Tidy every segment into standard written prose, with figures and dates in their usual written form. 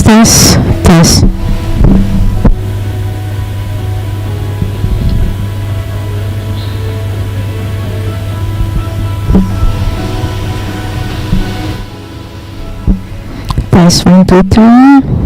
tes, tes. Tes 1, 2, 3.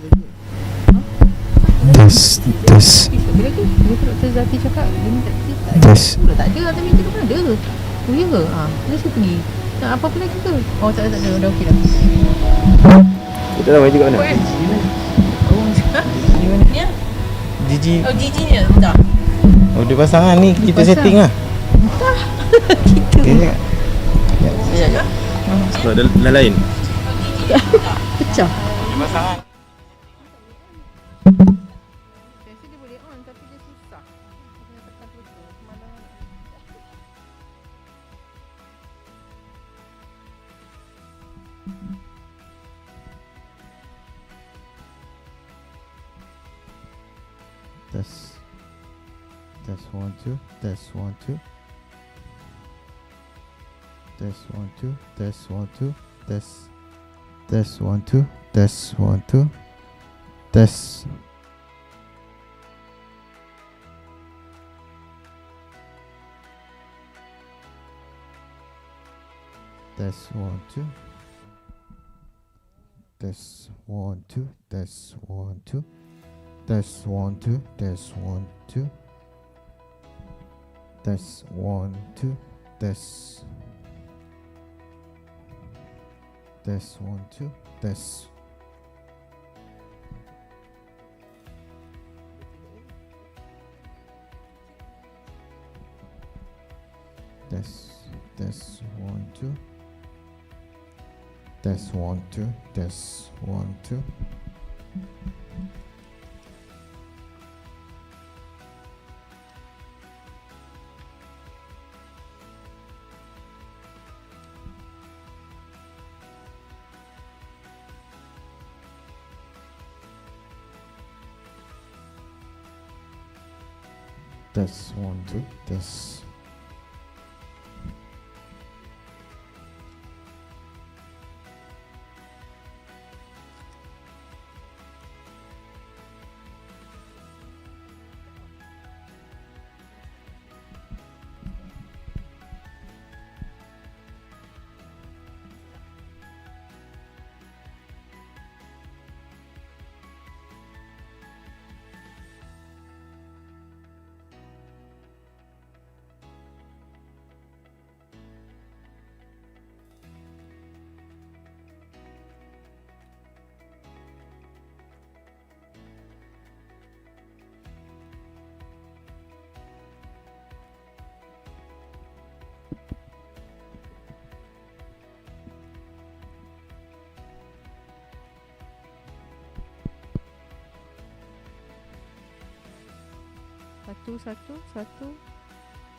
Tes. Bila tu Dr. Zati cakap dia minta kita tak ada. Tes. Pula tak ada. Tapi kita pun ada. Oh ya ke? Kita saya pergi. Nak apa-apa lagi ke? Oh tak ada. Dah okey dah. Kita dah main juga mana? Oh di mana ni? Gigi. Oh Gigi ni dah. Oh dia pasangan ni kita pasang. setting lah. Entah. Kita Okay. ya. Sebab dah lain. Pecah. Pasangan. Biasa dia boleh on tapi dia susah. Dia kena tekan terus semalam. Test 1 2 test 1 2 test 1 2 test 1 2 test 1 2 test 1 2 test test 1 2 test 1 2 test 1 2 test 1 2 test 1 2 test 1 2 test 1 2 test test 1 2 test 1 2 test 1 2 test 1 2 test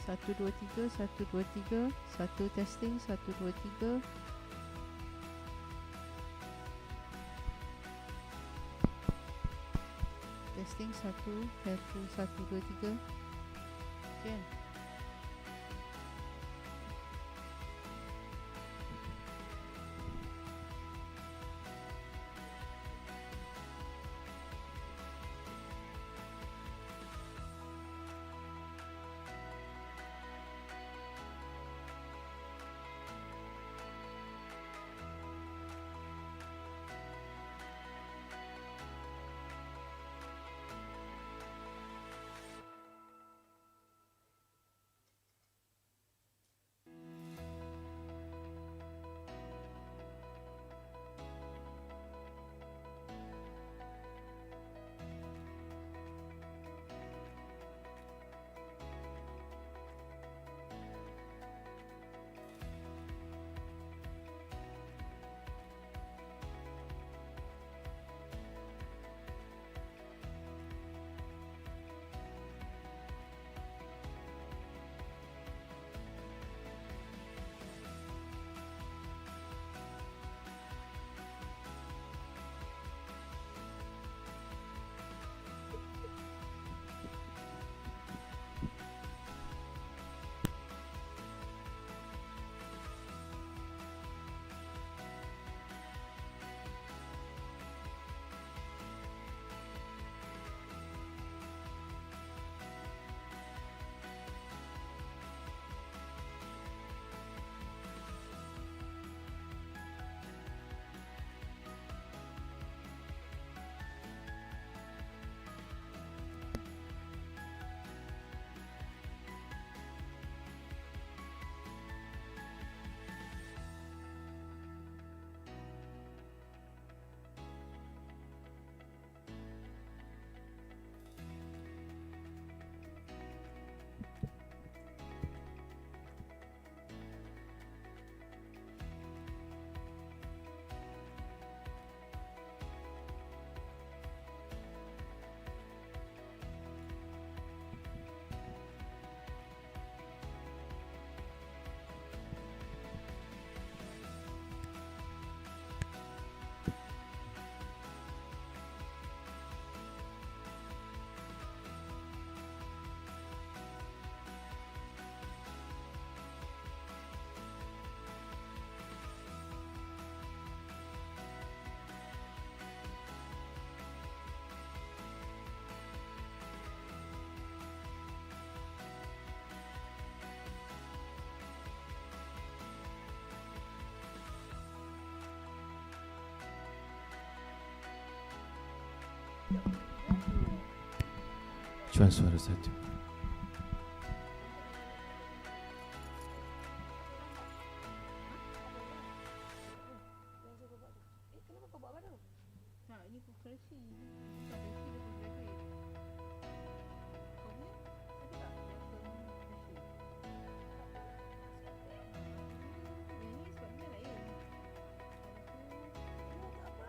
Satu, dua, tiga. Satu testing, 1, 2, 3. Testing 1, 2, 3. Okay. Cuma suara satu. Kenapa kau buat baru? Ha, ini koreksi. Bukan koreksi, dia POSTGRADUATE. Kau punya? Ada tak? Koreksi. Yang ni sebabnya lain. Apa?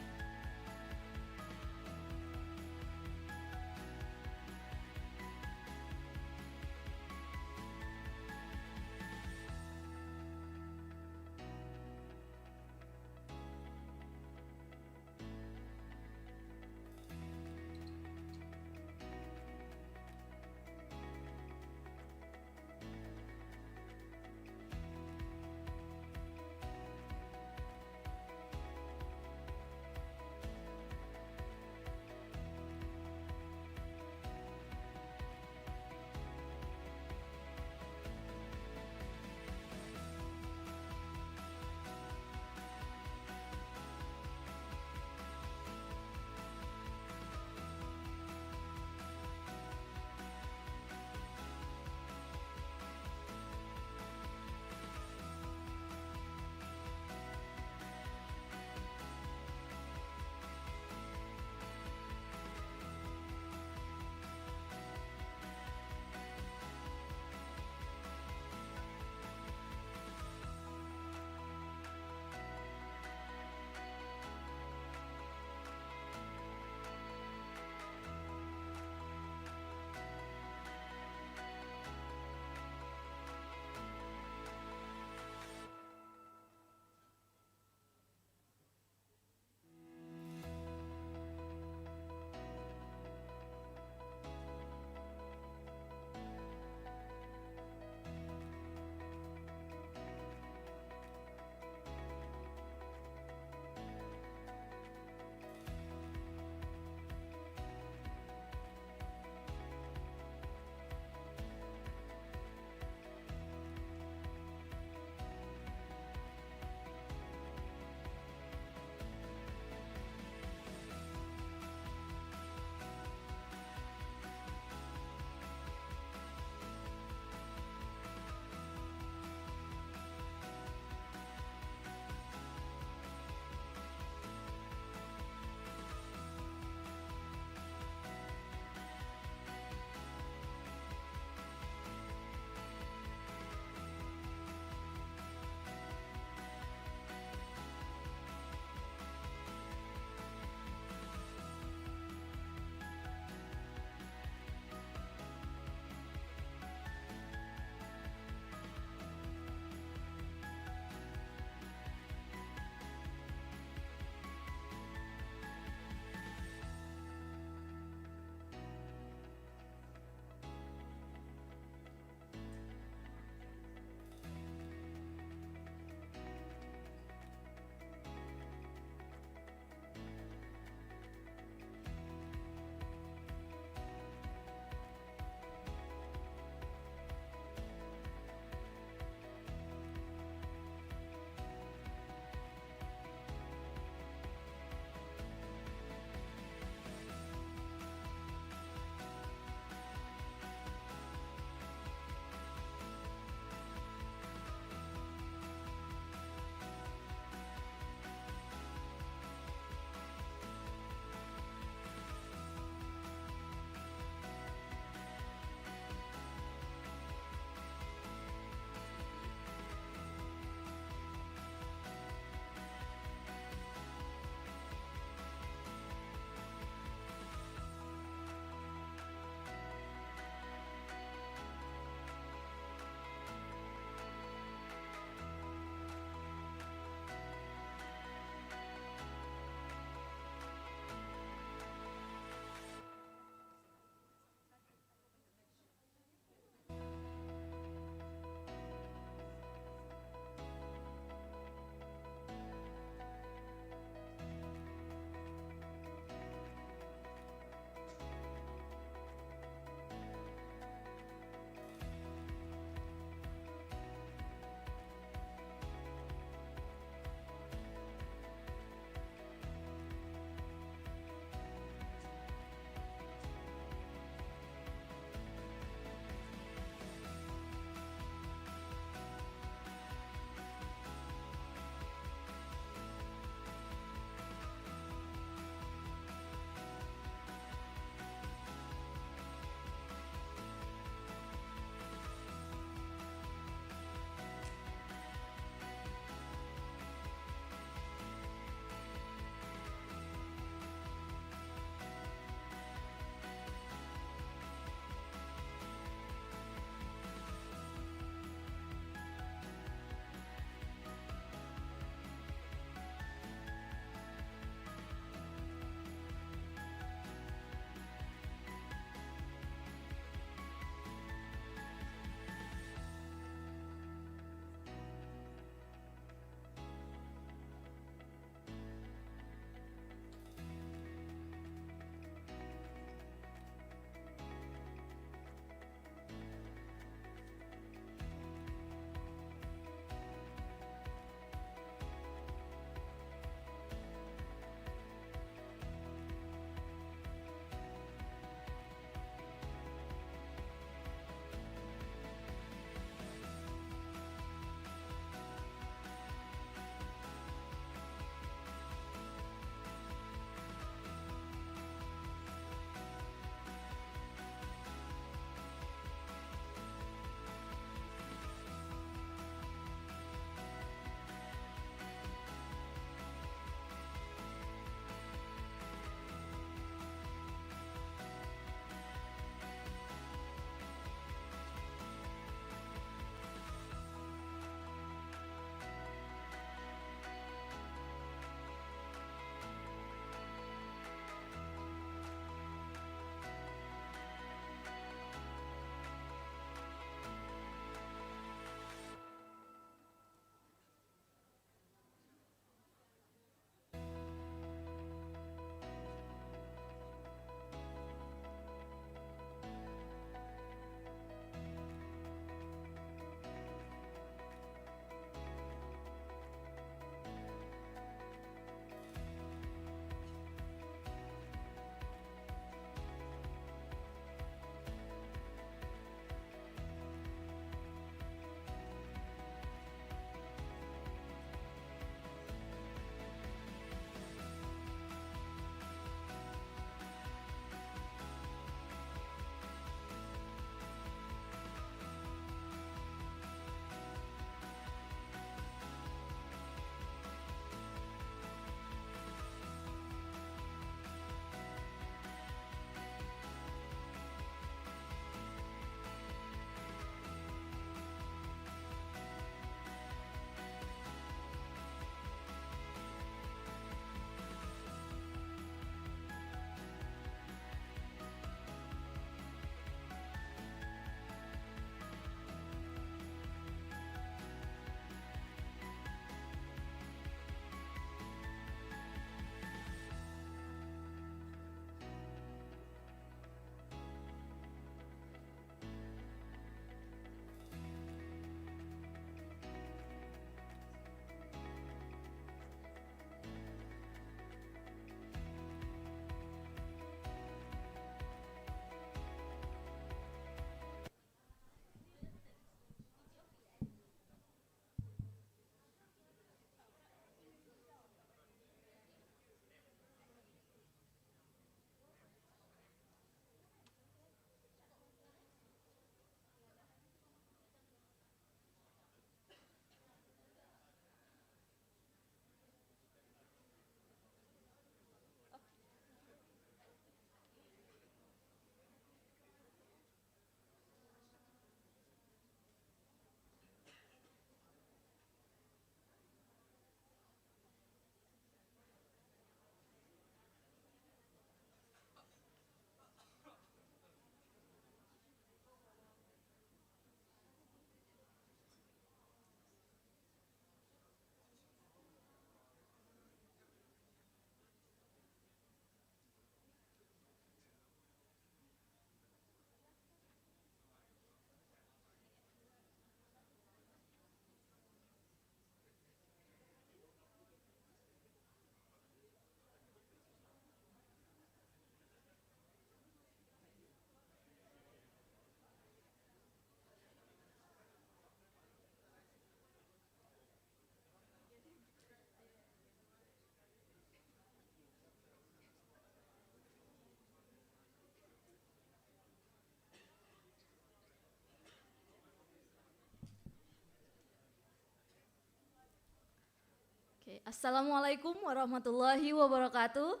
Okay. Assalamualaikum warahmatullahi wabarakatuh.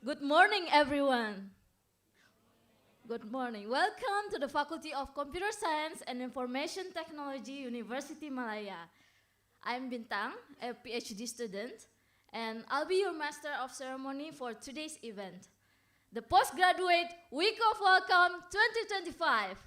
Good morning, everyone. Good morning. Welcome to the Faculty of Computer Science and Information Technology, University Malaya. I'm Bintang, a PhD student, and I'll be your Master of Ceremony for today's event, the Postgraduate Week of Welcome 2025.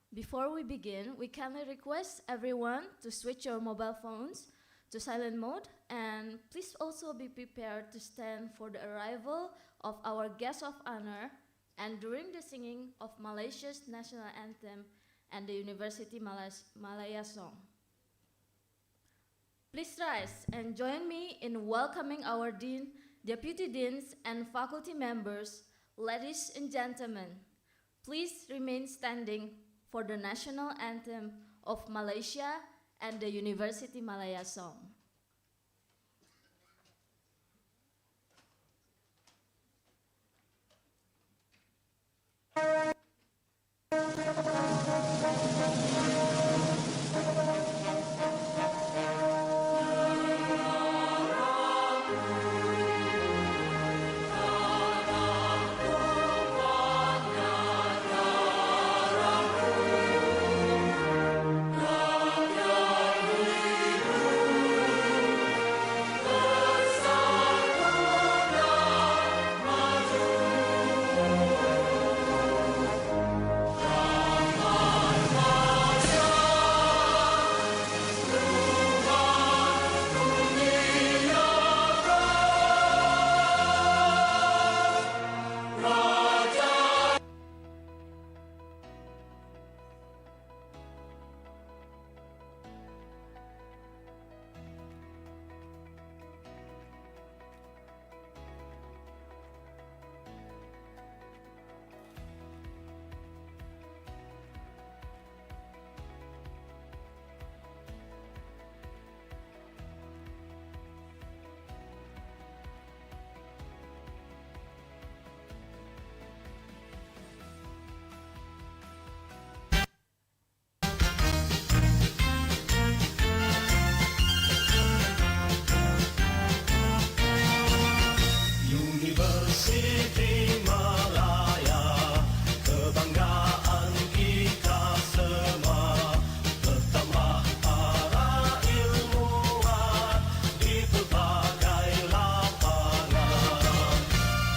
Before we begin, we kindly request everyone to switch your mobile phones to silent mode, and please also be prepared to stand for the arrival of our guest of honor and during the singing of Malaysia's national anthem and the University Malaya song. Please rise and join me in welcoming our Dean, Deputy Deans, and faculty members. Ladies and gentlemen, please remain standing for the national anthem of Malaysia and the University Malaya song. Universiti Malaya, kebanggaan kita semua, bertambah para ilmuwan di berbagai lapangan.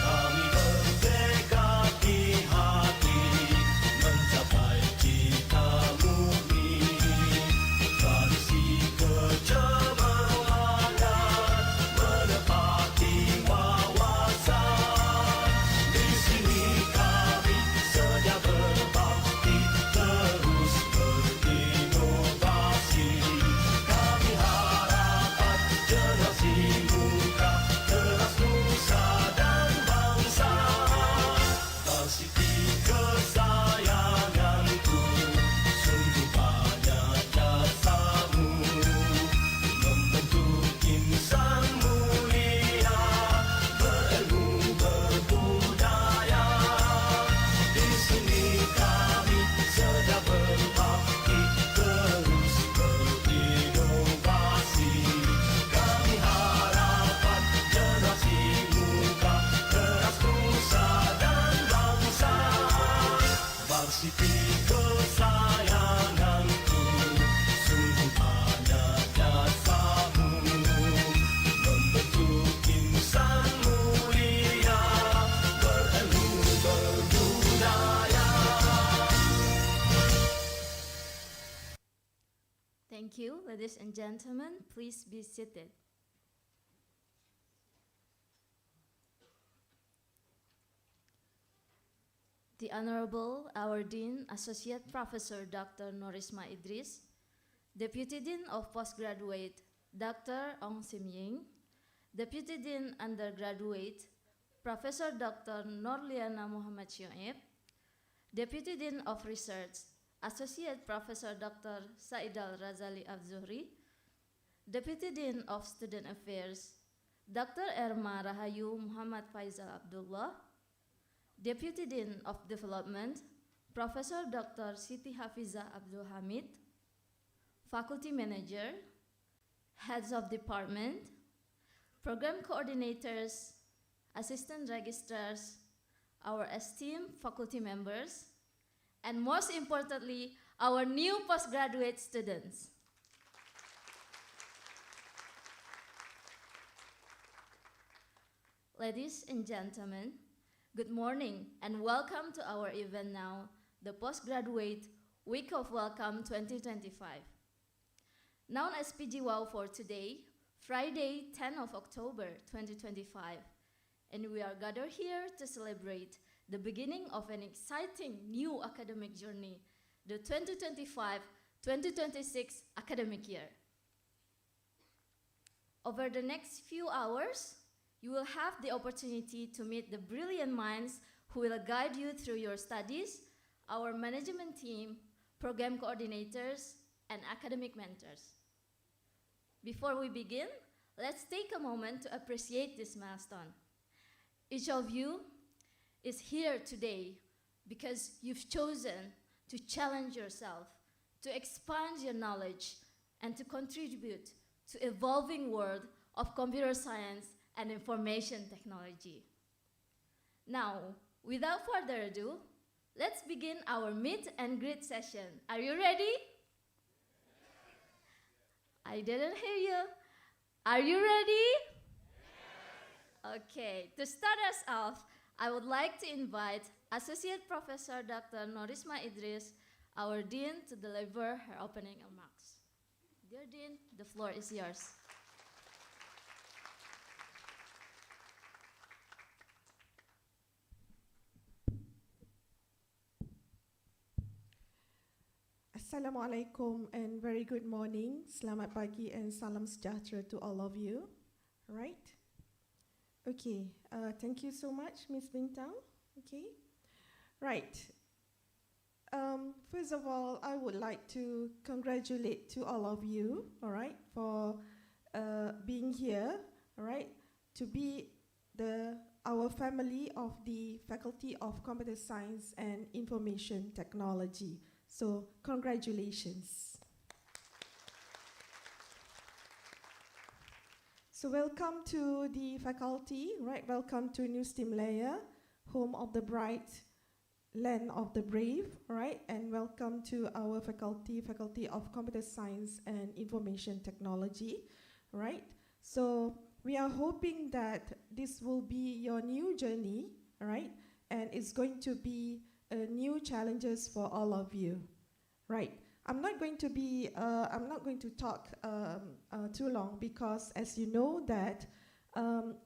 Kami bertekad di hati mencapai cita murni, tradisi kecemerlangan menepati di sini kami sedia berbakti, terus berinovasi. Kami harapkan generasi muda, terus nusa dan bangsa. Varsity kesayanganku, sungguh banyak jasamu membentuk insan mulia, berilmu berbudaya. Di sini kami sedia berbakti, terus berinovasi. Kami harapkan generasi muda, keras nusa dan bangsa. Varsity kesayanganku, sungguh banyak jasamu membentuk insan mulia, berilmu berbudaya. Thank you, ladies and gentlemen. Please be seated. The Honorable, our Dean, Associate Professor Dr. Norisma Idris, Deputy Dean of Postgraduate, Dr. Ong Sim Ying, Deputy Dean Undergraduate, Professor Dr. Norliana Muhammad Shoaib, Deputy Dean of Research, Associate Professor Dr. Saidal Razali Abzuhri, Deputy Dean of Student Affairs, Dr. Erma Rahayu Muhammad Faisal Abdullah, Deputy Dean of Development, Professor Dr. Siti Hafiza Abdul Hamid, Faculty Manager, Heads of Department, Program Coordinators, Assistant Registrars, our esteemed faculty members, and most importantly, our new postgraduate students. Ladies and gentlemen, good morning and welcome to our event now, the Postgraduate Week of Welcome 2025. Known as PGWOW for today, Friday, 10 of October 2025, and we are gathered here to celebrate the beginning of an exciting new academic journey, the 2025-2026 academic year. Over the next few hours, you will have the opportunity to meet the brilliant minds who will guide you through your studies, our management team, program coordinators, and academic mentors. Before we begin, let's take a moment to appreciate this milestone. Each of you is here today because you've chosen to challenge yourself, to expand your knowledge, and to contribute to evolving world of computer science and information technology. Now, without further ado, let's begin our meet and greet session. Are you ready? I didn't hear you. Are you ready? Okay, to start us off, I would like to invite Associate Professor Dr. Norisma Idris, our Dean, to deliver her opening remarks. Dear Dean, the floor is yours. Assalamualaikum and very good morning. Selamat pagi and salam sejahtera to all of you. All right? Okay, thank you so much, Ms. Bintang. Okay, right. First of all, I would like to congratulate to all of you, all right, for being here, all right, to be our family of the Faculty of Computer Science and Information Technology. So, congratulations. So, welcome to the faculty, right? Welcome to Universiti Malaya, home of the bright, land of the brave, right? And welcome to our Faculty of Computer Science and Information Technology, right? So, we are hoping that this will be your new journey, right? And it's going to be new challenges for all of you, right? I'm not going to talk too long because, as you know, that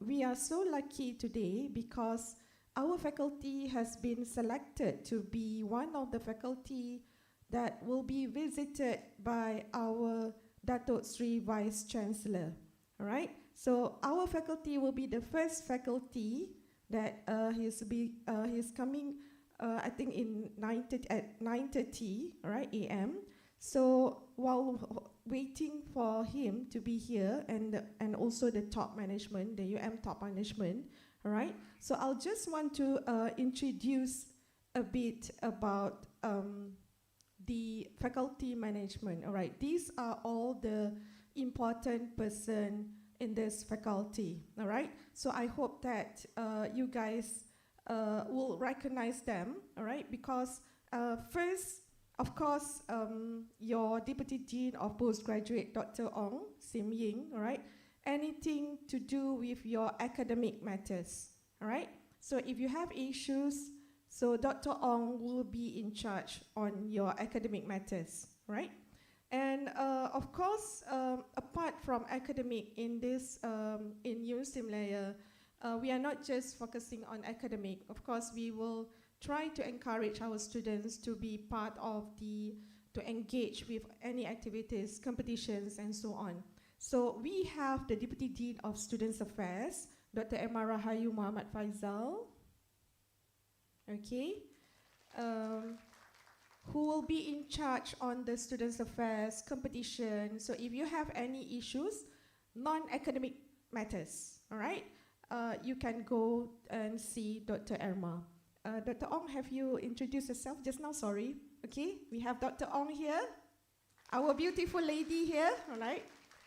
we are so lucky today because our faculty has been selected to be one of the faculty that will be visited by our Datuk Sri Vice Chancellor, all right? So our faculty will be the first faculty that he's coming. I think at 9:30, right, a.m. So while waiting for him to be here and also the top management, the top management, all right. So I'll just want to introduce a bit about the faculty management. All right, these are all the important person in this faculty. All right. So I hope that you guys will recognize them, all right? Because first, of course, your Deputy Dean of Postgraduate, Dr. Ong Sim Ying, all right? Anything to do with your academic matters, all right? So if you have issues, so Dr. Ong will be in charge on your academic matters, right? And of course, apart from academic in this, in Universiti Malaya, we are not just focusing on academic. Of course, we will try to encourage our students to be part of to engage with any activities, competitions, and so on. So we have the Deputy Dean of Students Affairs, Dr. Emma Rahayu Muhammad Faizal, okay, who will be in charge on the Students Affairs competition. So if you have any issues, non-academic matters, all right, you can go and see Dr. Emma. Dr. Ong, have you introduced yourself just now? Sorry. Okay, we have Dr. Ong here, our beautiful lady here, all right?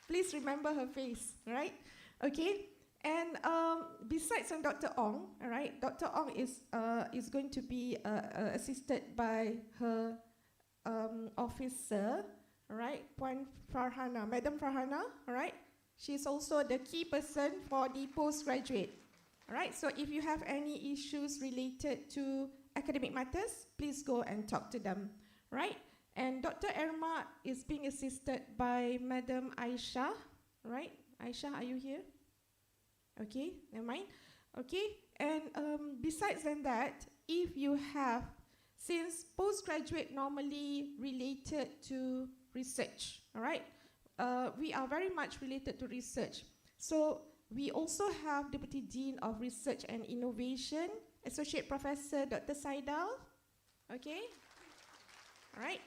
Please remember her face, all right? Okay, and besides on Dr. Ong, all right, Dr. Ong is going to be assisted by her officer, all right, Puan Farhana, Madam Farhana, all right? She's also the key person for the postgraduate. All right, so if you have any issues related to academic matters, please go and talk to them, right? And Dr. Erma is being assisted by Madam Aisha, right? Aisha, are you here? Okay, never mind. Okay, and besides than that, if you have, since postgraduate normally related to research, all right? We are very much related to research. So we also have Deputy Dean of Research and Innovation, Associate Professor Dr. Saidal, okay? All right?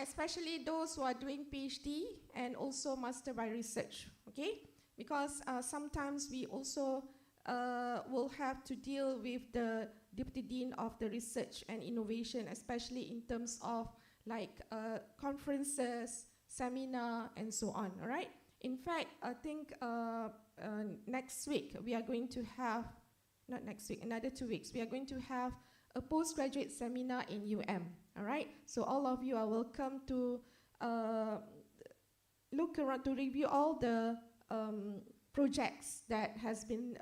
Especially those who are doing PhD and also Master by Research, okay? Because sometimes we also will have to deal with the Deputy Dean of the Research and Innovation, especially in terms of like conferences, seminar, and so on, all right? In fact, I think next week we are going to have, not next week, another 2 weeks, we are going to have a postgraduate seminar in UM, all right? So all of you are welcome to look around to review all the projects that has been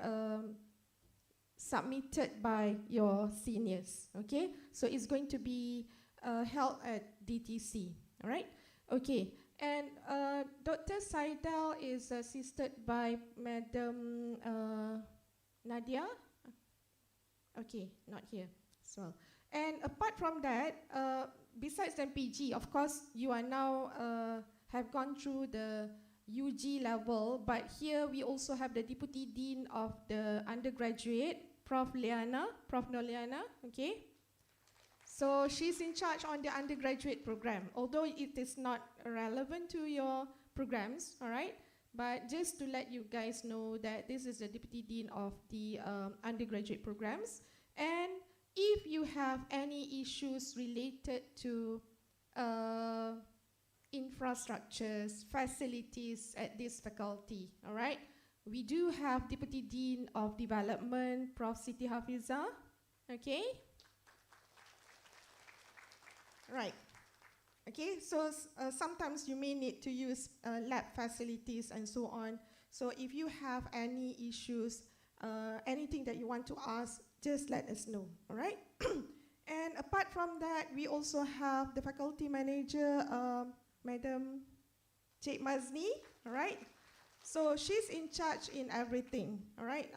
submitted by your seniors, okay? So it's going to be held at DTC, all right? Okay, and Dr. Saidal is assisted by Madam Nadia. Okay, not here as well. And apart from that, besides MPG, of course, you are now have gone through the UG level, but here we also have the Deputy Dean of the undergraduate, Prof. Noliana, okay? So she's in charge on the undergraduate program, although it is not relevant to your programs, all right? But just to let you guys know that this is the Deputy Dean of the undergraduate programs. And if you have any issues related to infrastructures, facilities at this faculty, all right? We do have Deputy Dean of Development, Prof. Siti Hafiza, okay? Right. Okay, so sometimes you may need to use lab facilities and so on. So if you have any issues, anything that you want to ask, just let us know, all right? And apart from that, we also have the faculty manager, Madam Cik Mazni, all right? So she's in charge in everything, all right?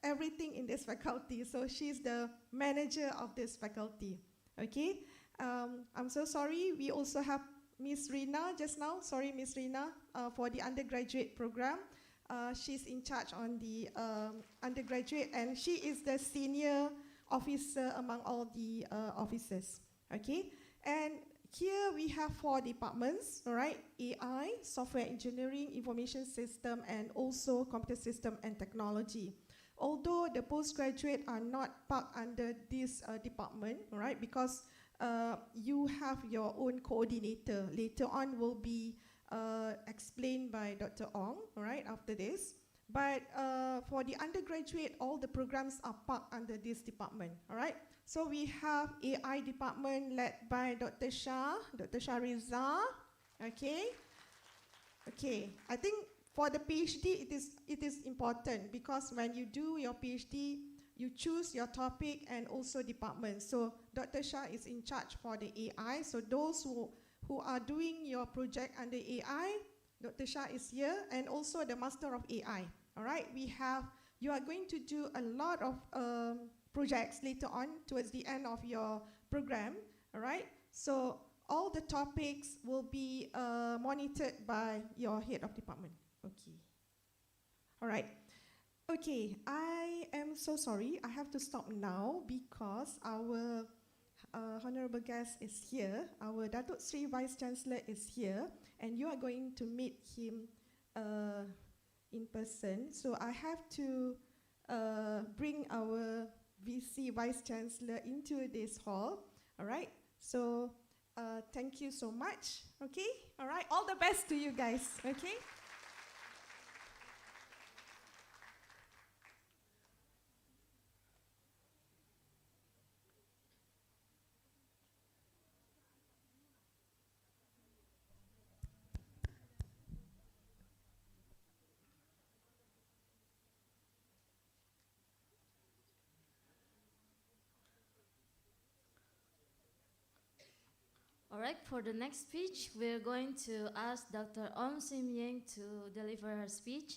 Everything in this faculty. So she's the manager of this faculty, okay? I'm so sorry, we also have Miss Rina just now. Sorry, Miss Rina, for the undergraduate program. She's in charge on the undergraduate, and she is the senior officer among all the officers, okay? And here we have 4 departments, all right? AI, Software Engineering, Information System, and also Computer System and Technology. Although the postgraduate are not parked under this department, all right? Because you have your own coordinator. Later on will be explained by Dr. Ong, right, after this. But for the undergraduate, all the programs are parked under this department, all right? So we have AI department led by Dr. Shah Riza, okay? Okay, I think for the PhD, it is important because when you do your PhD, you choose your topic and also department. So Dr. Shah is in charge for the AI. So those who are doing your project under AI, Dr. Shah is here, and also the Master of AI. All right, you are going to do a lot of projects later on towards the end of your program. All right, so all the topics will be monitored by your head of department. Okay. All right. Okay, I am so sorry. I have to stop now because our honorable guest is here. Our Datuk Sri Vice Chancellor is here, and you are going to meet him in person. So I have to bring our VC Vice Chancellor into this hall. All right. So thank you so much. Okay. All right. All the best to you guys. Okay. All right, for the next speech, we're going to ask Dr. Ong Sim Ying to deliver her speech.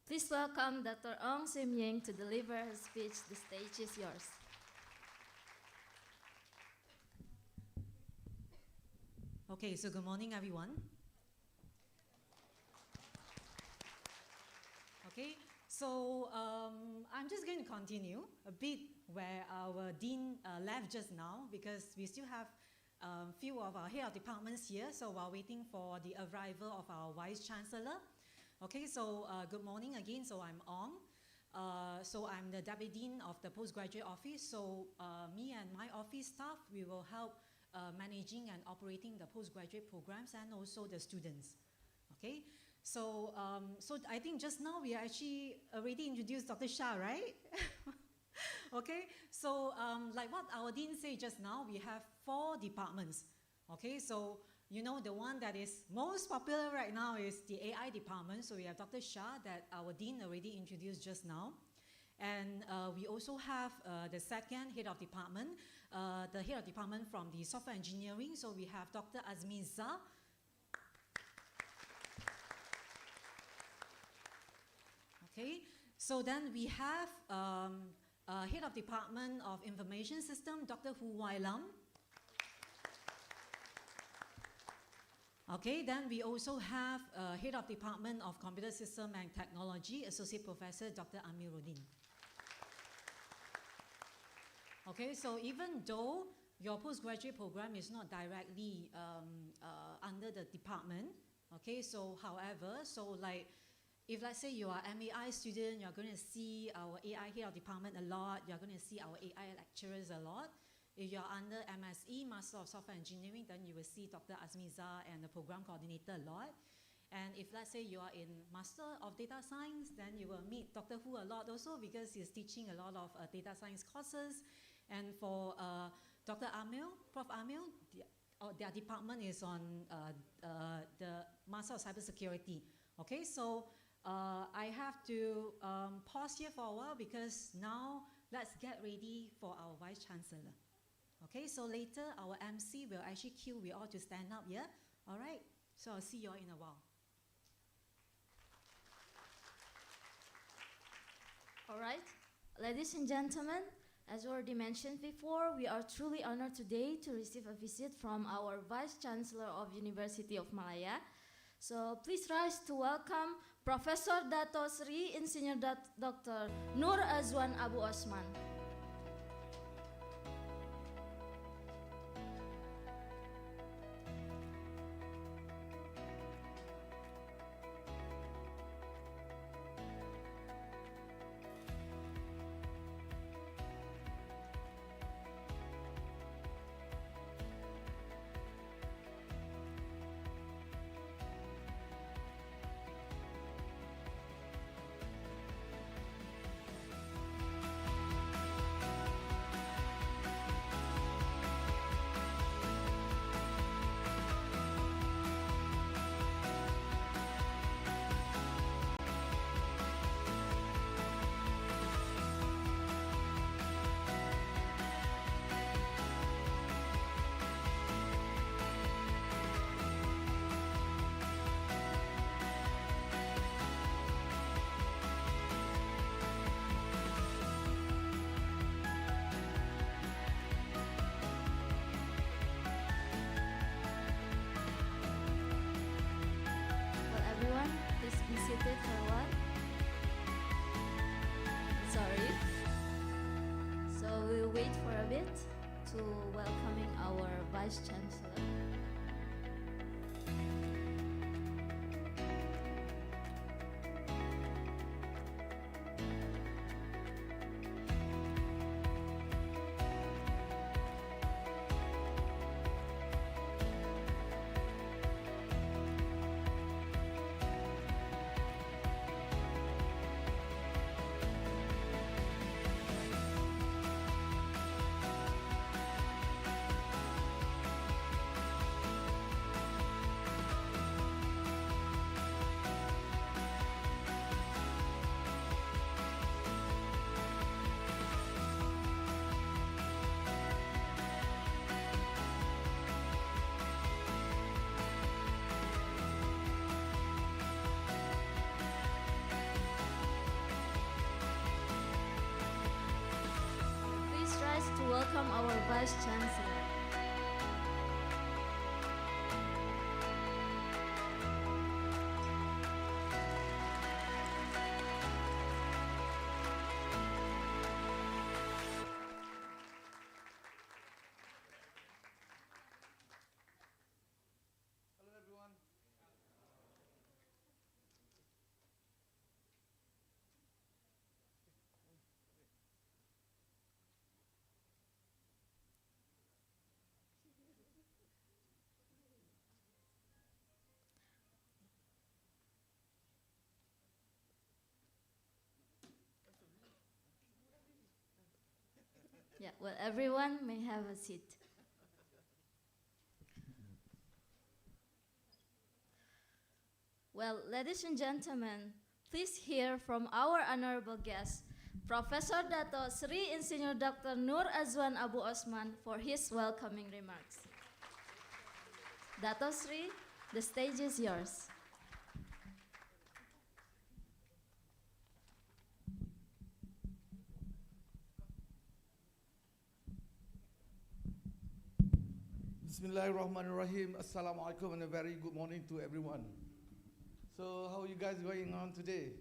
Please welcome Dr. Ong Sim Ying to deliver her speech. The stage is yours. Okay, so good morning, everyone. Okay, so I'm just going to continue a bit where our dean left just now, because we still have a few of our head of departments here, so while waiting for the arrival of our vice chancellor. Okay, so good morning again. So I'm Ong. So I'm the deputy dean of the postgraduate office. So me and my office staff, we will help managing and operating the postgraduate programs and also the students. Okay, so so I think just now we actually already introduced Dr. Shah, right? Okay, so like what our dean said just now, we have 4 departments. Okay, so you know the one that is most popular right now is the AI department. So we have Dr. Shah that our dean already introduced just now. And we also have the second head of department, the head of department from the software engineering. So we have Dr. Azmiza. Okay, so then we have head of department of information system, Dr. Hu Wai Lam. Okay, then we also have head of department of computer system and technology, associate professor Dr. Amiruddin. Okay, so even though your postgraduate program is not directly under the department, okay, so however, so like if let's say you are MAI student, you're going to see our AI head of department a lot, you're going to see our AI lecturers a lot. If you're under MSE, Master of Software Engineering, then you will see Dr. Azmiza and the program coordinator a lot. And if let's say you are in Master of Data Science, then you will meet Dr. Hu a lot also, because he's teaching a lot of data science courses. And for Dr. Amil, Prof. Amil, their department is on the Master of Cybersecurity. Okay, so I have to pause here for a while, because now let's get ready for our Vice Chancellor. Okay, so later our MC will actually cue we all to stand up here. All right, so I'll see you all in a while. All right, ladies and gentlemen, as already mentioned before, we are truly honored today to receive a visit from our Vice Chancellor of University of Malaya. So please rise to welcome Professor Dato Sri Insinyur Dr. Nur Azwan Abu Osman. Well, everyone, please be seated for a while. Sorry. So we'll wait for a bit to welcoming our Vice Chancellor. welcome our Vice Chancellor. Hello everyone. Yeah, well, everyone may have a seat. Well, ladies and gentlemen, please hear from our honorable guest, Professor Dato Sri Insinyur Dr. Nur Azwan Abu Osman, for his welcoming remarks. Dato Sri, the stage is yours. Bismillahirrahmanirrahim. Assalamualaikum and a very good morning to everyone. So how are you guys going on today?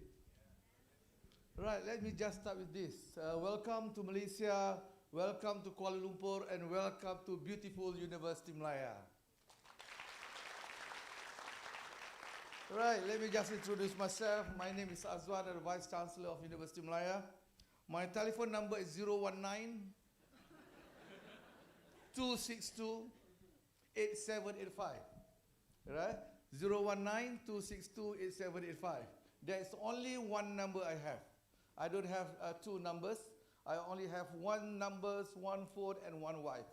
Right, let me just start with this. Welcome to Malaysia, welcome to Kuala Lumpur, and welcome to beautiful Universiti Malaya. Right, let me just introduce myself. My name is Azwan, I'm the Vice Chancellor of Universiti Malaya. My telephone number is 019 262 8785. Right? 019-262-8785. There is only one number I have. I don't have two numbers. I only have one numbers, one phone, and one wife.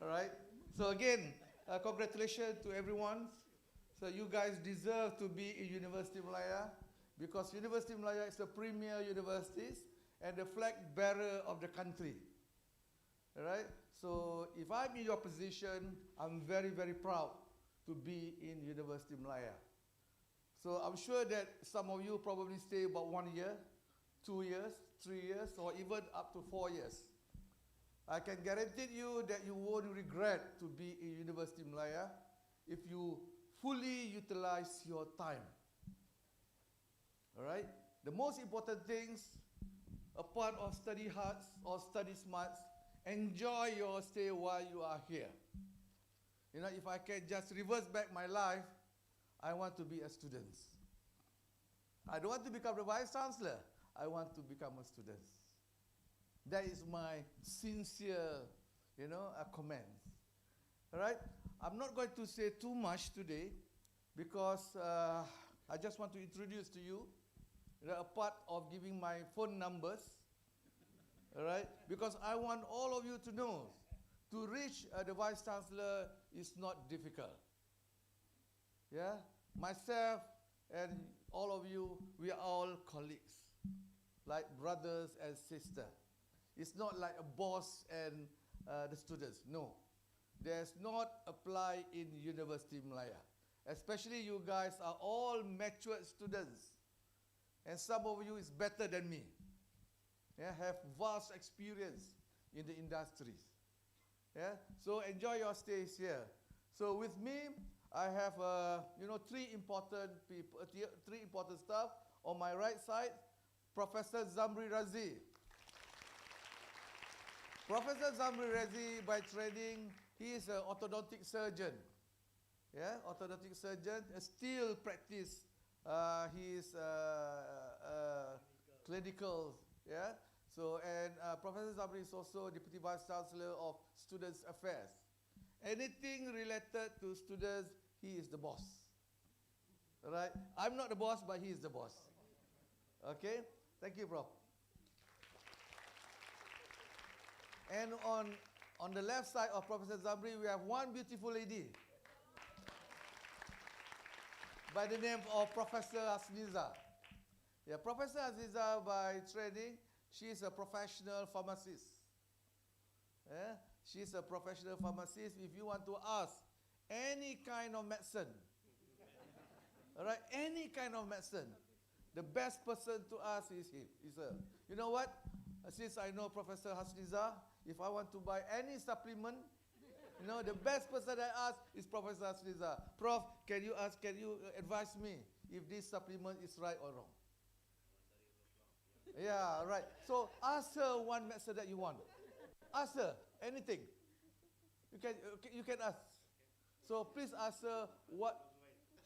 All right? So again, congratulations to everyone. So you guys deserve to be in Universiti Malaya because Universiti Malaya is the premier university and the flag bearer of the country. All right? So if I'm in your position, I'm very, very proud to be in Universiti Malaya. So I'm sure that some of you probably stay about 1 year, 2 years, 3 years, or even up to 4 years. I can guarantee you that you won't regret to be in Universiti Malaya if you fully utilize your time. All right? The most important things, apart of study hard or study smart, enjoy your stay while you are here. You know, if I can just reverse back my life, I want to be a student. I don't want to become the Vice Chancellor. I want to become a student. That is my sincere, comment. All right? I'm not going to say too much today because I just want to introduce to you, a part of giving my phone numbers. All right? Because I want all of you to know, to reach the Vice Chancellor is not difficult. Yeah? Myself and all of you, we are all colleagues, like brothers and sisters. It's not like a boss and the students. No. There's not apply in Universiti Malaya. Especially you guys are all matured students. And some of you is better than me. Yeah, have vast experience in the industries. Yeah, so enjoy your stays here. So with me, I have three important people, three important staff. On my right side, Professor Zamri Razi. Professor Zamri Razi, by training, he is an orthodontic surgeon. Yeah, orthodontic surgeon. Still practice. He is clinical. Yeah. So, and Professor Zamri is also Deputy Vice Chancellor of Students Affairs. Anything related to students, he is the boss. Right? I'm not the boss, but he is the boss. Okay? Thank you, Prof. And on the left side of Professor Zamri, we have one beautiful lady by the name of Professor Asniza. Yeah, Professor Asniza, by training, she is a professional pharmacist. Yeah? She's a professional pharmacist. If you want to ask any kind of medicine, all right, any kind of medicine, the best person to ask is him, is her. You know what? since I know Professor Hasniza, if I want to buy any supplement, the best person I ask is Professor Hasniza. Prof, can you advise me if this supplement is right or wrong? Yeah, right. So ask her one medicine that you want. Ask her anything. You can ask. So please ask her what.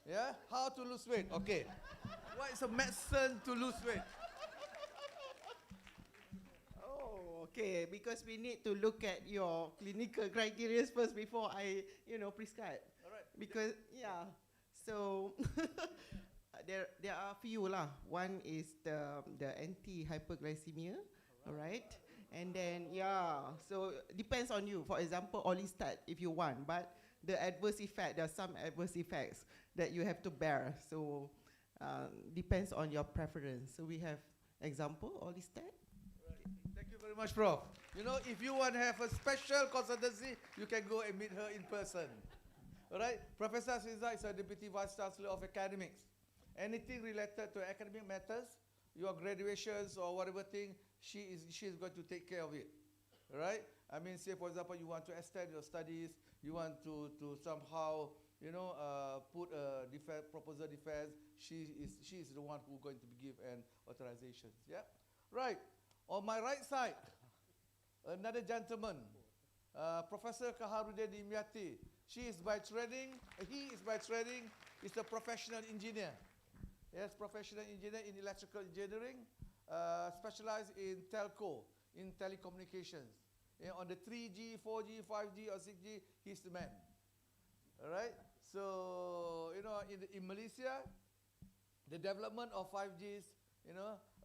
Yeah, how to lose weight. Okay. What is a medicine to lose weight? Oh, okay. Because we need to look at your clinical criteria first before I, prescribe. All right. Because so there are a few lah. One is the anti-hyperglycemia, all right. And then so depends on you. For example, Orlistat if you want, but the adverse effect, there are some adverse effects that you have to bear. So depends on your preference. So we have example, Orlistat. Thank you very much, Prof. If you want to have a special consultancy, you can go and meet her in person. All right? Professor Siza is a Deputy Vice Chancellor of Academics. Anything related to academic matters, your graduations or whatever thing, she is going to take care of it. All right? I mean, say for example, you want to extend your studies, you want to somehow, put a proposal defense, she is the one who's going to give an authorization. Yeah? Right. On my right side, another gentleman, Professor Kaharudin Dimyati. He is by training, is a professional engineer. Yes, professional engineer in electrical engineering, specialized in telco, in telecommunications. On the 3G, 4G, 5G or 6G, he's the man. All right? So, in Malaysia, the development of 5Gs,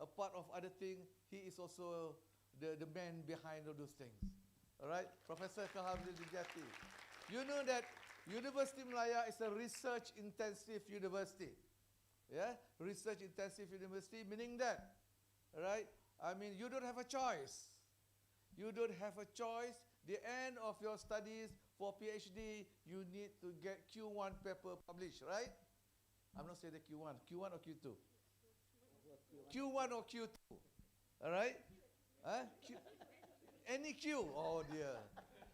a part of other thing, he is also the man behind all those things. All right? Professor Kahamdil Dijati. You know that University Malaya is a research-intensive university. Yeah? Research-intensive university, meaning that, right? I mean, you don't have a choice. You don't have a choice. The end of your studies for PhD, you need to get Q1 paper published, right? I'm not saying the Q1 or Q2? Q1 or Q2, all right? Any Q, oh dear.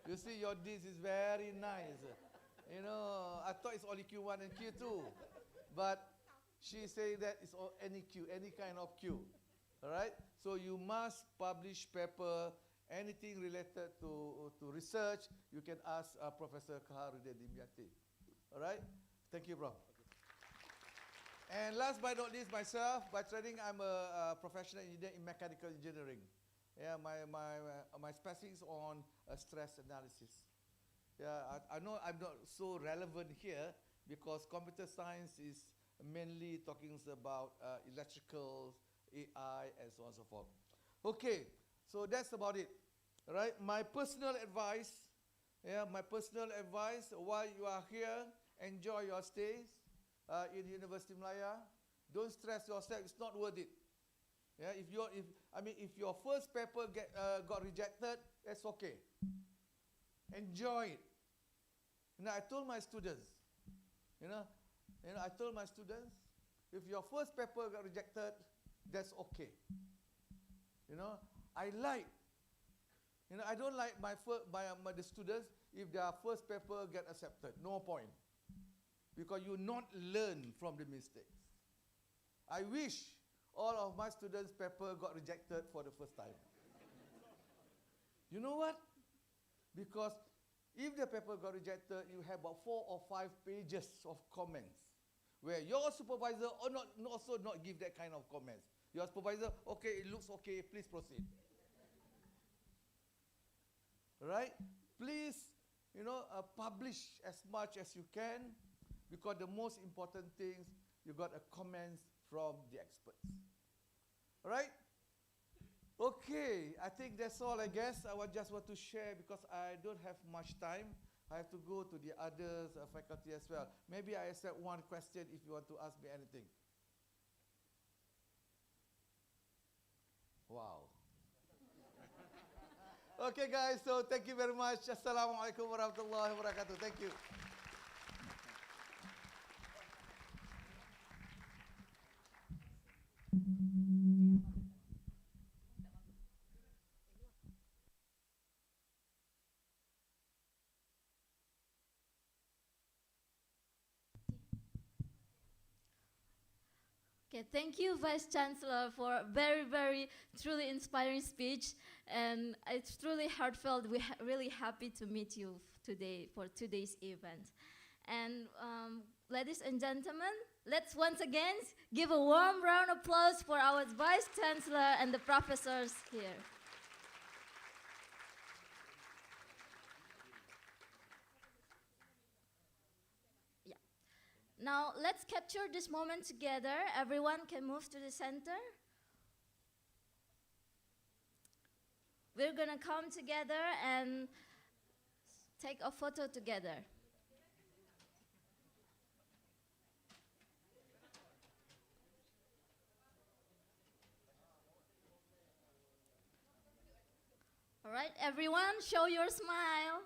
You see, your this is very nice. I thought it's only Q1 and Q2, but she said that it's any Q, any kind of Q, all right? So you must publish paper, anything related to research, you can ask Professor Kaharudin Dimyati, all right? Thank you, bro. And last but not least, myself, by training, I'm a professional engineer in mechanical engineering. Yeah, my specialty is on stress analysis. Yeah, I know I'm not so relevant here because computer science is mainly talking about electrical, AI, and so on and so forth. Okay, so that's about it. Right? My personal advice, while you are here, enjoy your stays in University Malaya. Don't stress yourself, it's not worth it. Yeah, if your first paper got rejected, that's okay. Enjoy it. I told my students, if your first paper got rejected, that's okay. I don't like the students if their first paper get accepted. No point, because you not learn from the mistakes. I wish all of my students' paper got rejected for the first time. You know what? Because if the paper got rejected, you have about 4 or 5 pages of comments where your supervisor also not give that kind of comments. Your supervisor, okay, it looks okay, please proceed. Right? Please, publish as much as you can, because the most important things, you got a comments from the experts. All right? Okay, I think that's all, I guess. I just want to share because I don't have much time. I have to go to the others faculty as well. Maybe I accept one question if you want to ask me anything. Wow. Okay, guys, so thank you very much. Assalamualaikum warahmatullahi wabarakatuh. Thank you. Okay, thank you, Vice Chancellor, for a very, very truly inspiring speech. And it's truly heartfelt. We're really happy to meet you today for today's event. And ladies and gentlemen, let's once again give a warm round of applause for our Vice Chancellor and the professors here. Yeah. Now, let's capture this moment together. Everyone can move to the center. We're gonna come together and take a photo together. All right, everyone, show your smile.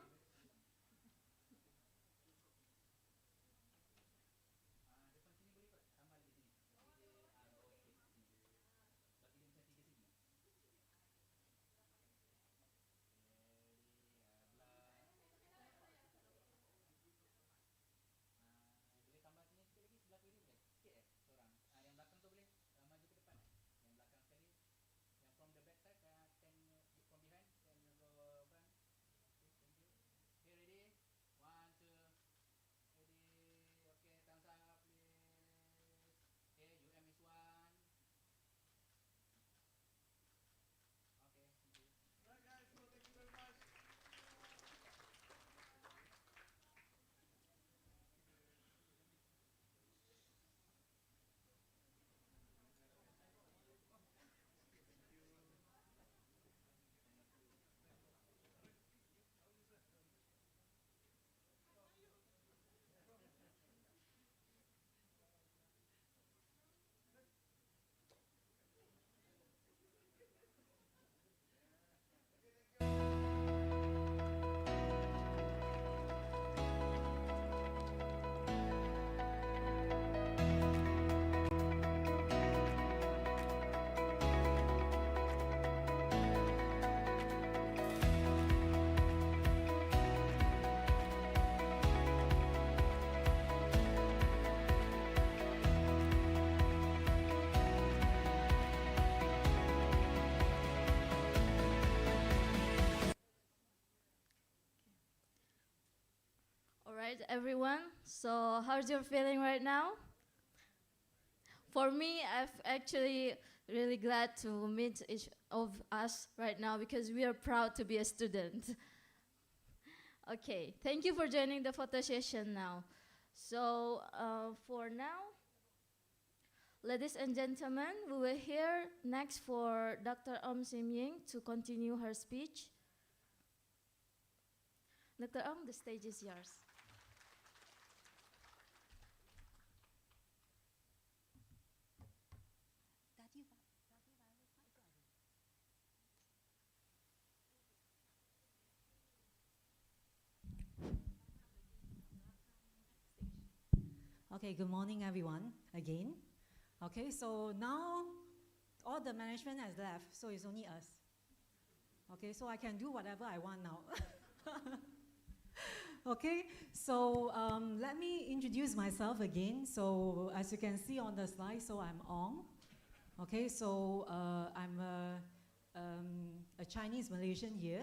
All right, everyone. So, how's your feeling right now? For me, I'm actually really glad to meet each of us right now because we are proud to be a student. Okay, thank you for joining the photo session now. So, for now, ladies and gentlemen, we will hear next for Dr. Sim Ying to continue her speech. Dr. The stage is yours. Okay, good morning, everyone, again. Okay, so now all the management has left, so it's only us. Okay, so I can do whatever I want now. Okay, so let me introduce myself again. So as you can see on the slide, so I'm Ong. Okay, so I'm a Chinese Malaysian here.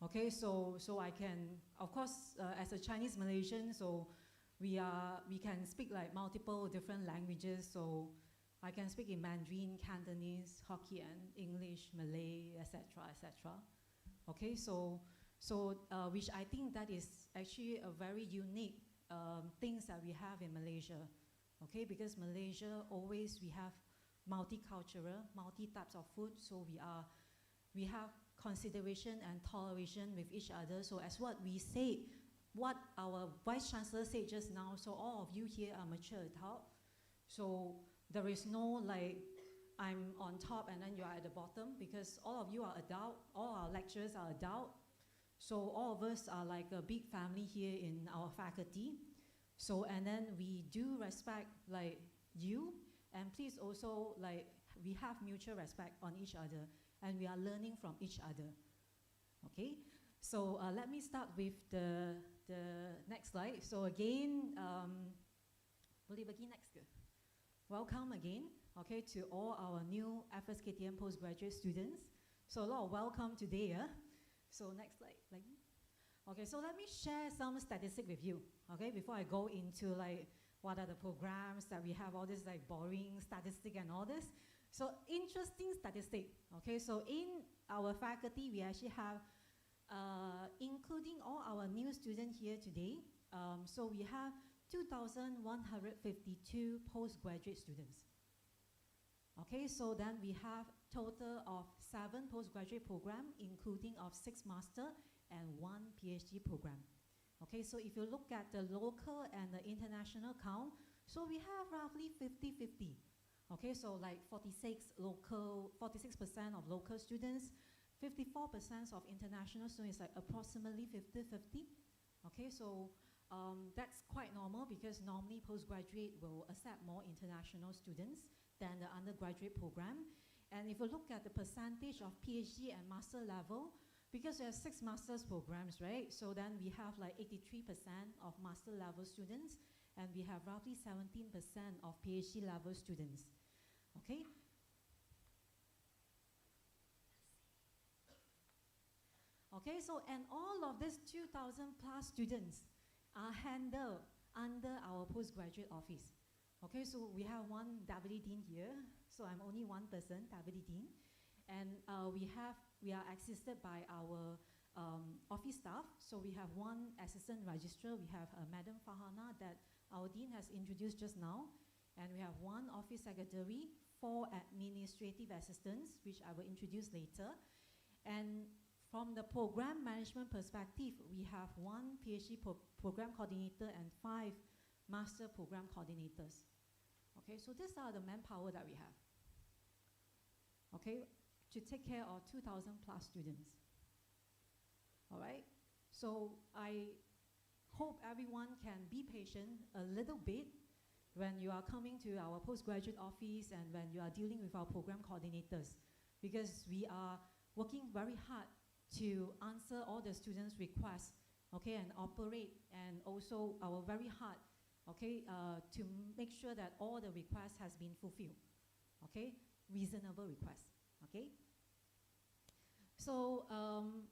Okay, so I can, of course, as a Chinese Malaysian, so we can speak like multiple different languages. So I can speak in Mandarin, Cantonese, Hokkien, English, Malay, etc., etc. Okay, so which I think that is actually a very unique things that we have in Malaysia. Okay, because Malaysia always we have multicultural, multi types of food. So we have consideration and toleration with each other. So as what we say, what our Vice Chancellor said just now, so all of you here are mature adult. So there is no like, I'm on top and then you are at the bottom, because all of you are adult, all our lecturers are adult. So all of us are like a big family here in our faculty. So, and then we do respect like you, and please also like, we have mutual respect on each other, and we are learning from each other. Okay, so let me start with the next slide. So again, boleh bagi next ke? welcome again, okay, to all our new FSKTM postgraduate students. So a lot of welcome today. So next slide. Okay, so let me share some statistics with you, okay, before I go into like what are the programs that we have, all this like boring statistic and all this. So interesting statistic, okay, so in our faculty, we actually have, including all our new students here today, so we have 2,152 postgraduate students. Okay, so then we have total of 7 postgraduate program, including of 6 master and 1 PhD program. Okay, so if you look at the local and the international count, so we have roughly 50-50. Okay, so like 46% of local students, 54% of international students, like approximately 50-50. Okay, so that's quite normal because normally postgraduate will accept more international students than the undergraduate program. And if you look at the percentage of PhD and master level, because we have 6 master's programs, right? So then we have like 83% of master level students, and we have roughly 17% of PhD level students. Okay? Okay, so and all of these 2,000 plus students are handled under our postgraduate office. Okay, so we have 1 deputy dean here, so I'm only 1 person, deputy dean. And we are assisted by our office staff. So we have 1 assistant registrar. We have Madam Fahana that our dean has introduced just now. And we have 1 office secretary, 4 administrative assistants, which I will introduce later. And from the program management perspective, we have 1 PhD program coordinator and 5 master program coordinators. Okay, so these are the manpower that we have. Okay, to take care of 2,000 plus students. All right, so I hope everyone can be patient a little bit when you are coming to our postgraduate office and when you are dealing with our program coordinators, because we are working very hard to answer all the students' requests, okay, and operate, and also our very hard, okay, to make sure that all the requests has been fulfilled, okay, reasonable requests, okay. So,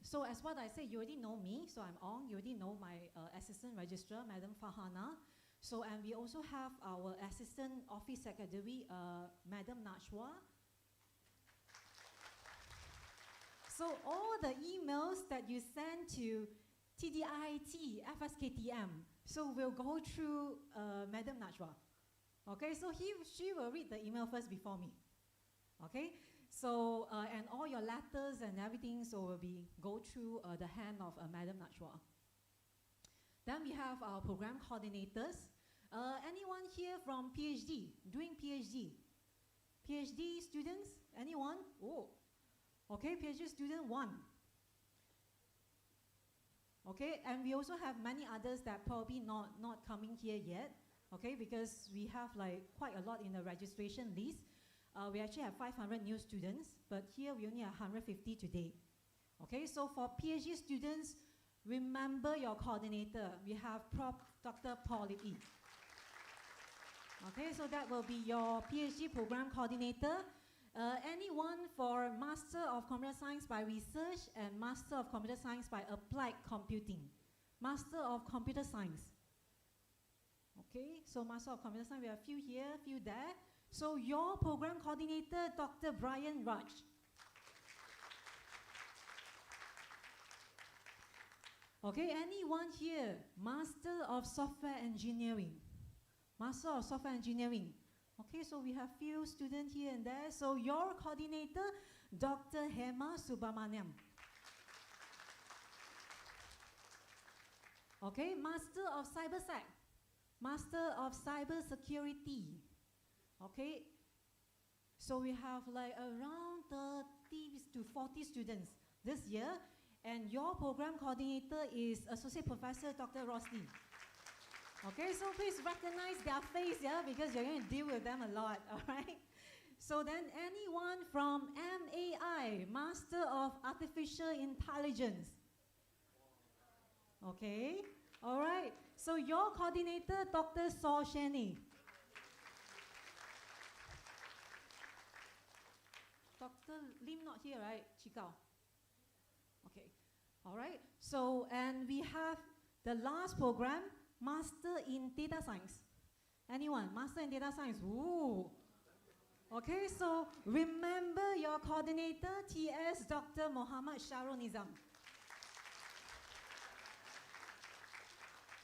so as what I said, you already know me, so I'm Ong. You already know my assistant registrar, Madam Fahana. So, and we also have our assistant office secretary, Madam Najwa. So all the emails that you send to TDIT, FSKTM, so we'll go through Madam Najwa. Okay, so she will read the email first before me. Okay, so and all your letters and everything, so will be go through the hand of Madam Najwa. Then we have our program coordinators. Anyone here from PhD, doing PhD? PhD students, anyone? Oh, okay, PhD student 1. Okay, and we also have many others that probably not coming here yet, okay, because we have like quite a lot in the registration list. We actually have 500 new students, but here we only have 150 today. Okay, so for PhD students, remember your coordinator. We have Prof. Dr. Paul E. Okay, so that will be your PhD program coordinator. Anyone for Master of Computer Science by Research and Master of Computer Science by Applied Computing. Master of Computer Science. Okay, so Master of Computer Science, we have a few here, few there. So your program coordinator, Dr. Brian Raj. Okay, anyone here, Master of Software Engineering? Master of Software Engineering. Okay, so we have few students here and there. So your coordinator, Dr. Hema Subramaniam. Okay, Master of CyberSec. Master of Cyber Security. Okay, so we have like around 30 to 40 students this year, and your program coordinator is Associate Professor Dr. Rosli. Okay, so please recognize their face, yeah, because you're going to deal with them a lot, all right? So then anyone from MAI, Master of Artificial Intelligence. Okay, all right. So your coordinator, Dr. Saw Sheni. Dr. Lim not here, right? Chikao. Okay. All right. So, and we have the last program, Master in Data Science. Anyone? Master in Data Science. Ooh. Okay, so remember your coordinator, TS Dr. Muhammad Sharul Nizam.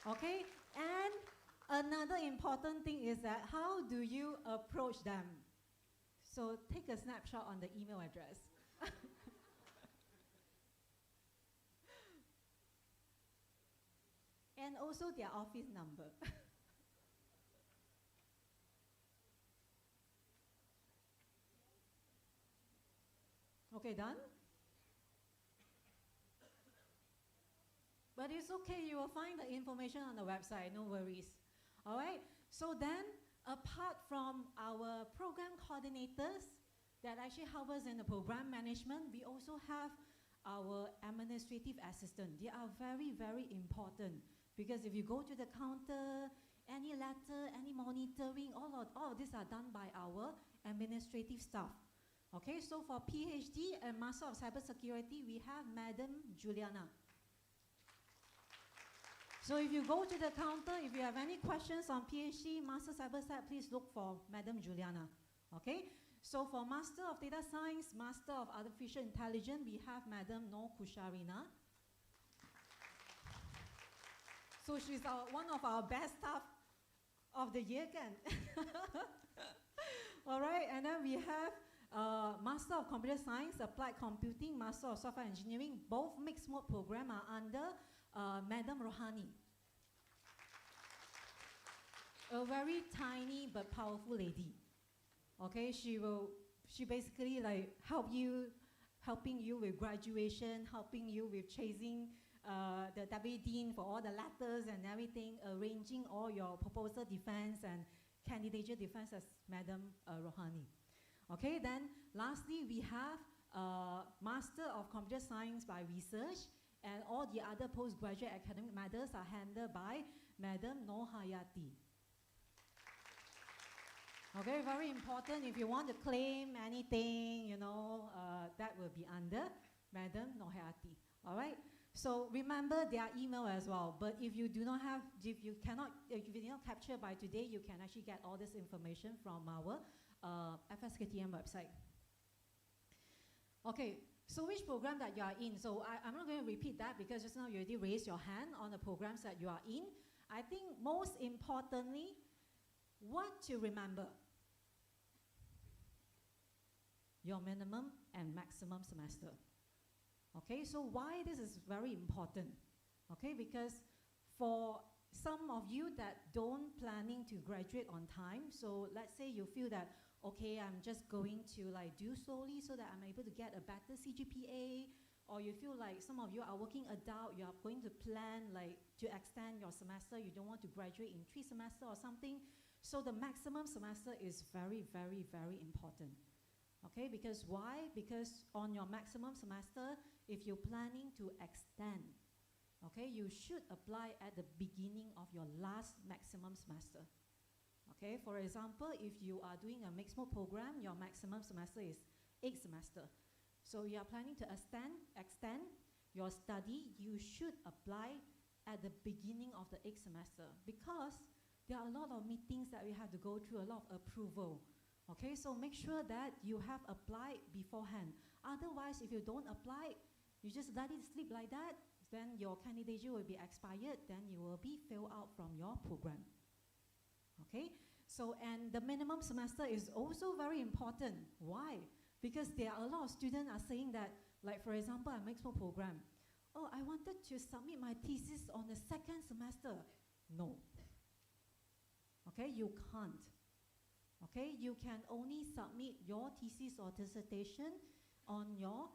Okay, and another important thing is that how do you approach them? So take a snapshot on the email address. And also their office number. Okay, done? But it's okay, you will find the information on the website, no worries. All right, so then apart from our program coordinators that actually help us in the program management, we also have our administrative assistant. They are very, very important because if you go to the counter, any letter, any monitoring, all of these are done by our administrative staff. Okay, so for PhD and Master of Cybersecurity, we have Madam Juliana. So if you go to the counter, if you have any questions on PhD, Master Cybersec, please look for Madam Juliana. Okay, so for Master of Data Science, Master of Artificial Intelligence, we have Madam Noor Kusharina. So she's one of our best staff of the year, Ken. All right, and then we have Master of Computer Science, Applied Computing, Master of Software Engineering. Both mixed mode program are under Madam Rohani. A very tiny but powerful lady. Okay, she basically like helping you with graduation, helping you with chasing the W Dean for all the letters and everything, arranging all your proposal defense and candidature defense as Madam Rohani. Okay, then lastly we have Master of Computer Science by Research, and all the other postgraduate academic matters are handled by Madam Noor Hayati. Okay, very important. If you want to claim anything, you know, that will be under Madam Noor Hayati. All right. So remember their email as well. But if you do not have, if you did not capture by today, you can actually get all this information from our FSKTM website. Okay. So which program that you are in? So I'm not going to repeat that because just now you already raised your hand on the programs that you are in. I think most importantly, what to remember? Your minimum and maximum semester. Okay, so why this is very important? Okay, because for some of you that don't planning to graduate on time, so let's say you feel that, okay, I'm just going to like do slowly so that I'm able to get a better CGPA, or you feel like some of you are working adult, you are going to plan like to extend your semester, you don't want to graduate in 3 semesters or something. So the maximum semester is very, very, very important. Okay, because why? Because on your maximum semester, if you're planning to extend, okay, you should apply at the beginning of your last maximum semester. Okay, for example, if you are doing a mixed mode program, your maximum semester is 8 semesters. So you are planning to extend your study, you should apply at the beginning of the 8th semester because there are a lot of meetings that we have to go through, a lot of approval. Okay, so make sure that you have applied beforehand. Otherwise, if you don't apply, you just let it slip like that, then your candidature will be expired, then you will be failed out from your program. Okay, so and the minimum semester is also very important. Why? Because there are a lot of students are saying that, like for example, a mixed mode program. Oh, I wanted to submit my thesis on the 2nd semester. No. Okay, you can't. Okay, you can only submit your thesis or dissertation on your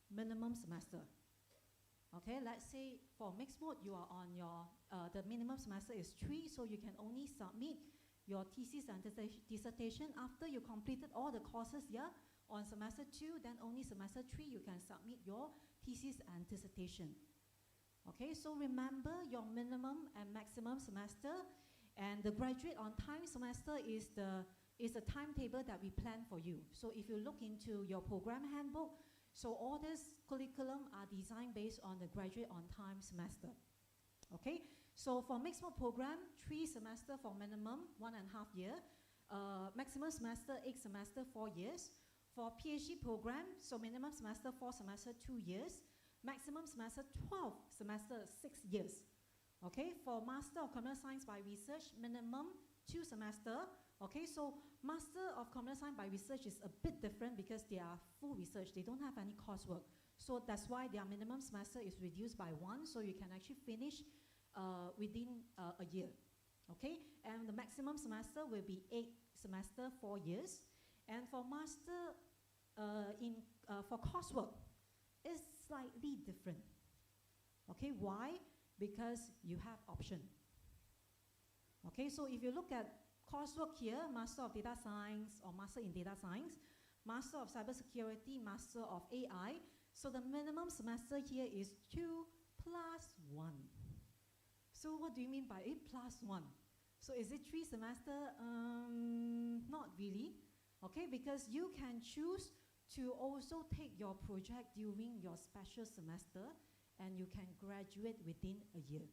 minimum semester. Okay, let's say for mixed mode, you are on your, the minimum semester is 3, so you can only submit your thesis and dissertation after you completed all the courses here. On semester 2, then only semester 3, you can submit your thesis and dissertation. Okay, so remember your minimum and maximum semester, and the graduate on time semester is the is a timetable that we plan for you. So if you look into your program handbook, so all this curriculum are designed based on the graduate on time semester. Okay, so for mixed mode program, 3 semester for minimum 1.5 year, maximum semester 8 semester 4 years. For PhD program, so minimum semester 4 semester 2 years, maximum semester 12 semester 6 years. Okay, for Master of Computer Science by Research, minimum 2 semester. Okay, so Master of Computer Science by Research is a bit different because they are full research. They don't have any coursework. So that's why their minimum semester is reduced by 1, so you can actually finish within a year. Okay, and the maximum semester will be 8 semester 4 years. And for Master for coursework, it's slightly different. Okay, why? Because you have option. Okay, so if you look at coursework here, Master of Data Science or Master in Data Science, Master of Cybersecurity, Master of AI, so the minimum semester here is 2 plus 1. So what do you mean by 8 plus 1? So is it 3 semester? Not really. Okay, because you can choose to also take your project during your special semester and you can graduate within a year.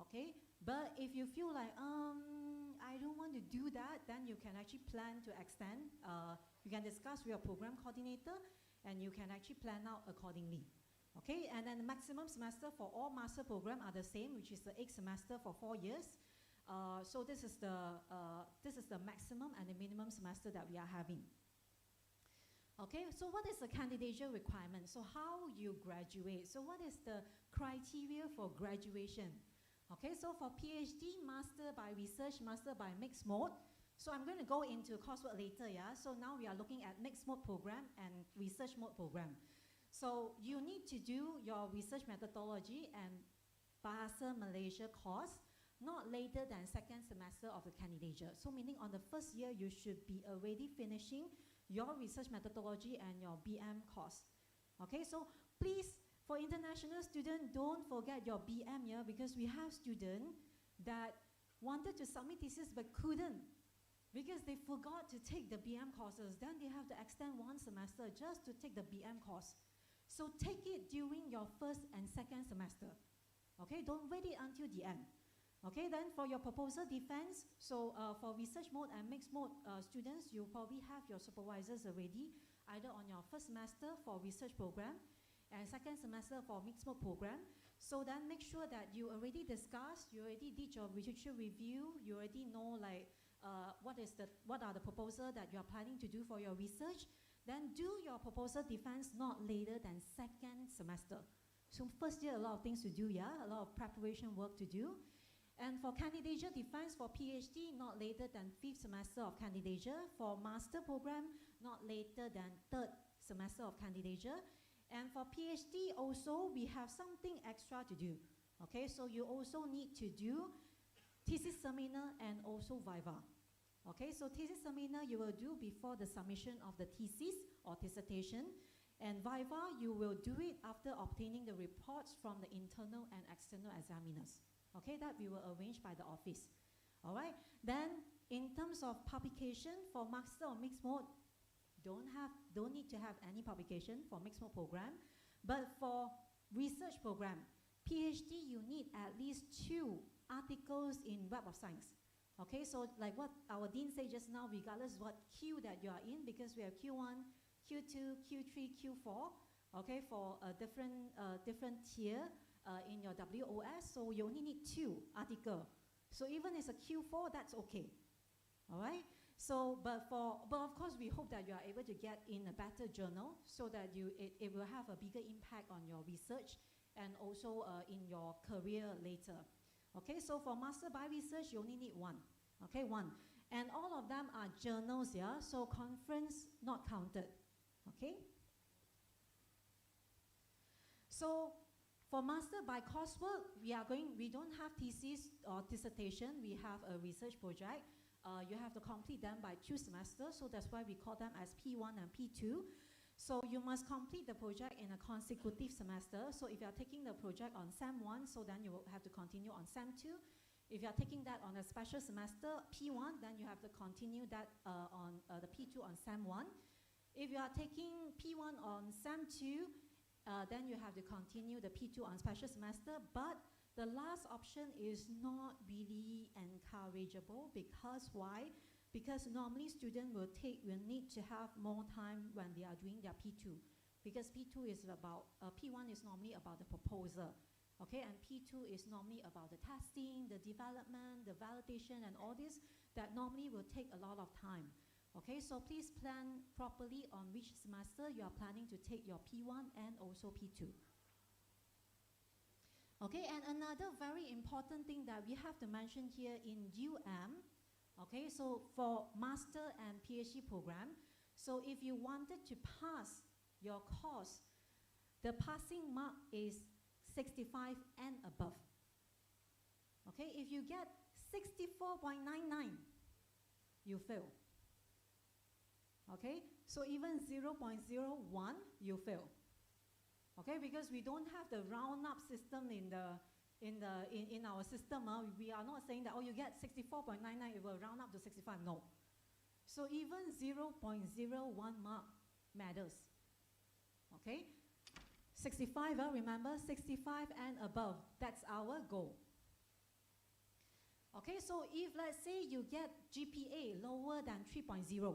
Okay, but if you feel like, I don't want to do that, then you can actually plan to extend. You can discuss with your program coordinator and you can actually plan out accordingly. Okay, and then the maximum semester for all master program are the same, which is the 8 semester for 4 years. So this is the maximum and the minimum semester that we are having. Okay, so what is the candidature requirement? So how you graduate? So what is the criteria for graduation? Okay, so for PhD, Master by Research, Master by Mixed Mode. So I'm going to go into coursework later, yeah? So now we are looking at Mixed Mode program and Research Mode program. So you need to do your research methodology and Bahasa Malaysia course not later than 2nd semester of the candidature. So meaning on the first year, you should be already finishing your research methodology and your BM course. Okay, so please, for international students, don't forget your BM here because we have students that wanted to submit thesis but couldn't because they forgot to take the BM courses. Then they have to extend 1 semester just to take the BM course. So take it during your 1st and 2nd semester. Okay, don't wait it until the end. Okay, then for your proposal defense, so for research mode and mixed mode students, you probably have your supervisors already, either on your 1st semester for research program and 2nd semester for mixed mode program. So then make sure that you already discussed, you already did your literature review, you already know like what are the proposals that you are planning to do for your research. Then do your proposal defense not later than 2nd semester. So first year, a lot of things to do, yeah, a lot of preparation work to do. And for candidature defense for PhD, not later than 5th semester of candidature. For master program, not later than 3rd semester of candidature. And for PhD also, we have something extra to do. Okay, so you also need to do thesis seminar and also viva. Okay, so thesis seminar you will do before the submission of the thesis or dissertation. And viva, you will do it after obtaining the reports from the internal and external examiners. Okay, that we will arrange by the office. All right, then in terms of publication for master or mixed mode, don't need to have any publication for mixed mode program. But for research program, PhD, you need at least 2 articles in Web of Science. Okay, so like what our dean said just now, regardless what queue that you are in, because we have Q1, Q2, Q3, Q4, okay, for a different tier in your WOS, so you only need 2 articles. So even it's a Q4, that's okay. All right. So, but of course, we hope that you are able to get in a better journal so that it will have a bigger impact on your research and also in your career later. Okay, so for master by research, you only need 1. Okay, 1. And all of them are journals, yeah, so conference not counted. Okay? So for master by coursework, we don't have thesis or dissertation, we have a research project. You have to complete them by 2 semesters, so that's why we call them as P1 and P2. So you must complete the project in a consecutive semester. So if you are taking the project on SEM 1, so then you will have to continue on SEM 2. If you are taking that on a special semester, P1, then you have to continue that on the P2 on SEM 1. If you are taking P1 on SEM 2, then you have to continue the P2 on special semester, but the last option is not really encourageable because why? Because normally students will need to have more time when they are doing their P2. Because P2 is about, P1 is normally about the proposal, okay? And P2 is normally about the testing, the development, the validation, and all this that normally will take a lot of time. Okay, so please plan properly on which semester you are planning to take your P1 and also P2. Okay, and another very important thing that we have to mention here in UM, okay, so for master and PhD program, so if you wanted to pass your course, the passing mark is 65 and above. Okay, if you get 64.99, you fail. Okay, so even 0.01, you fail. Okay, because we don't have the round up system in our system. We are not saying that, oh, you get 64.99, it will round up to 65. No. So even 0.01 mark matters. Okay, 65, remember, 65 and above, that's our goal. Okay, so if let's say you get GPA lower than 3.0,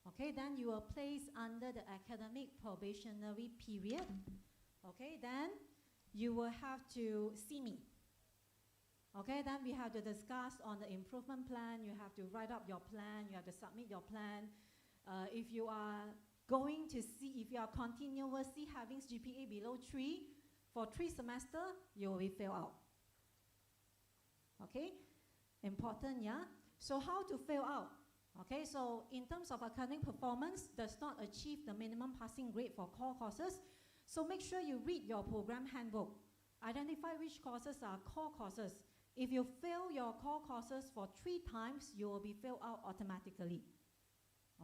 okay, then you are placed under the academic probationary period. Okay, then you will have to see me. Okay, then we have to discuss on the improvement plan. You have to write up your plan. You have to submit your plan. If you are going to see, if you are continuously having GPA below 3 for 3 semesters, you will fail out. Okay, important, yeah? So how to fail out? Okay, so in terms of academic performance, does not achieve the minimum passing grade for core courses. So make sure you read your program handbook. Identify which courses are core courses. If you fail your core courses for 3 times, you will be failed out automatically.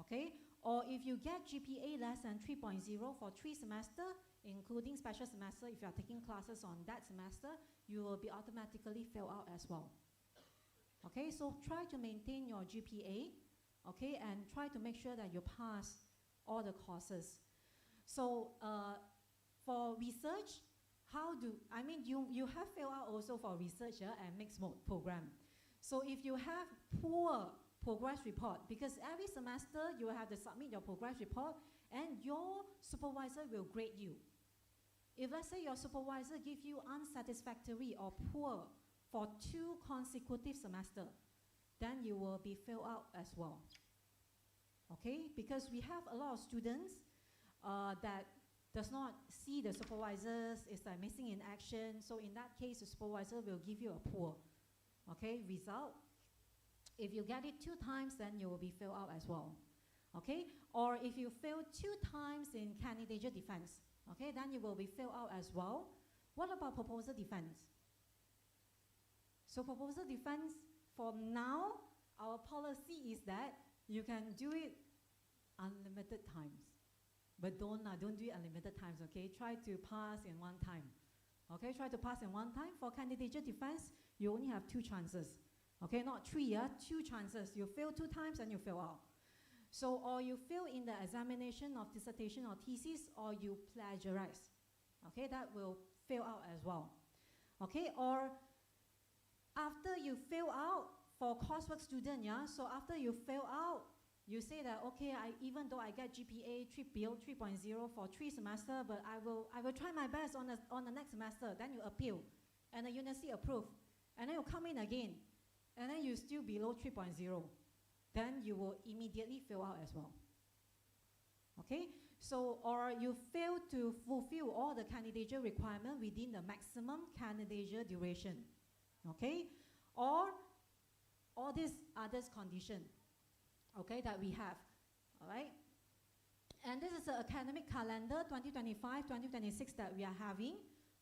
Okay, or if you get GPA less than 3.0 for 3 semesters, including special semester, if you are taking classes on that semester, you will be automatically failed out as well. Okay, so try to maintain your GPA, okay, and try to make sure that you pass all the courses. So for research, you have failed out also for research and mixed mode program. So if you have poor progress report, because every semester you have to submit your progress report and your supervisor will grade you. If let's say your supervisor gives you unsatisfactory or poor for 2 consecutive semesters, then you will be failed out as well. Okay, because we have a lot of students that does not see the supervisors, is like missing in action. So in that case, the supervisor will give you a poor, okay, result. If you get it 2 times, then you will be failed out as well. Okay, or if you fail 2 times in candidate defense, okay, then you will be failed out as well. What about proposal defense? So proposal defense, for now, our policy is that you can do it unlimited times. But don't do it unlimited times, okay? Try to pass in 1 time. Okay, try to pass in 1 time. For candidate defense, you only have 2 chances. Okay, not 3, 2 chances. You fail 2 times and you fail out. So, or you fail in the examination of dissertation or thesis, or you plagiarize. Okay, that will fail out as well. Okay, or after you fail out for coursework student, yeah, so after you fail out, you say that, okay, even though I get GPA 3.0 for 3 semesters, but I will try my best on the next semester. Then you appeal, and the university approve, and then you come in again, and then you still below 3.0. Then you will immediately fail out as well. Okay, so or you fail to fulfill all the candidature requirement within the maximum candidature duration. Okay, or all these others condition, okay, that we have, all right? And this is the academic calendar 2025-2026 that we are having.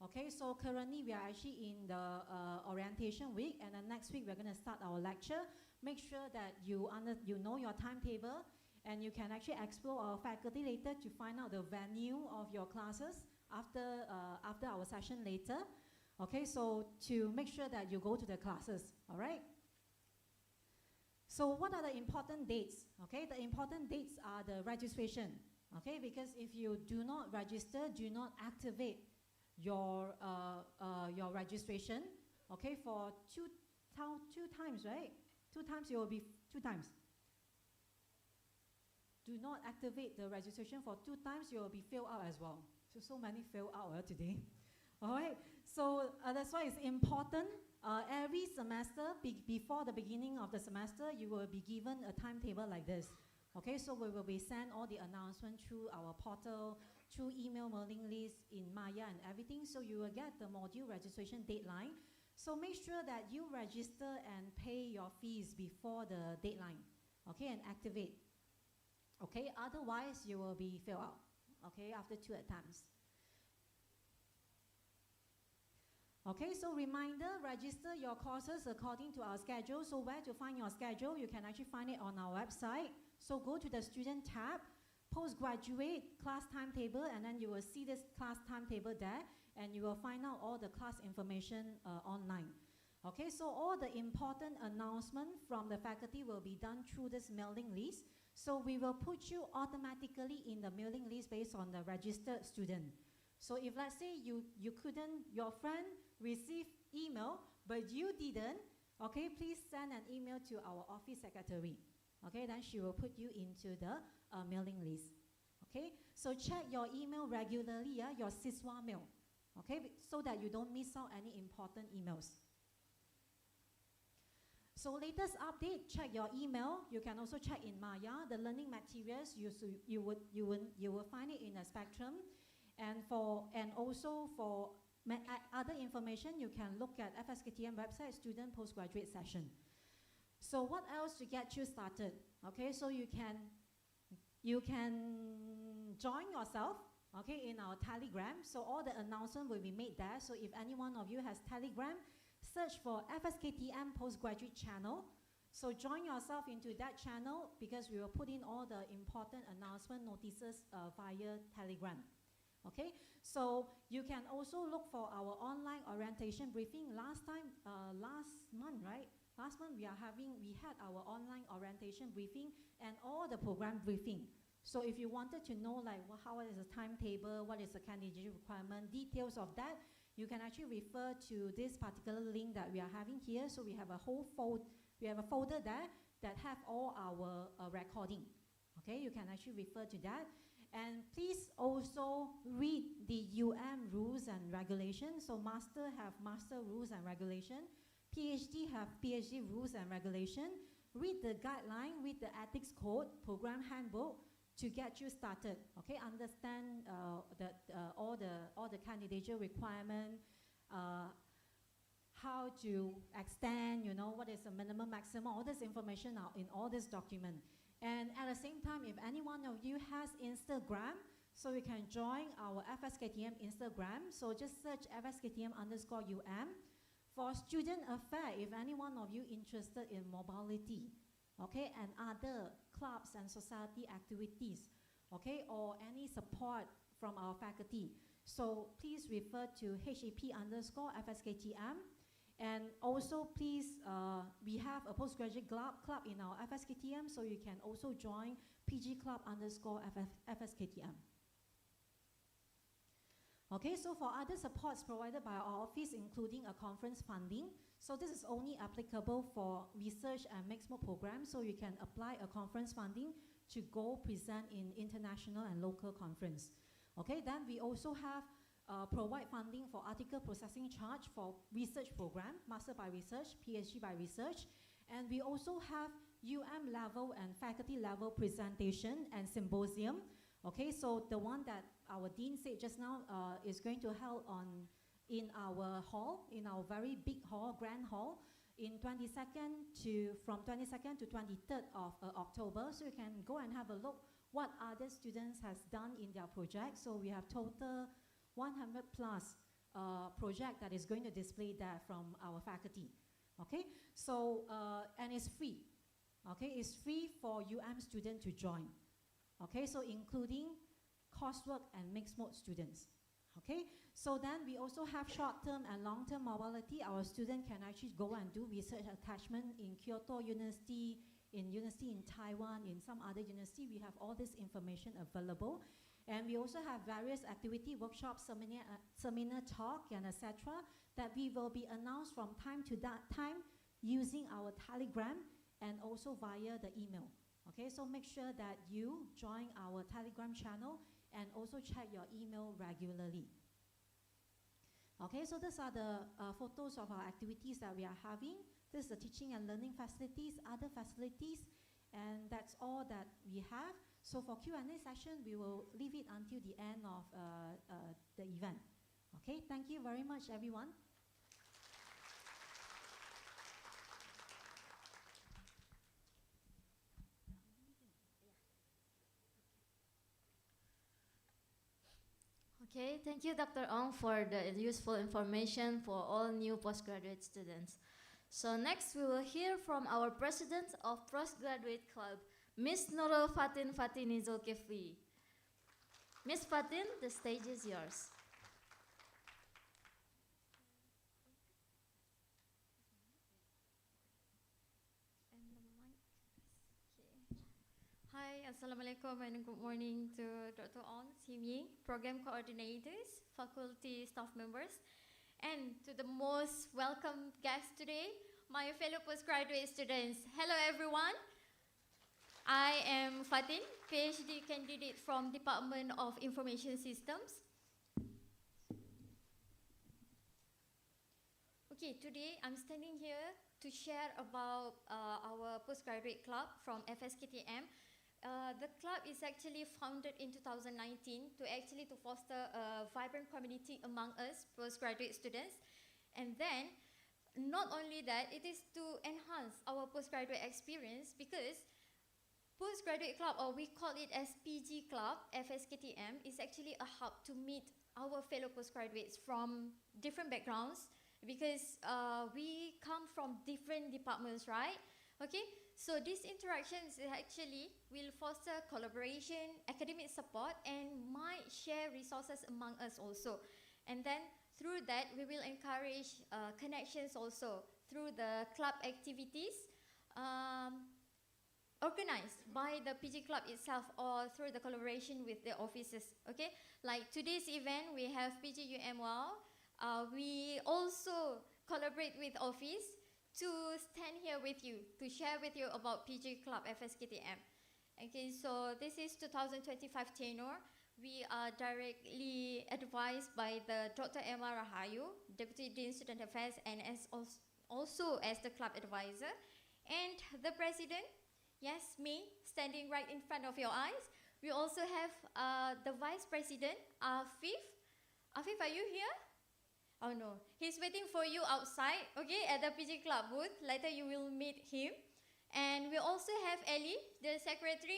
Okay, so currently we are actually in the orientation week, and then next week we're going to start our lecture. Make sure that you know your timetable, and you can actually explore our faculty later to find out the venue of your classes after our session later. Okay, so to make sure that you go to the classes, all right? So what are the important dates? Okay, the important dates are the registration. Okay, because if you do not register, do not activate your registration. Okay, for two times, right? 2 times you will be 2 times. Do not activate the registration for 2 times, you will be failed out as well. So many failed out today. All right, so that's why it's important. Every semester, before the beginning of the semester, you will be given a timetable like this. Okay, so we will be sent all the announcements through our portal, through email mailing list in Maya and everything. So you will get the module registration deadline. So make sure that you register and pay your fees before the deadline. Okay, and activate. Okay, otherwise you will be failed out. Okay, after 2 attempts. Okay, so reminder, register your courses according to our schedule. So where to find your schedule? You can actually find it on our website. So go to the student tab, postgraduate class timetable, and then you will see this class timetable there, and you will find out all the class information online. Okay, so all the important announcement from the faculty will be done through this mailing list. So we will put you automatically in the mailing list based on the registered student. So if let's say you couldn't, your friend received email, but you didn't, okay, please send an email to our office secretary. Okay, then she will put you into the mailing list. Okay, so check your email regularly, your SISWA mail, okay, so that you don't miss out any important emails. So latest update, check your email. You can also check in Maya. The learning materials, you will find it in a spectrum. And also for other information, you can look at FSKTM website, student postgraduate session. So what else to get you started? Okay, so you can join yourself, okay, in our Telegram. So all the announcement will be made there. So if any one of you has Telegram, search for FSKTM postgraduate channel. So join yourself into that channel because we will put in all the important announcement notices via Telegram. Okay, so you can also look for our online orientation briefing. Last month, right? Last month we had our online orientation briefing and all the program briefing. So if you wanted to know like how is the timetable, what is the candidate requirement, details of that, you can actually refer to this particular link that we are having here. So we have a whole folder there that have all our recording. Okay, you can actually refer to that. And please also read the rules and regulations. So master have master rules and regulation. PhD have PhD rules and regulation. Read the guideline, read the ethics code, program handbook to get you started. Okay, understand all the candidature requirement, how to extend, you know, what is the minimum, maximum, all this information are in all this document. And at the same time, if any one of you has Instagram, so you can join our FSKTM Instagram. So just search FSKTM_UM. For student affair, if any one of you interested in mobility, okay, and other clubs and society activities, okay, or any support from our faculty, so please refer to HAP_FSKTM. And also please, we have a postgraduate club in our FSKTM, so you can also join PG_club_FSKTM. Okay, so for other supports provided by our office, including a conference funding, so this is only applicable for research and mixed mode programs, so you can apply a conference funding to go present in international and local conference. Okay, then we also have provide funding for article processing charge for research program, master by research, PhD by research, and we also have level and faculty level presentation and symposium. Okay, so the one that our dean said just now is going to held in our hall, in our very big hall, grand hall, from 22nd to 23rd of October. So you can go and have a look what other students has done in their project. So we have total 100 plus project that is going to display there from our faculty. Okay, so and it's free. Okay, it's free for student to join. Okay, so including coursework and mixed mode students. Okay, so then we also have short-term and long-term mobility. Our student can actually go and do research attachment in Kyoto University, in Taiwan, in some other university. We have all this information available. And we also have various activity, workshops, seminar talk, and etc. that we will be announced from time to that time using our Telegram and also via the email. Okay, so make sure that you join our Telegram channel and also check your email regularly. Okay, so these are the photos of our activities that we are having. This is the teaching and learning facilities, other facilities, and that's all that we have. So for Q&A session, we will leave it until the end of the event. Okay, thank you very much, everyone. Okay, thank you, Dr. Ong, for the useful information for all new postgraduate students. So next, we will hear from our President of Postgraduate Club, Miss Nurul Fatin Fatini Zulkifli. Miss Fatin, the stage is yours. Hi, Assalamualaikum and good morning to Dr. Ong, Simyi, program coordinators, faculty staff members, and to the most welcome guests today, my fellow postgraduate students. Hello everyone. I am Fatin, PhD candidate from Department of Information Systems. Okay, today I'm standing here to share about our postgraduate club from FSKTM. The club is actually founded in 2019 to foster a vibrant community among us postgraduate students, and then not only that, it is to enhance our postgraduate experience, because postgraduate club, or we call it as PG Club, FSKTM, is actually a hub to meet our fellow postgraduates from different backgrounds, because we come from different departments, right? Okay, so these interactions actually will foster collaboration, academic support, and might share resources among us also. And then through that, we will encourage connections also through the club activities organized by the PG Club itself or through the collaboration with the offices. Okay, like today's event, we have PG UMWOW. We also collaborate with office to stand here with you, to share with you about PG Club FSKTM. Okay, so this is 2025 tenure. We are directly advised by the Dr. Emma Rahayu, Deputy Dean Student Affairs, and also as the club advisor. And the president, yes, me, standing right in front of your eyes. We also have the vice president, Afif. Afif, are you here? Oh no, he's waiting for you outside, okay, at the PG Club booth. Later you will meet him. And we also have Ellie, the secretary.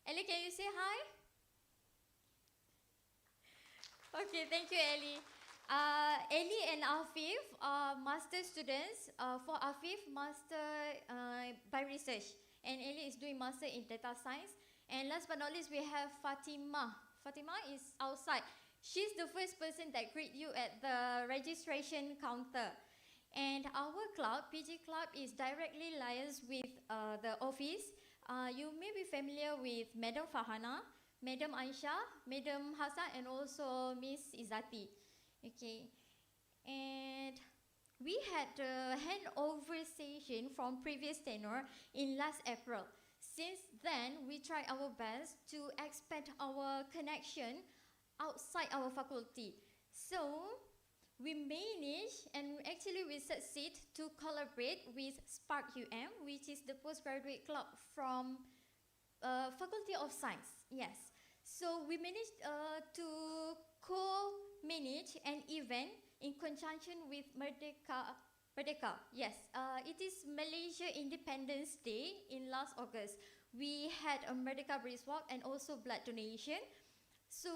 Ellie, can you say hi? Okay, thank you, Ellie. Ellie and Afif are master students. For Afif, master by research. And Ellie is doing master in data science. And last but not least, we have Fatima. Fatima is outside. She's the first person that greet you at the registration counter. And our club, PG Club, is directly liaised with the office. You may be familiar with Madam Farhana, Madam Aisha, Madam Hassan, and also Miss Izati. Okay. And we had a handover session from previous tenure in last April. Since then, we try our best to expand our connection outside our faculty. So we manage and actually we succeed to collaborate with Spark UM, which is the postgraduate club from Faculty of Science. Yes. So we managed to co-manage an event in conjunction with Merdeka. Yes, it is Malaysia Independence Day in last August. We had a Merdeka Brisk Walk and also blood donation. So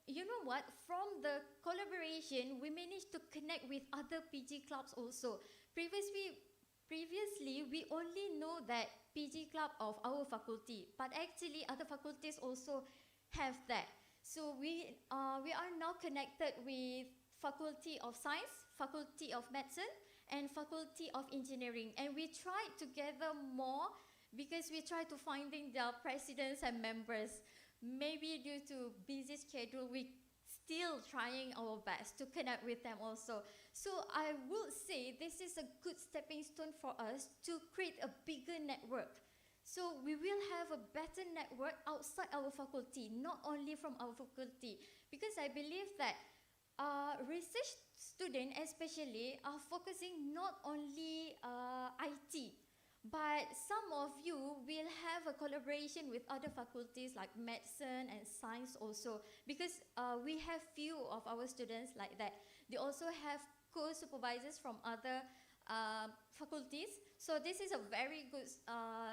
you know what, from the collaboration, we managed to connect with other PG clubs also. Previously, we only know that PG club of our faculty, but actually other faculties also have that. So we are now connected with Faculty of Science, Faculty of Medicine, and Faculty of Engineering. And we try to gather more because we try to finding their presidents and members. Maybe due to busy schedule, we still trying our best to connect with them also. So I would say this is a good stepping stone for us to create a bigger network. So we will have a better network outside our faculty, not only from our faculty. Because I believe that research students especially are focusing not only IT, but some of you will have a collaboration with other faculties like medicine and science also, because we have few of our students like that. They also have co-supervisors from other faculties. So this is a very good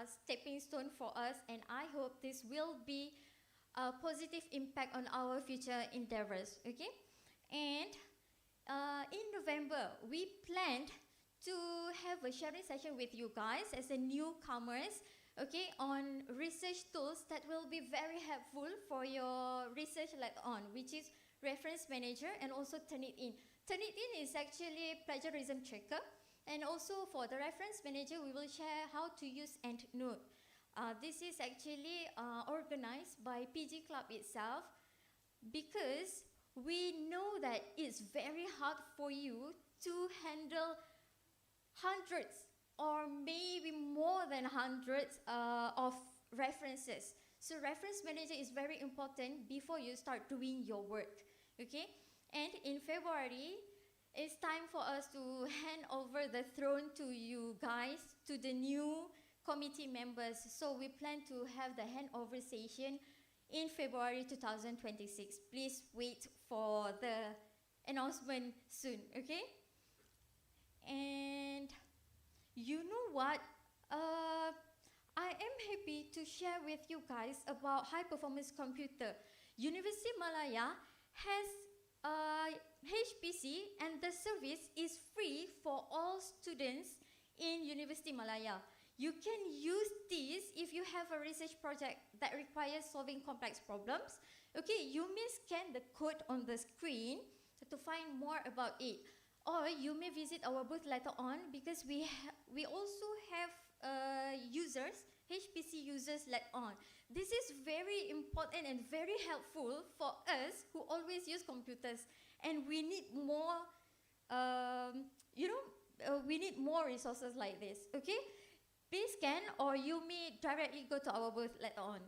stepping stone for us, and I hope this will be a positive impact on our future endeavors, okay? And in November, we planned to have a sharing session with you guys as a newcomers, okay, on research tools that will be very helpful for your research later on, which is reference manager and also Turnitin. Turnitin is actually plagiarism checker, and also for the reference manager, we will share how to use EndNote. This is actually organized by PG Club itself, because we know that it's very hard for you to handle hundreds or maybe more than hundreds of references. So reference manager is very important before you start doing your work, okay? And in February, it's time for us to hand over the throne to you guys, to the new committee members. So we plan to have the handover session in February 2026. Please wait for the announcement soon, okay? And you know what? I am happy to share with you guys about high performance computer. University Malaya has HPC, and the service is free for all students in University Malaya. You can use this if you have a research project that requires solving complex problems. Okay, you may scan the code on the screen to find more about it. Or you may visit our booth later on, because we also have users, HPC users later on. This is very important and very helpful for us who always use computers, and we need more, we need more resources like this, okay? Please scan, or you may directly go to our booth later on.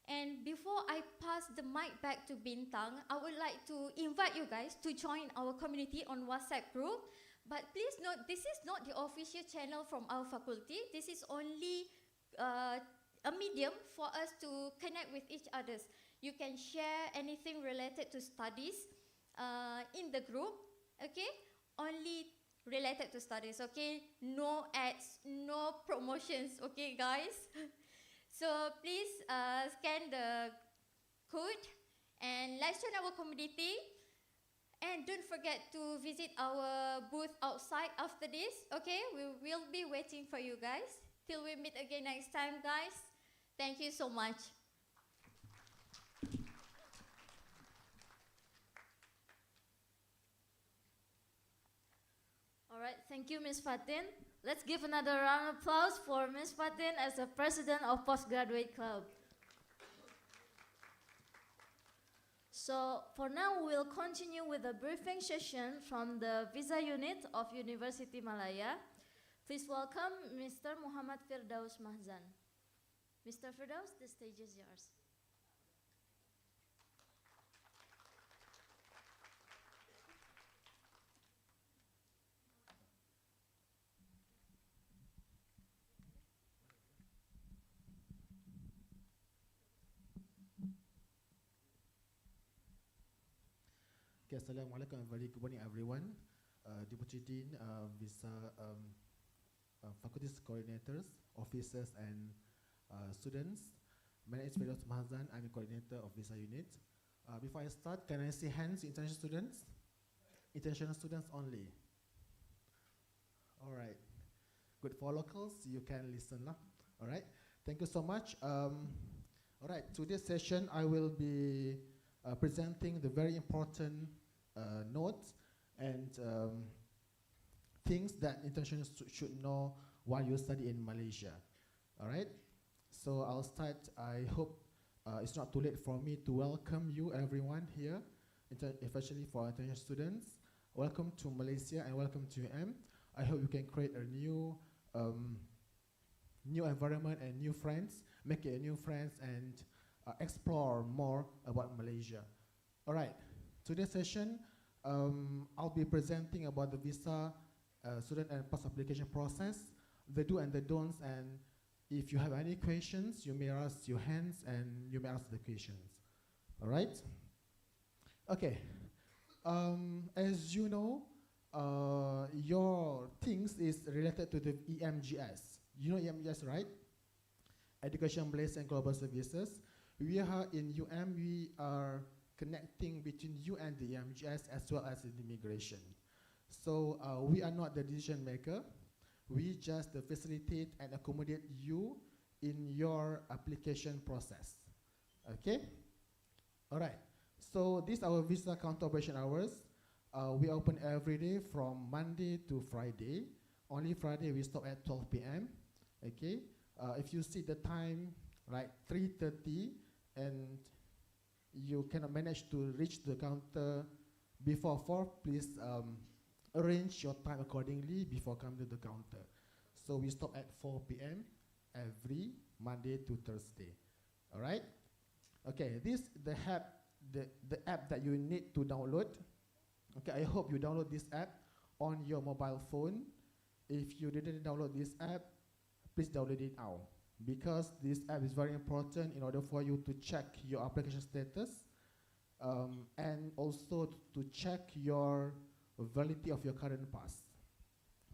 And before I pass the mic back to Bintang, I would like to invite you guys to join our community on WhatsApp group. But please note, this is not the official channel from our faculty. This is only a medium for us to connect with each other. You can share anything related to studies in the group, okay? Only related to studies, okay? No ads, no promotions, okay, guys? So please scan the code and let's join our community. And don't forget to visit our booth outside after this, okay? We will be waiting for you guys. Till we meet again next time, guys. Thank you so much. All right, thank you, Ms. Fatin. Let's give another round of applause for Ms. Fatin as the president of Postgraduate Club. So for now, we'll continue with a briefing session from the Visa Unit of University Malaya. Please welcome Mr. Muhammad Firdaus Mahzan. Mr. Firdaus, the stage is yours. Okay, Assalamualaikum and very good morning everyone. Deputy Dean, Visa faculty coordinators, officers and students. My name is Firdaus Mahzan. I'm the coordinator of Visa Unit. Before I start, can I see hands, international students? International students only. All right. Good, for locals, you can listen lah. All right. Thank you so much. All right, today's session I will be presenting the very important notes and things that internationals should know while you study in Malaysia. All right. So I'll start. I hope it's not too late for me to welcome you, everyone here, especially for international students. Welcome to Malaysia and welcome to UM. I hope you can create a new environment and new friends, make it a new friends and explore more about Malaysia. All right, today's session, I'll be presenting about the visa student and pass application process, the do and the don'ts, and if you have any questions, you may raise your hands and you may ask the questions. All right? Okay. As you know, your things is related to the EMGS. You know EMGS, right? Education, Malaysia, and Global Services. We are in UM, we are connecting between you and the EMGS as well as the immigration. So we are not the decision maker. We just facilitate and accommodate you in your application process. Okay? All right. So these are our visa counter operation hours. We open every day from Monday to Friday. Only Friday we stop at 12 p.m. Okay? If you see the time, like 3:30, and you cannot manage to reach the counter before 4, please arrange your time accordingly before coming to the counter. So we stop at 4 p.m. every Monday to Thursday. All right? Okay, this the app that you need to download. Okay, I hope you download this app on your mobile phone. If you didn't download this app, please download it now, because this app is very important in order for you to check your application status and also to check your validity of your current pass.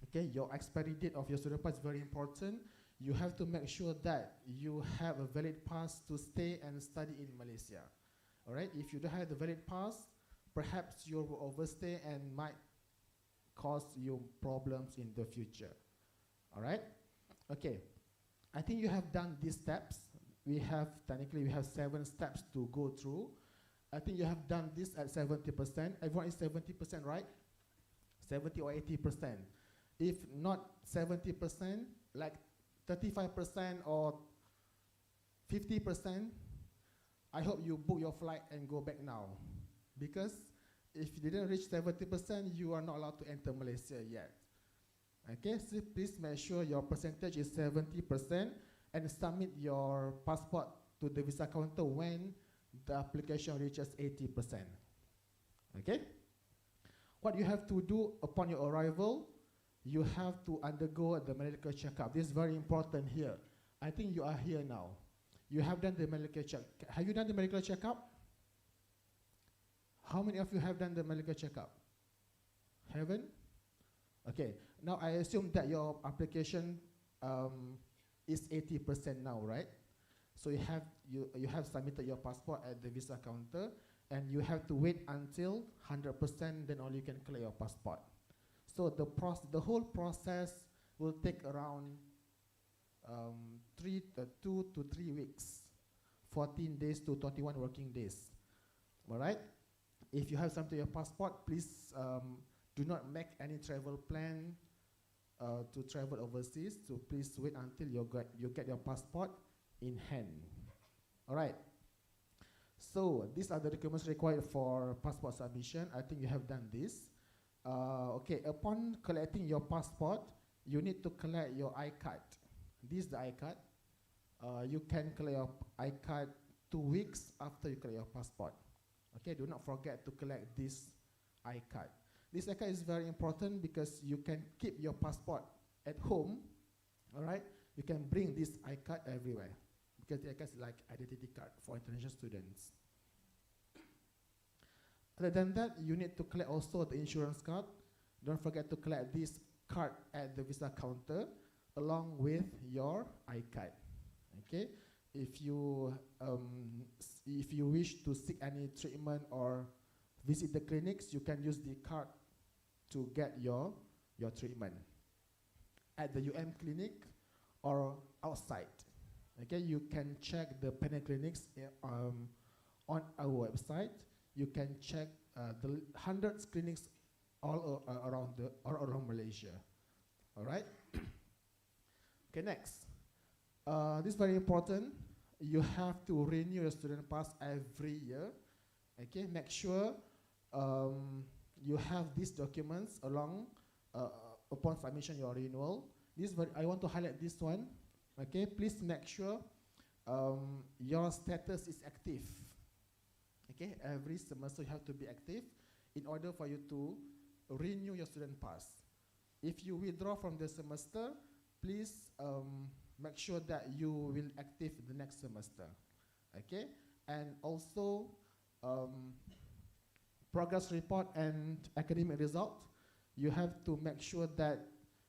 Okay, your expiry date of your student pass is very important. You have to make sure that you have a valid pass to stay and study in Malaysia. All right, if you don't have the valid pass, perhaps you will overstay and might cause you problems in the future. All right, okay. I think you have done these steps. Technically we have 7 steps to go through. I think you have done this at 70%. Everyone is 70%, right? 70 or 80%. If not 70%, like 35% or 50%, I hope you book your flight and go back now. Because if you didn't reach 70%, you are not allowed to enter Malaysia yet. Okay, so please make sure your percentage is 70% and submit your passport to the visa counter when the application reaches 80%. Okay? What you have to do upon your arrival, you have to undergo the medical checkup. This is very important here. I think you are here now. You have done the medical checkup. Have you done the medical checkup? How many of you have done the medical checkup? Haven't? Okay. Now I assume that your application is 80% now, right? So you have submitted your passport at the visa counter, and you have to wait until 100%, then only you can clear your passport. So the whole process will take around 2 to 3 weeks, 14 days to 21 working days. All right? If you have something your passport, please do not make any travel plan to travel overseas. So please wait until you get your passport in hand. All right. So these are the documents required for passport submission. I think you have done this. Okay, upon collecting your passport, you need to collect your iCard. This is the iCard. You can collect your iCard 2 weeks after you collect your passport. Okay, do not forget to collect this iCard. This iCard is very important because you can keep your passport at home. All right, you can bring this iCard everywhere because the iCard is like identity card for international students. Other than that, you need to collect also the insurance card. Don't forget to collect this card at the visa counter along with your iCard. Okay, if you wish to seek any treatment or visit the clinics, you can use the card to get your treatment at the clinic or outside. Okay, you can check the partner clinics on our website. You can check the hundreds clinics all around Malaysia. All right. Okay, next. This is very important. You have to renew your student pass every year. Okay, make sure you have these documents along upon submission your renewal. I want to highlight this one. Okay, please make sure your status is active. Okay, every semester you have to be active in order for you to renew your student pass. If you withdraw from the semester, please make sure that you will active the next semester. Okay, and also progress report and academic result. You have to make sure that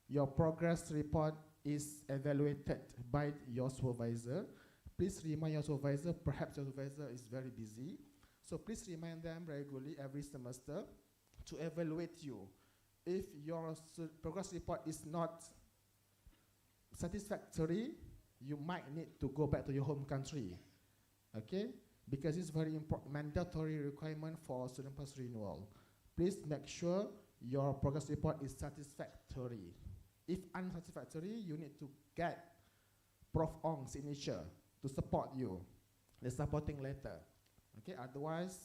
your progress report is evaluated by your supervisor. Please remind your supervisor, perhaps your supervisor is very busy. So please remind them regularly every semester to evaluate you. If your progress report is not satisfactory, you might need to go back to your home country. Okay? Because it's very important, mandatory requirement for student pass renewal. Please make sure your progress report is satisfactory. If unsatisfactory, you need to get Prof. Ong's signature to support you, the supporting letter. Okay, otherwise,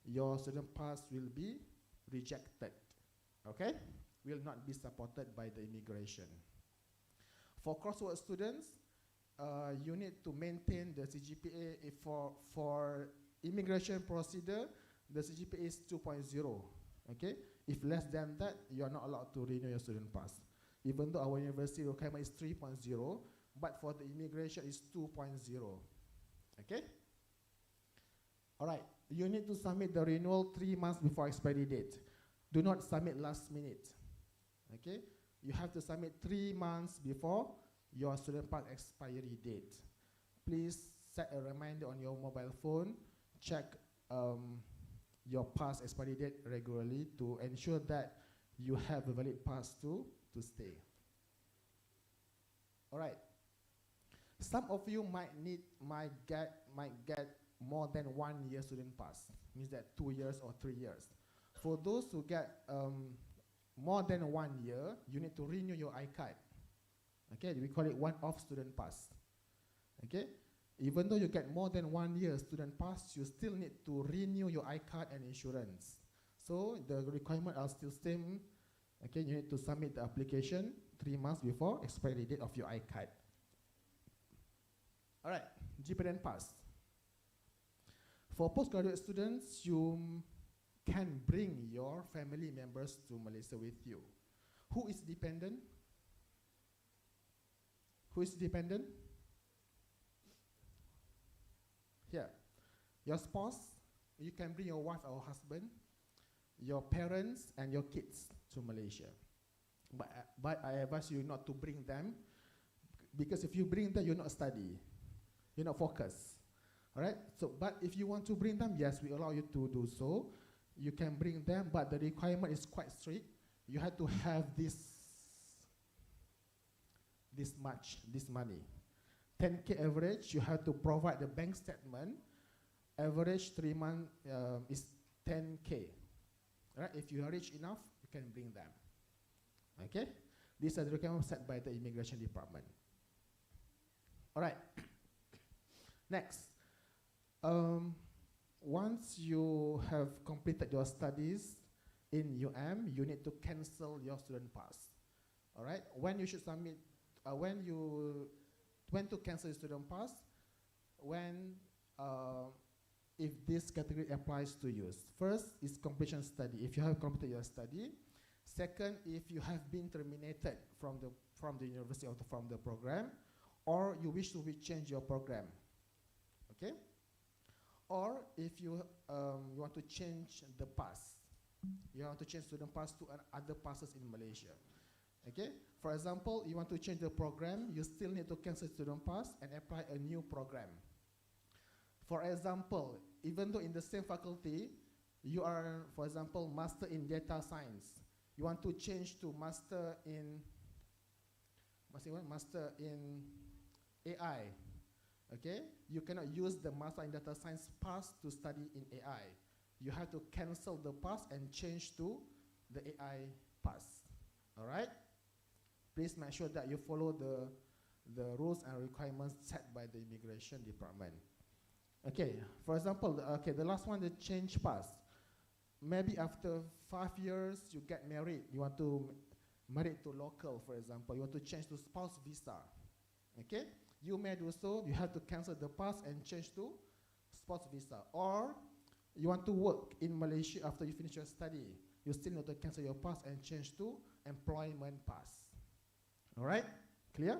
your student pass will be rejected. Okay, will not be supported by the immigration. For coursework students, you need to maintain the CGPA. If for immigration procedure, the CGPA is 2.0. Okay, if less than that, you are not allowed to renew your student pass. Even though our university requirement is 3.0, but for the immigration is 2.0. Okay. All right, you need to submit the renewal 3 months before expiry date. Do not submit last minute. Okay, you have to submit 3 months before your student pass expiry date. Please set a reminder on your mobile phone. Check your pass expiry date regularly to ensure that you have a valid pass to stay. All right. Some of you might get more than 1 year student pass, means that 2 years or 3 years. For those who get more than 1 year, you need to renew your I-card. Okay, we call it one-off student pass. Okay, even though you get more than 1 year student pass, you still need to renew your I-card and insurance. So the requirements are still same. Okay, you need to submit the application 3 months before expiry date of your I-card. All right, dependent pass. For postgraduate students, you can bring your family members to Malaysia with you. Who is dependent? Who is dependent? Here, your spouse, you can bring your wife or husband, your parents and your kids to Malaysia. But I advise you not to bring them, because if you bring them, you're not study, you're not focus. All right. So, but if you want to bring them, yes, we allow you to do so. You can bring them, but the requirement is quite strict. You have to have this money. 10K average, you have to provide the bank statement. Average 3 months is 10K. Right? If you are rich enough, you can bring them. Okay? These are the requirements set by the immigration department. All right. Next. Once you have completed your studies in you need to cancel your student pass. All right? When you should submit, when to cancel your student pass, when if this category applies to you. First is completion study, if you have completed your study. Second, if you have been terminated from the university or from the program, or you wish to change your program. Okay? Or if you want to change the pass, you want to change student pass to other passes in Malaysia. Okay? For example, you want to change the program, you still need to cancel student pass and apply a new program. For example, even though in the same faculty, you are, for example, master in data science, you want to change to master in AI. Okay, you cannot use the Master in Data Science pass to study in AI. You have to cancel the pass and change to the AI pass. All right? Please make sure that you follow the rules and requirements set by the immigration department. Okay, for example, the last one, the change pass. Maybe after 5 years, you get married. You want to marry to local, for example. You want to change to spouse visa. Okay, you may do so. You have to cancel the pass and change to spouse visa. Or you want to work in Malaysia after you finish your study. You still need to cancel your pass and change to employment pass. All right, clear?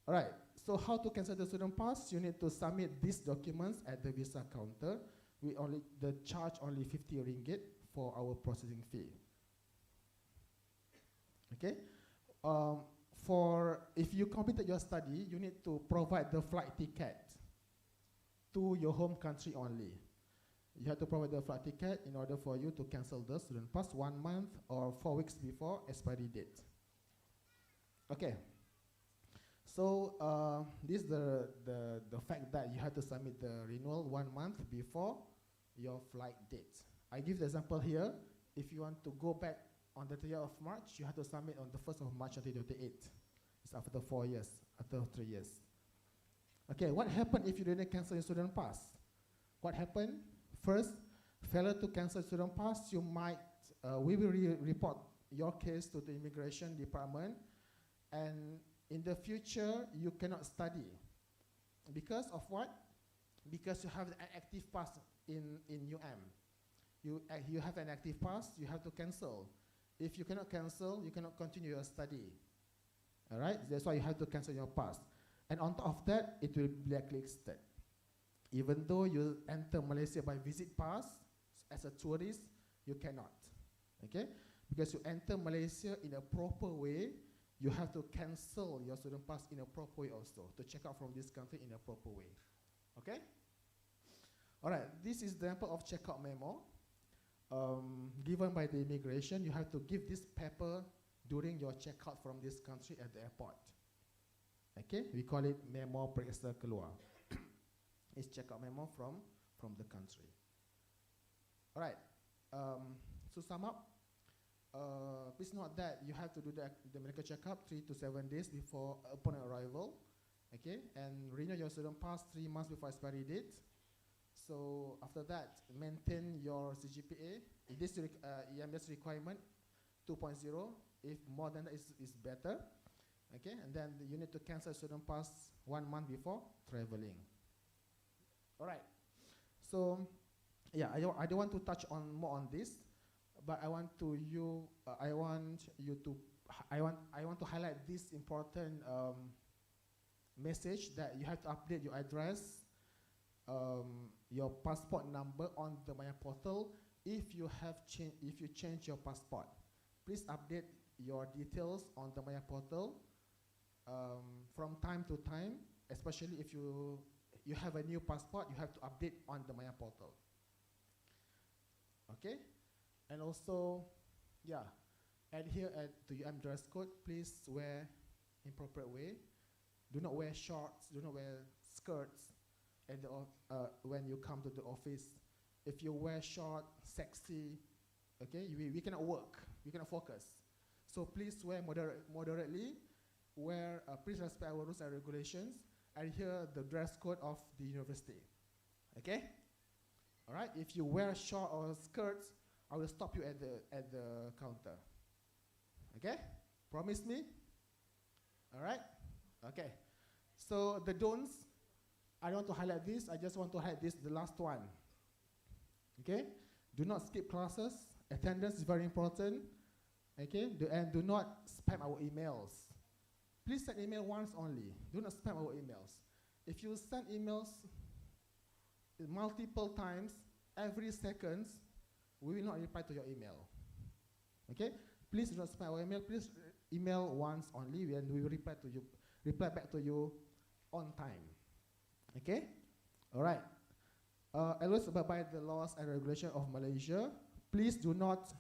All right, so how to cancel the student pass? You need to submit these documents at the visa counter. The charge only 50 ringgit for our processing fee. Okay, if you completed your study, you need to provide the flight ticket to your home country only. You have to provide the flight ticket in order for you to cancel the student pass 1 month or 4 weeks before expiry date. Okay. So this is the fact that you have to submit the renewal 1 month before your flight date. I give the example here. If you want to go back on the 30th of March, you have to submit on the 1st of March 2028. It's after 4 years, after 3 years. Okay, what happened if you didn't cancel your student pass? What happened? First, failure to cancel student pass, you might, we will report your case to the immigration department, and in the future, you cannot study. Because of what? Because you have an active pass in UM. You have an active pass, you have to cancel. If you cannot cancel, you cannot continue your study. All right? That's why you have to cancel your pass. And on top of that, it will be blacklisted. Even though you enter Malaysia by visit pass, as a tourist, you cannot. Okay? Because you enter Malaysia in a proper way, you have to cancel your student pass in a proper way also, to check out from this country in a proper way. Okay? All right, this is the example of checkout memo given by the immigration. You have to give this paper during your checkout from this country at the airport. Okay, we call it memo periksa keluar. It's checkout memo from the country. All right, to sum up, please note that you have to do the medical checkup 3 to 7 days before upon arrival, okay, and renew your student pass 3 months before expiry date. So after that, maintain your CGPA. This EMS requirement 2.0. If more than that is better, okay, and then you need to cancel student pass 1 month before traveling. All right. So yeah, I don't want to touch on more on this. But I want to highlight this important message that you have to update your address, your passport number on the Maya portal. If you change your passport, please update your details on the Maya portal from time to time. Especially if you have a new passport, you have to update on the Maya portal. Okay. And also, yeah, adhere to UM dress code. Please wear in proper way. Do not wear shorts. Do not wear skirts when you come to the office. If you wear short, sexy, okay, we cannot work. We cannot focus. So please wear moderately. Please respect our rules and regulations. Adhere the dress code of the university. Okay. All right. If you wear short or skirts, I will stop you at the counter. Okay? Promise me? All right? Okay. So the don'ts, I don't want to highlight this. I just want to highlight this, the last one. Okay? Do not skip classes. Attendance is very important. Okay? And do not spam our emails. Please send email once only. Do not spam our emails. If you send emails multiple times, every second, we will not reply to your email. Okay? Please do not spam our email. Please email once only, and we will reply back to you on time. Okay? All right. Always abide by the laws and regulations of Malaysia. Please do not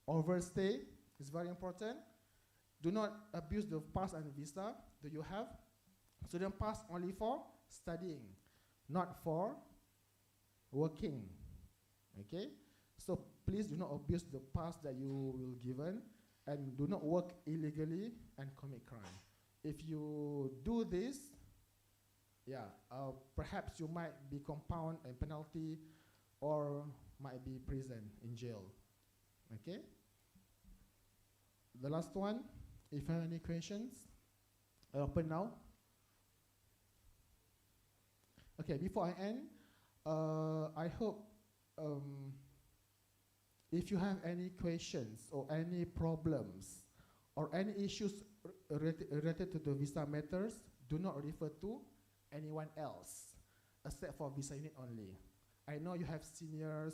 overstay. It's very important. Do not abuse the pass and visa that you have. Student pass only for studying, not for working. Okay? So please do not abuse the pass that you will given, and do not work illegally and commit crime. If you do this, perhaps you might be compound and penalty, or might be prison in jail. Okay? The last one, if you have any questions, I open now. Okay, before I end, I hope if you have any questions or any problems or any issues related to the visa matters, do not refer to anyone else except for visa unit only. I know you have seniors,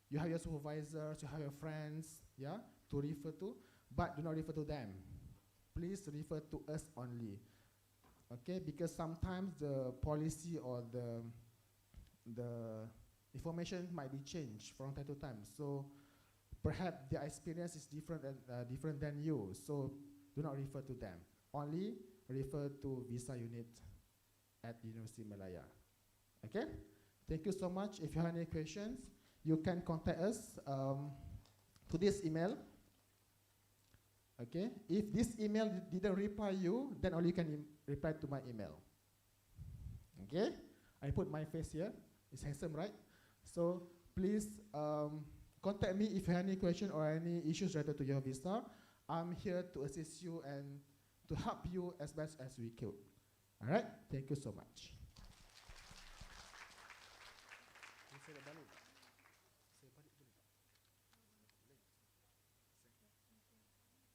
you have your supervisors, you have your friends, to refer to, but do not refer to them. Please refer to us only. Okay, because sometimes the policy or the information might be changed from time to time. So perhaps their experience is different than you. So do not refer to them. Only refer to visa unit at University Malaya. Okay? Thank you so much. If you have any questions, you can contact us to this email. Okay? If this email didn't reply you, then only you can reply to my email. Okay? I put my face here. It's handsome, right? So please contact me if you have any question or any issues related to your visa. I'm here to assist you and to help you as best as we could. All right? Thank you so much.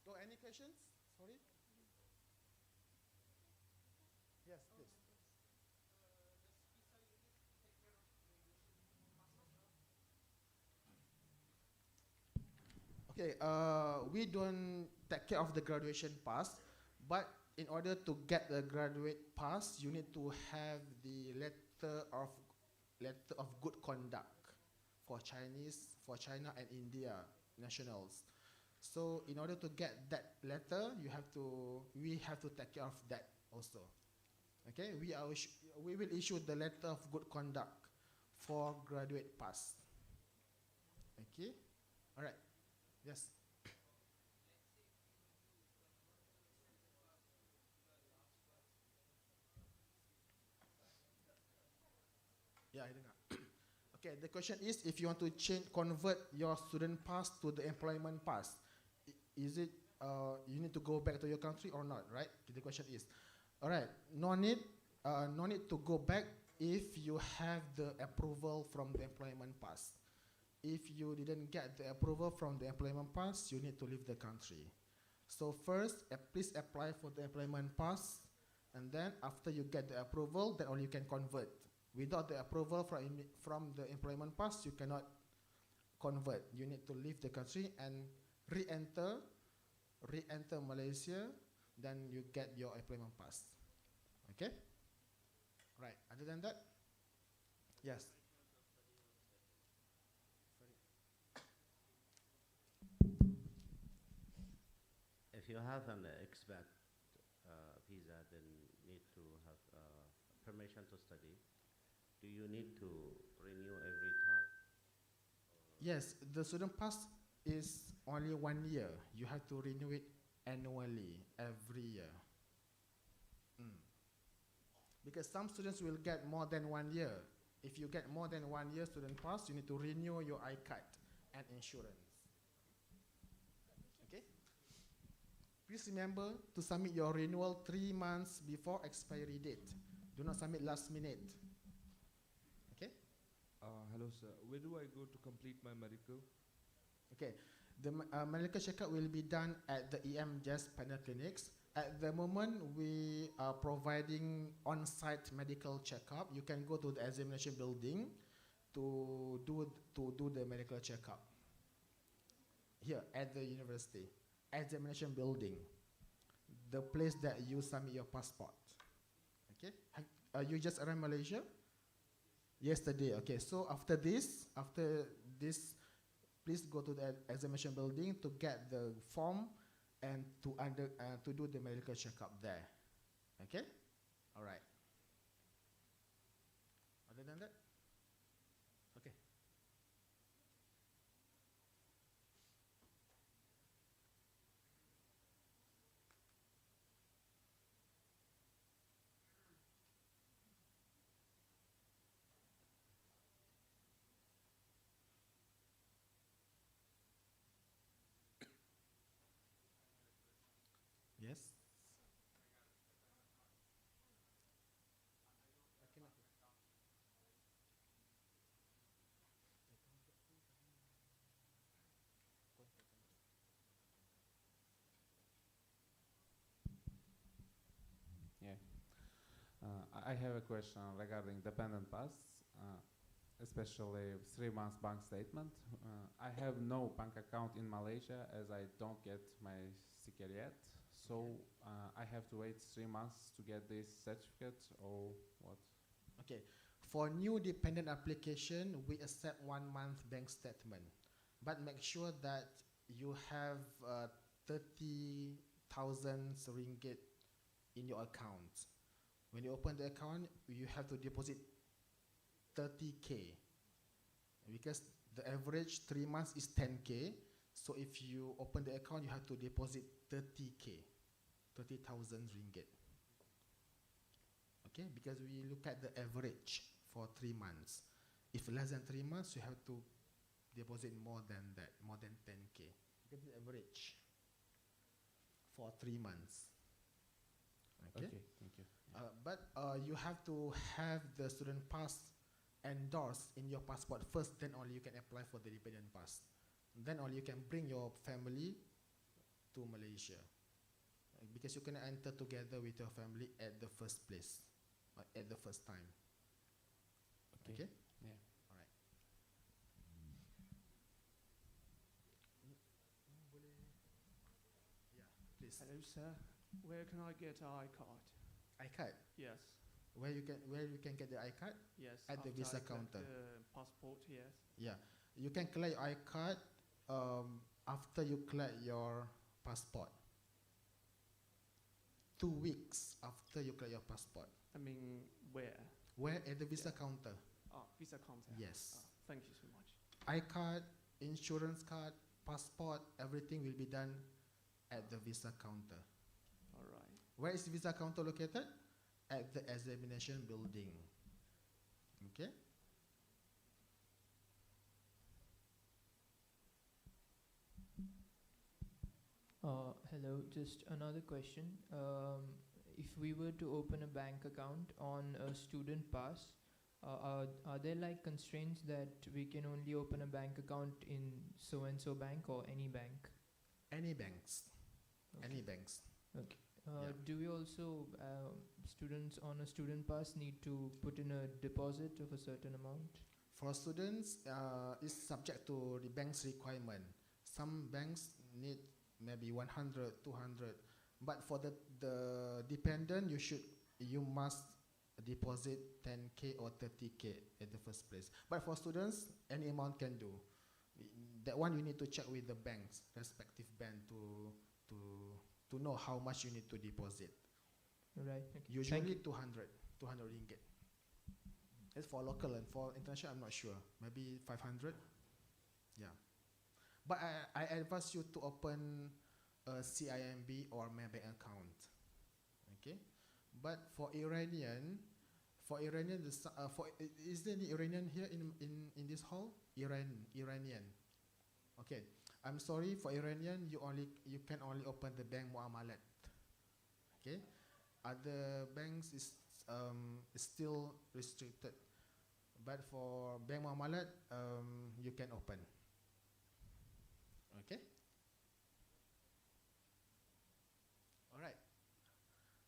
So any questions? Sorry? Yes, please. Okay, we don't take care of the graduation pass, but in order to get the graduate pass, you need to have the letter of good conduct for China and India nationals. So in order to get that letter, we have to take care of that also. Okay, we will issue the letter of good conduct for graduate pass. Okay, all right. Yes. Yeah, I dengar. Okay, the question is if you want to convert your student pass to the employment pass, is it you need to go back to your country or not, right? The question is, all right, no need to go back if you have the approval from the employment pass. If you didn't get the approval from the employment pass, you need to leave the country. So first, please apply for the employment pass, and then after you get the approval, then only you can convert. Without the approval from the employment pass, you cannot convert. You need to leave the country and re-enter Malaysia, then you get your employment pass. Okay? Right. Other than that, yes. If you have an expat visa, then need to have permission to study. Do you need to renew every time? Yes, the student pass is only 1 year. You have to renew it annually, every year. Because some students will get more than 1 year. If you get more than 1 year student pass, you need to renew your I-card and insurance. Okay? Please remember to submit your renewal 3 months before expiry date. Do not submit last minute. Okay? Hello, sir. Where do I go to complete my medical? Okay. The medical checkup will be done at the EM Just Panel Clinics. At the moment, we are providing on-site medical checkup. You can go to the examination building to do the medical checkup. Here at the university, examination building, the place that you submit your passport. Okay, you just arrived Malaysia yesterday. Okay, so after this, please go to the examination building to get the form and to do the medical checkup there. Okay, All right. Other than that? Okay. Yes. Yeah. I have a question regarding dependent pass, especially 3 months bank statement. I have no bank account in Malaysia as I don't get my sticker yet. So I have to wait 3 months to get this certificate or what? Okay. For new dependent application, we accept 1 month bank statement, but make sure that you have 30,000 ringgit in your account. When you open the account, you have to deposit 30K because the average 3 months is 10K. So if you open the account, you have to deposit 30K, 30,000 ringgit. Okay, because we look at the average for 3 months. If less than 3 months, you have to deposit more than that, more than 10K. Because the average for 3 months. Okay, thank you. But you have to have the student pass endorsed in your passport first, then only you can apply for the dependent pass. Then only you can bring your family to Malaysia. Because you can enter together with your family at the first place, at the first time. Okay? Yeah. All right. Yeah, please. Hello, sir. Where can I get an iCard? iCard? Yes. Where you can get the iCard? Yes. At the after visa I collect counter. the passport, yes. Yeah, you can collect your iCard after you collect your passport. 2 weeks after you collect your passport. I mean, where? Where? At the visa counter. Oh, visa counter. Yes. Oh, thank you so much. iCard, insurance card, passport, everything will be done at the visa counter. All right. Where is the visa counter located? At the examination building. Okay? Hello, just another question. If we were to open a bank account on a student pass, are there like constraints that we can only open a bank account in so and so bank or any bank? Any banks. Okay. Any banks. Okay. Yeah. Do we also, students on a student pass need to put in a deposit of a certain amount? For students, it's subject to the bank's requirement. Some banks need maybe 100, 200. But for the dependent, you must deposit 10K or 30K at the first place. But for students, any amount can do. That one you need to check with the banks, respective bank to know how much you need to deposit. Right. Okay. Usually 200 ringgit. It's for local, and for international, I'm not sure. Maybe 500. Yeah. But I advise you to open a CIMB or Maybank account. Okay. But for Iranian, is there any Iranian here in this hall? Iranian. Okay. I'm sorry, for Iranian, you can only open the bank Muamalat. Okay. Other banks is still restricted. But for bank Muamalat, you can open. Okay. All right.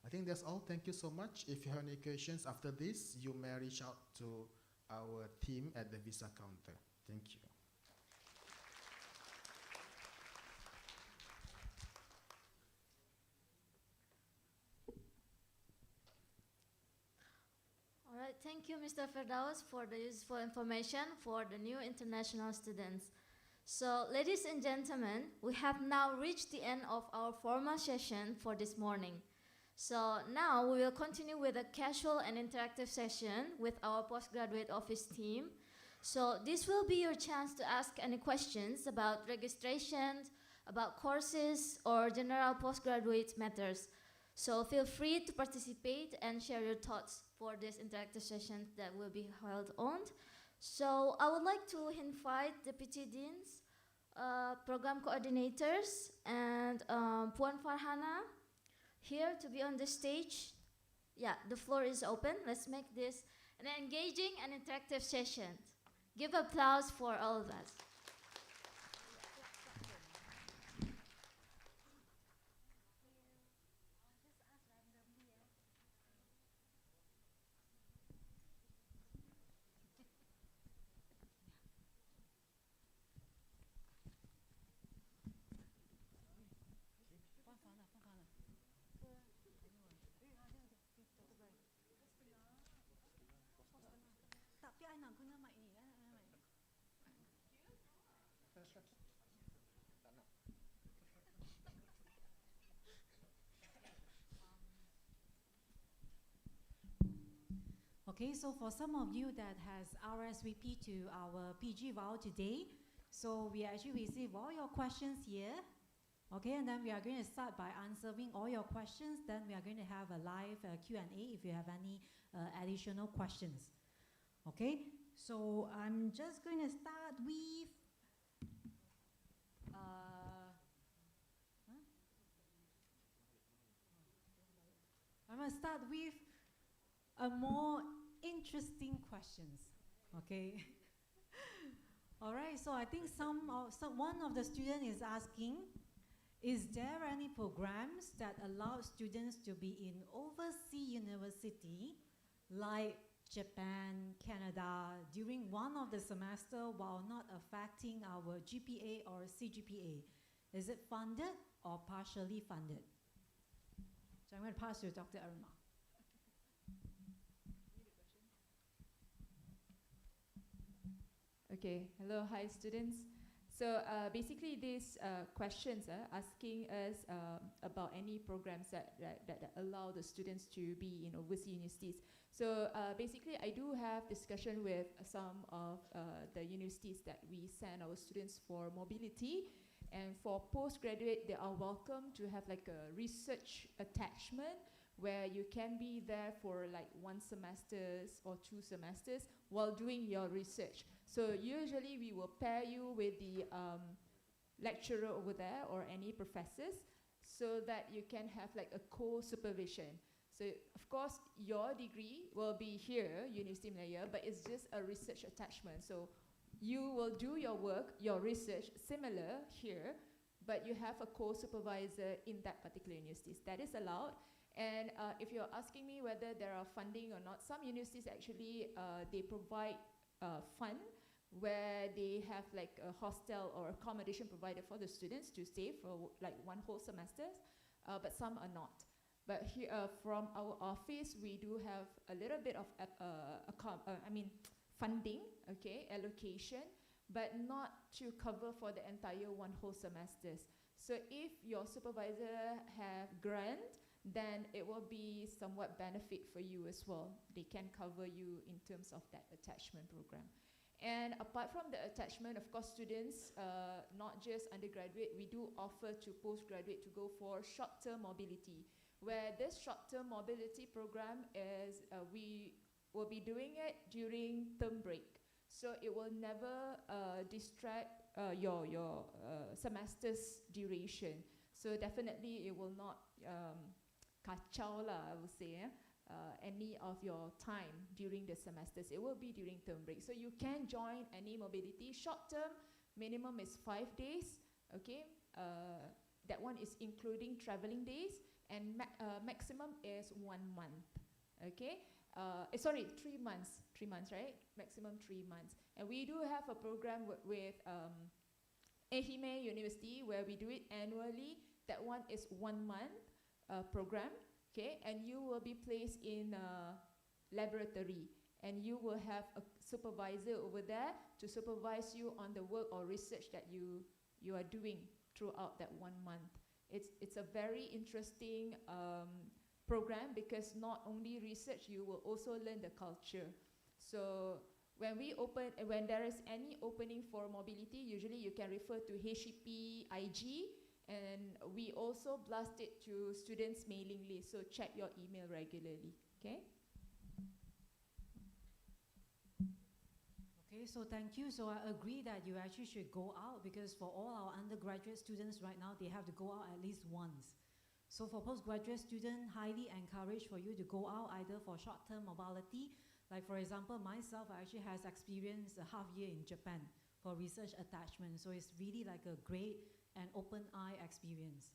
I think that's all. Thank you so much. If you have any questions after this, you may reach out to our team at the visa counter. Thank you. All right, thank you, Mr. Firdaus, for the useful information for the new international students. So, ladies and gentlemen, we have now reached the end of our formal session for this morning. So now we will continue with a casual and interactive session with our postgraduate office team. So this will be your chance to ask any questions about registrations, about courses, or general postgraduate matters. So feel free to participate and share your thoughts for this interactive session that will be held on. So I would like to invite Deputy Deans, program coordinators, and Puan Farhana here to be on the stage. Yeah, the floor is open. Let's make this an engaging and interactive session. Give applause for all of us. Tapi I nak guna mic ni, I nak mic. Okay, so for some of you that has RSVP to our PG Vow today, so we actually receive all your questions here. Okay, and then we are going to start by answering all your questions. Then we are going to have a live Q&A if you have any additional questions. Okay, so I'm just going to start with I'm going to start with a more interesting questions. Okay. All right. So I think one of the students is asking, is there any programs that allow students to be in overseas university, like Japan, Canada, during one of the semester while not affecting our GPA or CGPA? Is it funded or partially funded? So I'm going to pass to Dr. Aruna. Okay, hello, hi students. So basically these questions asking us about any programs that allow the students to be in overseas universities. So basically I do have discussion with some of the universities that we send our students for mobility. And for postgraduate, they are welcome to have like a research attachment where you can be there for like 1 semester or 2 semesters while doing your research. So usually we will pair you with the lecturer over there or any professors so that you can have like a co-supervision. So of course your degree will be here, University of Malaya, but it's just a research attachment. So you will do your work, your research similar here, but you have a co-supervisor in that particular university. That is allowed. And if you're asking me whether there are funding or not, some universities actually, they provide fund where they have like a hostel or accommodation provided for the students to stay for like 1 whole semester, but some are not. But here from our office, we do have a little bit of funding, okay, allocation, but not to cover for the entire 1 whole semesters. So if your supervisor have grant, then it will be somewhat benefit for you as well. They can cover you in terms of that attachment program. And apart from the attachment, of course, students, not just undergraduate, we do offer to postgraduate to go for short-term mobility, where this short-term mobility program is, we will be doing it during term break. So it will never distract your semester's duration. So definitely it will not kacau lah, I would say, any of your time during the semesters. It will be during term break. So you can join any mobility. Short term, minimum is 5 days, okay? That one is including traveling days, and maximum is 1 month, okay? Sorry, 3 months, 3 months, right? Maximum 3 months. And we do have a program with Ehime University where we do it annually. That one is 1 month program, okay? And you will be placed in a laboratory, and you will have a supervisor over there to supervise you on the work or research that you are doing throughout that 1 month. It's a very interesting program, because not only research, you will also learn the culture. So when there is any opening for mobility, usually you can refer to HEP IG, and we also blast it to students' mailing list. So check your email regularly. Okay. Okay, so thank you. So I agree that you actually should go out, because for all our undergraduate students right now, they have to go out at least once. So for postgraduate students, highly encouraged for you to go out either for short-term mobility. Like for example, myself, I actually has experienced a half year in Japan for research attachment. So it's really like a great and open eye experience.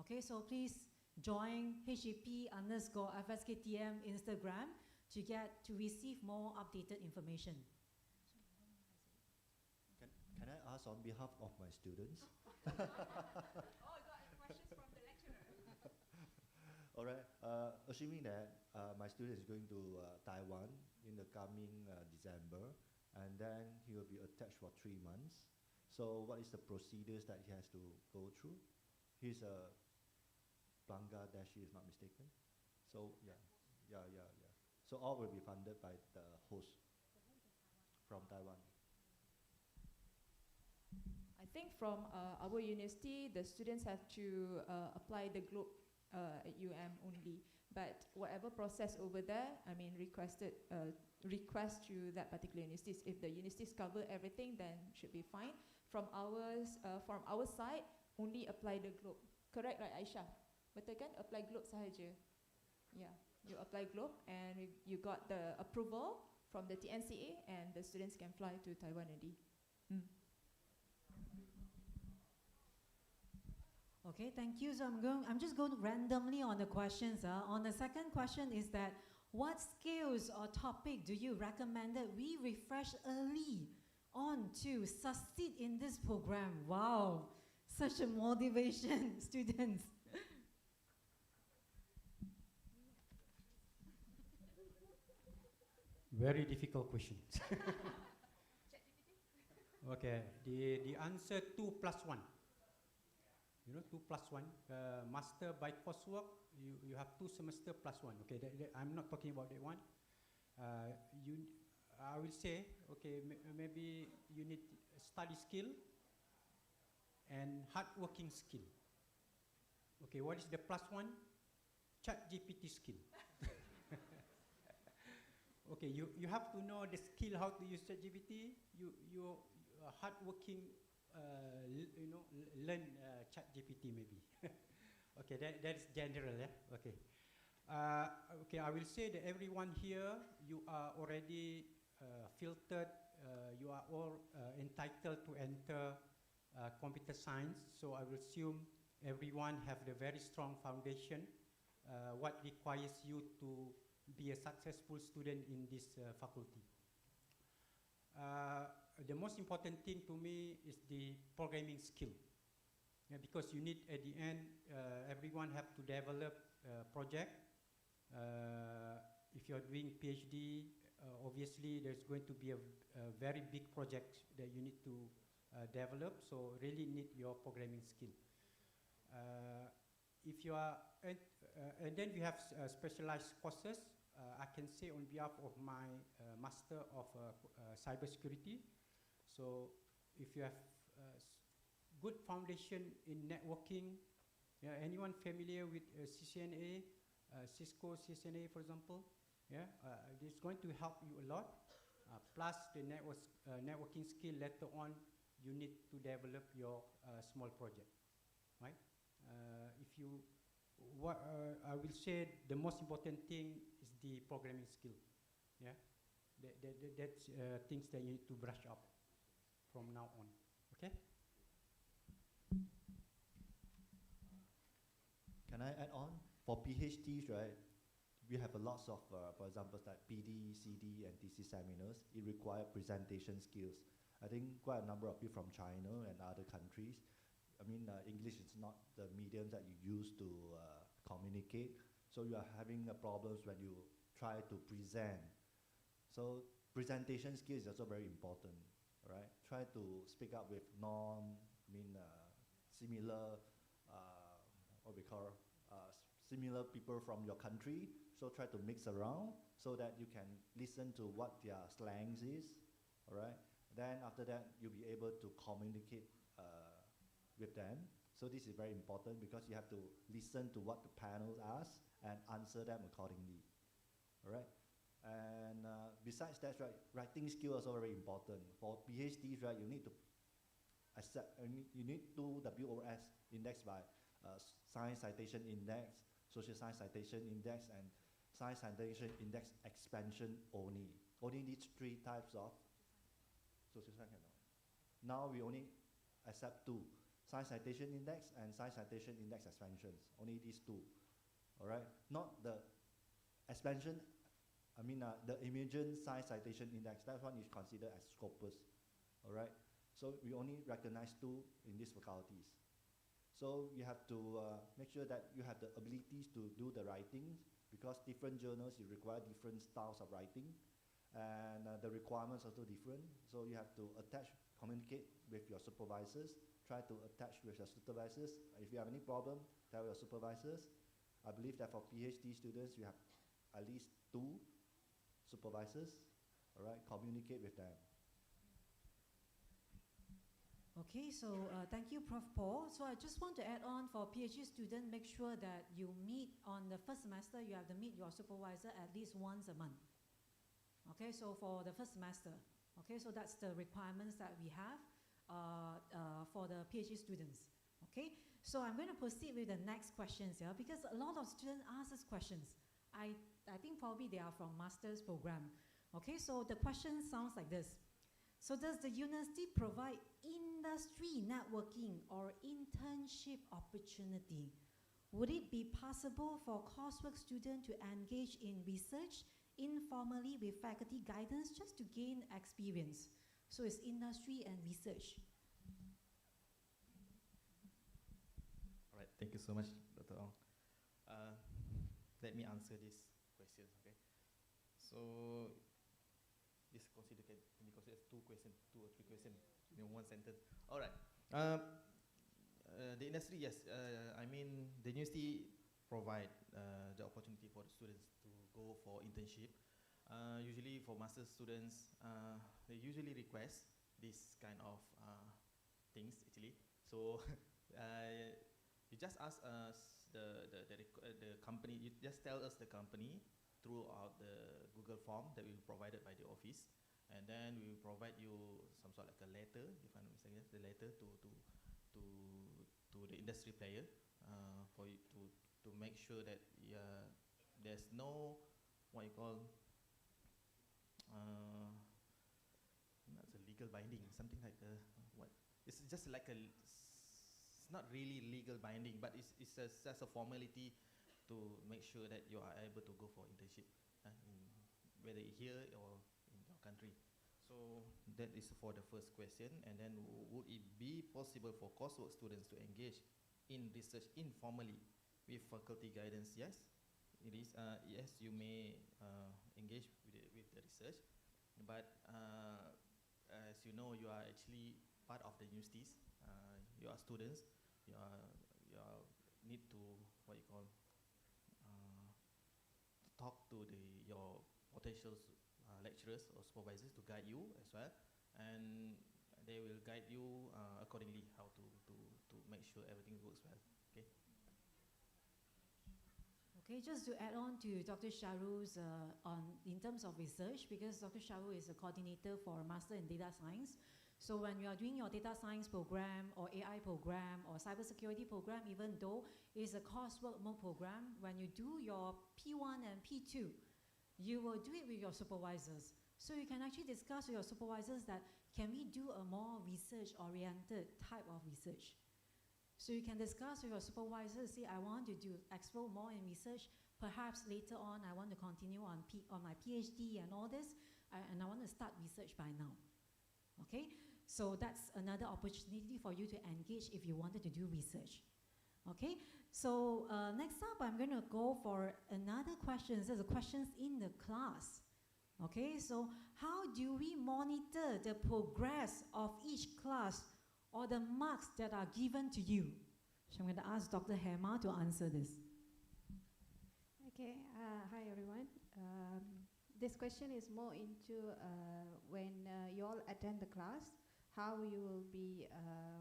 Okay, so please join HEP_FSKTM Instagram to receive more updated information. Can I ask on behalf of my students? Oh, I got questions from the lecturer. All right. Assuming that my student is going to Taiwan in the coming December, and then he will be attached for 3 months. So what is the procedures that he has to go through? He's a Bangladeshi, if not mistaken. So yeah. So all will be funded by the host from Taiwan. I think from our university, the students have to apply the GLOBE at only. But whatever process over there, I mean, request to that particular university. If the universities cover everything, then should be fine. From our side, only apply the GLOBE. Correct, right, Aisha? Betul kan? Apply GLOBE sahaja. Yeah, you apply GLOBE, and you got the approval from the TNCA, and the students can fly to Taiwan already. Okay, thank you. So I'm just going randomly on the questions. On the second question is that, what skills or topic do you recommend that we refresh early on to succeed in this program? Wow, such a motivation, students. Very difficult question. Okay, the answer 2 plus 1. You know, 2 plus 1. Master by coursework, you have 2 semester plus 1. Okay, I'm not talking about that one. I will say, okay, maybe you need study skill and hardworking skill. Okay, what is the plus 1? ChatGPT skill. Okay, you have to know the skill how to use ChatGPT. You hardworking, learn ChatGPT maybe. Okay, that is general, yeah. Okay. Okay, I will say that everyone here, you are already filtered. You are all entitled to enter computer science. So I will assume everyone have the very strong foundation. What requires you to be a successful student in this faculty. The most important thing to me is the programming skill. Yeah, because you need, at the end, everyone have to develop a project. If you're doing PhD, obviously there's going to be a very big project that you need to develop, so really need your programming skill. If you are, and then we have specialized courses. I can say on behalf of my Master of Cybersecurity. So if you have good foundation in networking, anyone familiar with CCNA, Cisco CCNA, for example, it's going to help you a lot. Plus the networking skill, later on, you need to develop your small project, right? I will say the most important thing is the programming skill. Yeah, that's things that you need to brush up from now on. Okay. Can I add on? For PhDs, right, we have a lots of, for example, like PD, CD, and TC seminars. It requires presentation skills. I think quite a number of you from China and other countries. I mean, English is not the medium that you use to communicate. So you are having problems when you try to present. So presentation skills is also very important, right? Try to speak up with similar, what we call similar people from your country, so try to mix around so that you can listen to what their slangs is, all right? Then after that, you'll be able to communicate with them. So this is very important because you have to listen to what the panel asks and answer them accordingly, all right? And besides that, right, writing skill is also very important. For PhDs, right, you need to accept, you need to WOS index by Science Citation Index, Social Science Citation Index, and Science Citation Index expansion only. Only these three types of social science. Now we only accept two, Science Citation Index and Science Citation Index expansions. Only these two, all right? Not the expansion, the Emergent Science Citation Index. That one is considered as Scopus, all right? So we only recognize two in these faculties. So you have to make sure that you have the abilities to do the writing, because different journals, you require different styles of writing, and the requirements are also different. So you have to communicate with your supervisors, try to attach with your supervisors. If you have any problem, tell your supervisors. I believe that for PhD students, you have at least two supervisors, all right? Communicate with them. Okay, so thank you, Prof. Paul. So I just want to add on for PhD student, make sure that you meet on the first semester, you have to meet your supervisor at least once a month. Okay, so for the first semester. Okay, so that's the requirements that we have for the PhD students. Okay, so I'm going to proceed with the next questions here, because a lot of students ask us questions. I think probably they are from master's program. Okay, so the question sounds like this. So does the university provide industry networking or internship opportunity? Would it be possible for coursework students to engage in research informally with faculty guidance just to gain experience? So it's industry and research. All right, thank you so much, Dr. Ong. Let me answer this question, okay? So this can be considered as two or three questions in one sentence. All right. The industry, yes. The university provide the opportunity for the students to go for internship. Usually for master's students, they usually request this kind of things actually. So you just ask us the company. You just tell us the company throughout the Google form that will be provided by the office, and then we will provide you some sort of like a letter, if I'm not mistaken, the letter to the industry player for you to make sure that there's no what you call not a legal binding, something like what? It's just like it's not really legal binding, but it's just a formality to make sure that you are able to go for internship, whether here or in your country. So that is for the first question. And then would it be possible for coursework students to engage in research informally with faculty guidance? Yes, it is. Yes, you may engage with the research, but as you know, you are actually part of the universities. You are students. You need to what you call talk to your potential lecturers or supervisors to guide you as well, and they will guide you accordingly how to make sure everything works well. Okay. Okay, just to add on to Dr. Sharu's in terms of research, because Dr. Sharu is a coordinator for Master in Data Science. So when you are doing your data science program or AI program or cybersecurity program, even though it's a coursework mode program, when you do your P1 and P2, you will do it with your supervisors. So you can actually discuss with your supervisors that can we do a more research-oriented type of research. So you can discuss with your supervisors, say I want to explore more in research, perhaps later on I want to continue on my PhD and all this, and I want to start research by now. Okay, so that's another opportunity for you to engage if you wanted to do research. Okay, so next up I'm going to go for another question. There's a questions in the class. Okay, so how do we monitor the progress of each class or the marks that are given to you? So I'm going to ask Dr. Hema to answer this. Okay, hi everyone. This question is more into when you all attend the class, how you will be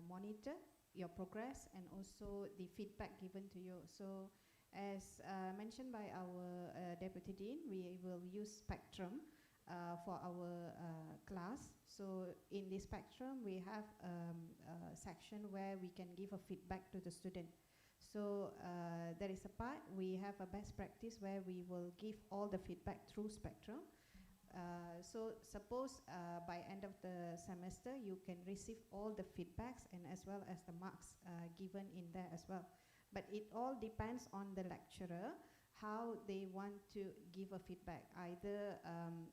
monitor your progress and also the feedback given to you. So as mentioned by our Deputy Dean, we will use Spectrum for our class. So in this Spectrum, we have a section where we can give a feedback to the student. So there is a part, we have a best practice where we will give all the feedback through Spectrum. So suppose by end of the semester, you can receive all the feedbacks and as well as the marks given in there as well. But it all depends on the lecturer, how they want to give a feedback, either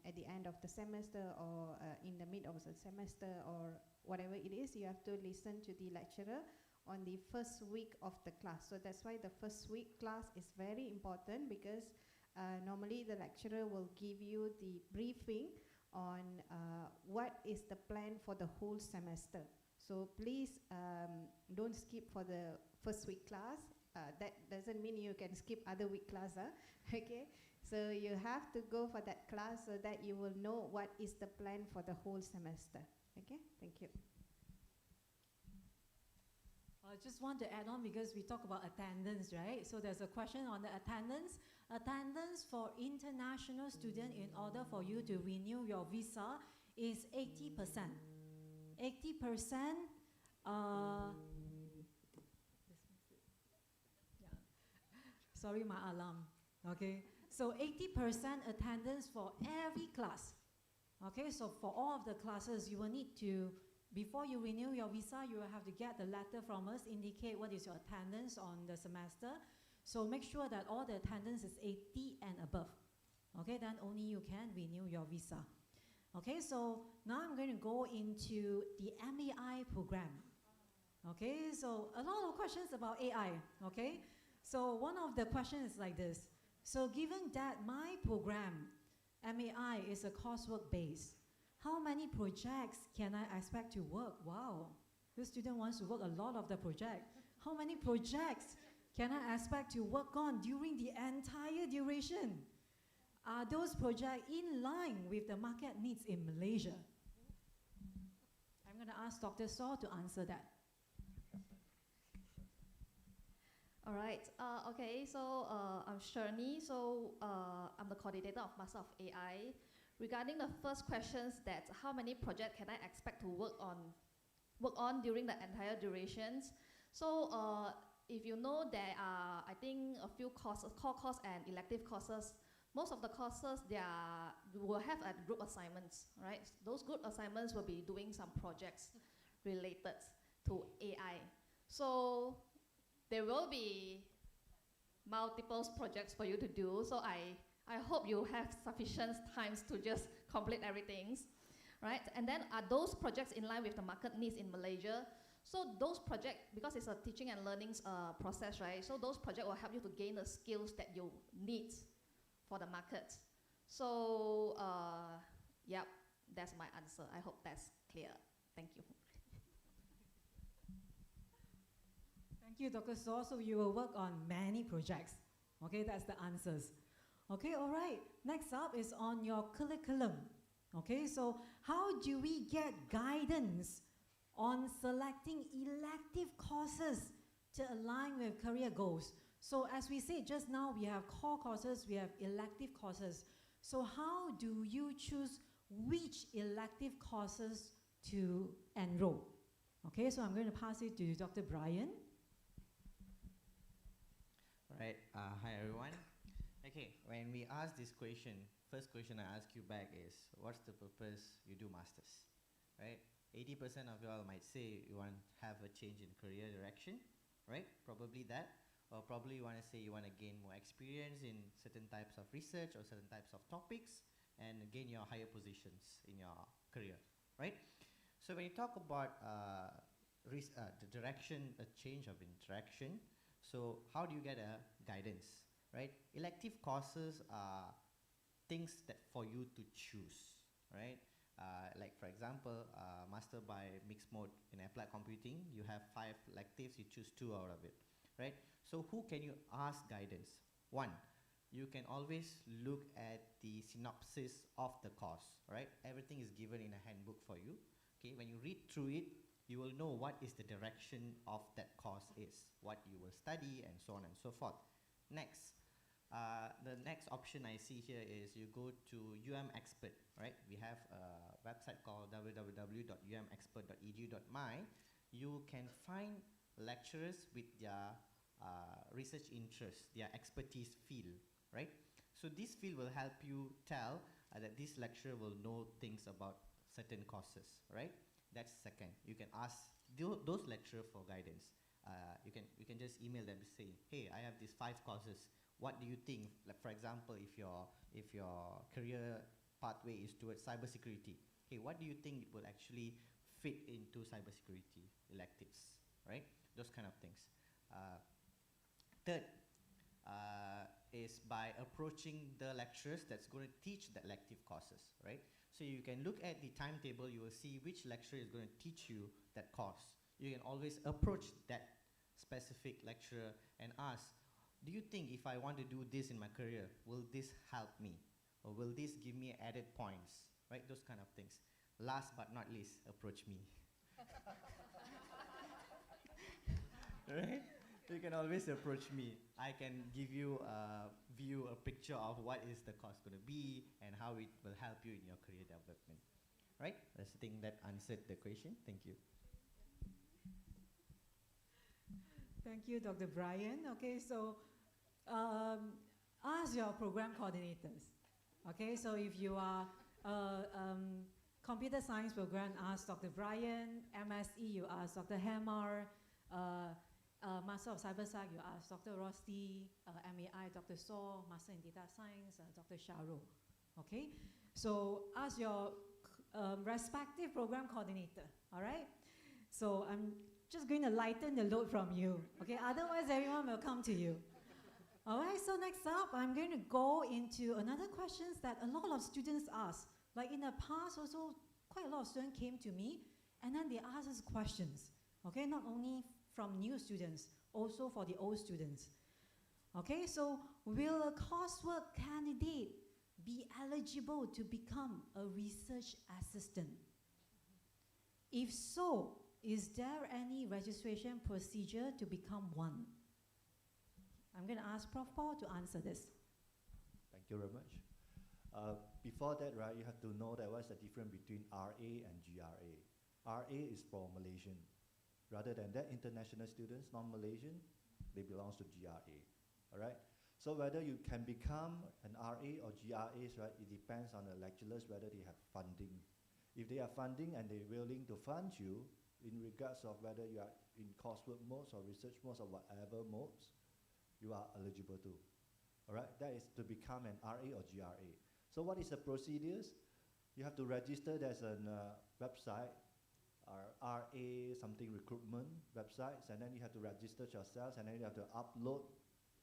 at the end of the semester or in the mid of the semester or whatever it is, you have to listen to the lecturer on the first week of the class. So that's why the first week class is very important, because normally the lecturer will give you the briefing on what is the plan for the whole semester. So please don't skip for the first week class. That doesn't mean you can skip other week class, okay? So you have to go for that class so that you will know what is the plan for the whole semester. Okay, thank you. I just want to add on, because we talk about attendance, right? So there's a question on the attendance. Attendance for international student, in order for you to renew your visa, is 80%. 80%, sorry, my alarm, okay? So 80% attendance for every class, okay? So for all of the classes, you will need to, before you renew your visa, you will have to get the letter from us, indicate what is your attendance on the semester. So make sure that all the attendance is 80 and above, okay? Then only you can renew your visa. Okay, so now I'm going to go into the MAI program. Okay, so a lot of questions about AI, okay? So one of the questions is like this. So given that my program, MAI, is a coursework base, how many projects can I expect to work? Wow, this student wants to work a lot of the project. How many projects can I expect to work on during the entire duration? Are those projects in line with the market needs in Malaysia? I'm going to ask Dr. Saw to answer that. All right. Okay. So I'm Shirley. So I'm the coordinator of Master of AI. Regarding the first questions, that how many projects can I expect to work on during the entire durations? So if you know, there are, I think, a few courses, core course and elective courses. Most of the courses, will have a group assignments, right? Those group assignments will be doing some projects related to AI. So there will be multiple projects for you to do. So I hope you have sufficient times to just complete everything, right? And then are those projects in line with the market needs in Malaysia? So those projects, because it's a teaching and learning process, right? So those projects will help you to gain the skills that you need for the market. So, yep, that's my answer. I hope that's clear. Thank you. Thank you, Dr. Saw. So you will work on many projects. Okay, that's the answers. Okay, all right. Next up is on your curriculum. Okay, so how do we get guidance on selecting elective courses to align with career goals? So as we said just now, we have core courses, we have elective courses. So how do you choose which elective courses to enroll? Okay, so I'm going to pass it to Dr. Brian. All right, hi everyone. Okay, when we ask this question, first question I ask you back is, what's the purpose you do masters, right? 80% of y'all might say you want to have a change in career direction, right? Probably that. Or probably you want to say you want to gain more experience in certain types of research or certain types of topics and gain your higher positions in your career, right? So when you talk about the direction, a change of interaction, so how do you get a guidance, right? Elective courses are things that for you to choose, right? Like for example, master by mixed mode in applied computing, you have 5 electives, you choose 2 out of it, right? So who can you ask guidance? One, you can always look at the synopsis of the course, right? Everything is given in a handbook for you. Okay, when you read through it, you will know what is the direction of that course is, what you will study, and so on and so forth. Next, the next option I see here is you go to Expert, right? We have a website called www.umexpert.edu.my. You can find lecturers with their research interests, their expertise field, right? So this field will help you tell that this lecturer will know things about certain courses, right? That's second. You can ask those lecturers for guidance. You can just email them to say, hey, I have these 5 courses. What do you think? Like for example, if your career pathway is towards cybersecurity, hey, what do you think will actually fit into cybersecurity electives, right? Those kind of things. Third is by approaching the lecturers that's going to teach the elective courses, right? So you can look at the timetable, you will see which lecturer is going to teach you that course. You can always approach that specific lecturer and ask, do you think if I want to do this in my career, will this help me? Or will this give me added points, right? Those kind of things. Last but not least, approach me. Right? You can always approach me. I can give you a picture of what is the course going to be and how it will help you in your career development. Right? That's the thing that answered the question. Thank you. Thank you, Dr. Brian. Okay, so ask your program coordinators. Okay, so if you are computer science program, ask Dr. Brian. MSE, you ask Dr. Hamar. Master of Cybersec, you ask Dr. Rosti. MAI, Dr. Saw. Master in Data Science, Dr. Sharo. Okay, so ask your respective program coordinator. All right, so I'm just going to lighten the load from you. Okay, otherwise everyone will come to you. All right, so next up, I'm going to go into another questions that a lot of students ask. Like in the past also, quite a lot of students came to me and then they asked us questions. Okay, not only from new students, also for the old students. Okay, so will a coursework candidate be eligible to become a research assistant? If so, is there any registration procedure to become one? I'm going to ask Prof. Paul to answer this. Thank you very much. Before that, right, you have to know that what's the difference between RA and GRA. RA is for Malaysian. Rather than that, international students, non-Malaysian, they belong to GRA. All right? So whether you can become an RA or GRAs, right, it depends on the lecturers whether they have funding. If they have funding and they're willing to fund you in regards of whether you are in coursework modes or research modes or whatever modes, you are eligible to. All right? That is to become an RA or GRA. So what is the procedures? You have to register. There's a website, RA something recruitment websites, and then you have to register yourselves, and then you have to upload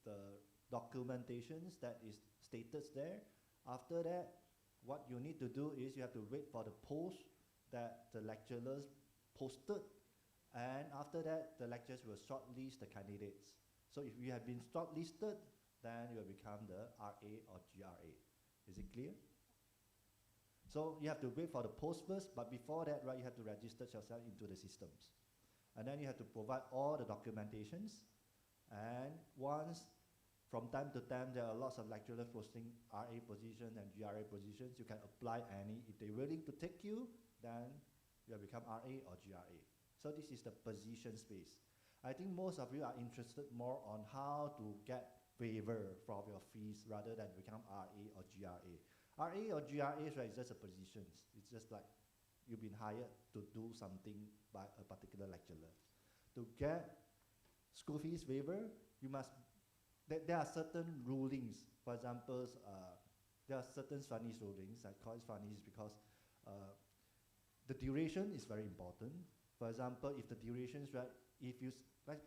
the documentations that is stated there. After that, what you need to do is you have to wait for the post that the lecturers posted, and after that, the lecturers will shortlist the candidates. So if you have been shortlisted, then you will become the RA or GRA. Is it clear? So you have to wait for the post first, but before that, right, you have to register yourself into the systems. And then you have to provide all the documentations. And once, from time to time, there are lots of lecturers posting RA positions and GRA positions. You can apply any. If they're willing to take you, then you will become RA or GRA. So this is the position space. I think most of you are interested more on how to get waiver from your fees rather than become RA or GRA. RA or GRA, right, is just a position. It's just like you've been hired to do something by a particular lecturer. To get school fees waiver, you must, there are certain rulings. For example, there are certain funnies rulings. I call it funnies because the duration is very important. For example, if the duration is right, if you,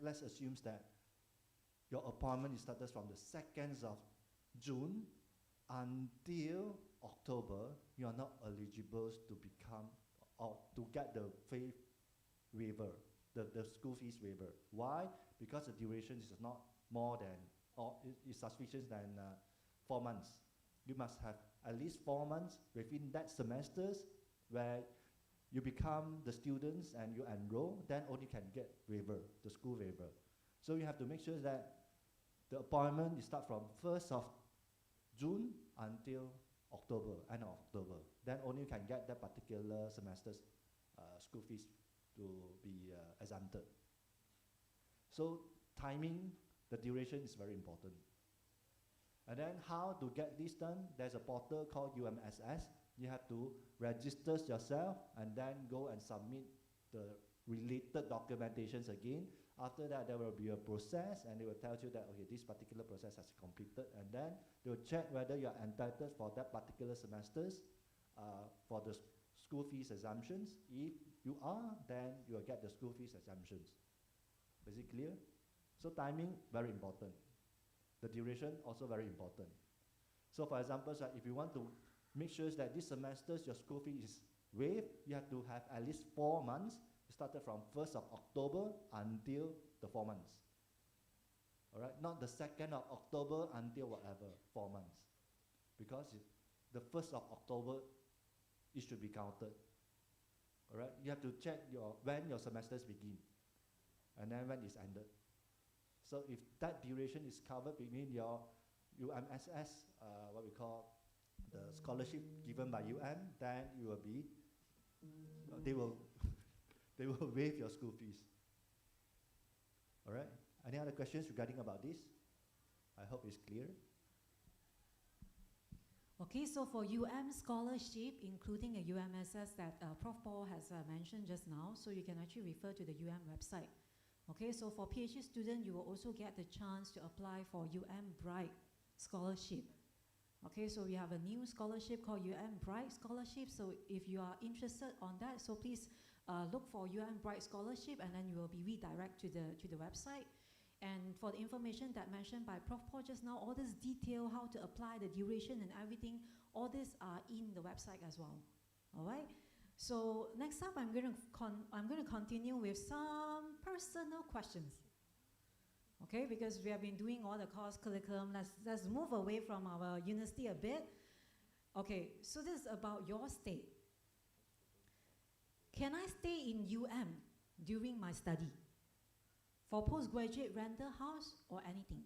let's assume that your appointment is started from the 2nd of June until October, you are not eligible to become or to get the fee waiver, the school fees waiver. Why? Because the duration is not more than or is sufficient than 4 months. You must have at least 4 months within that semesters where you become the students and you enroll, then only can get waiver, the school waiver. So you have to make sure that the appointment is start from 1st of June until October, end of October. Then only you can get that particular semester's school fees to be exempted. So timing, the duration is very important. And then how to get this done? There's a portal called UMSS. You have to register yourself and then go and submit the related documentations again. After that, there will be a process and they will tell you that, okay, this particular process has completed, and then they will check whether you are entitled for that particular semesters for the school fees exemptions. If you are, then you will get the school fees exemptions. Is it clear? So timing, very important. The duration, also very important. So for example, so if you want to make sure that this semesters your school fee is waived, you have to have at least 4 months. Started from 1st of October until the 4 months. All right, not the 2nd of October until whatever, 4 months. Because the 1st of October, it should be counted. All right, you have to check when your semesters begin and then when it's ended. So if that duration is covered between your UMSS, what we call the scholarship given by UN, then you will be, they will waive your school fees. All right, any other questions regarding about this? I hope it's clear. Okay, so for scholarship, including a UMSS that Prof. Paul has mentioned just now, so you can actually refer to the website. Okay, so for PhD student, you will also get the chance to apply for Bright scholarship. Okay, so we have a new scholarship called Bright scholarship. So if you are interested on that, so please look for Bright scholarship, and then you will be redirected to the website. And for the information that mentioned by Prof. Paul just now, all this detail, how to apply, the duration and everything, all this are in the website as well. All right. So next up, I'm going to continue with some personal questions. Okay, because we have been doing all the course curriculum. Let's move away from our university a bit. Okay, so this is about your stay. Can I stay in during my study? For postgraduate rental house or anything?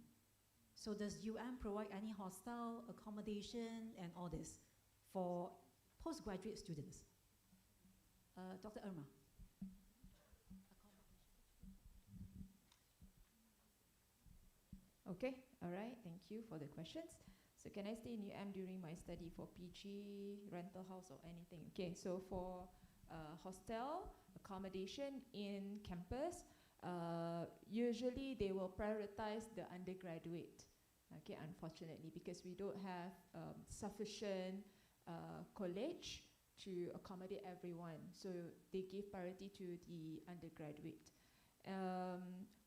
So does provide any hostel accommodation and all this for postgraduate students? Dr. Irma. Okay, all right, thank you for the questions. So can I stay in during my study for PG, rental house or anything? Okay, so for hostel accommodation in campus, usually they will prioritize the undergraduate, okay, unfortunately, because we don't have sufficient college to accommodate everyone. So they give priority to the undergraduate.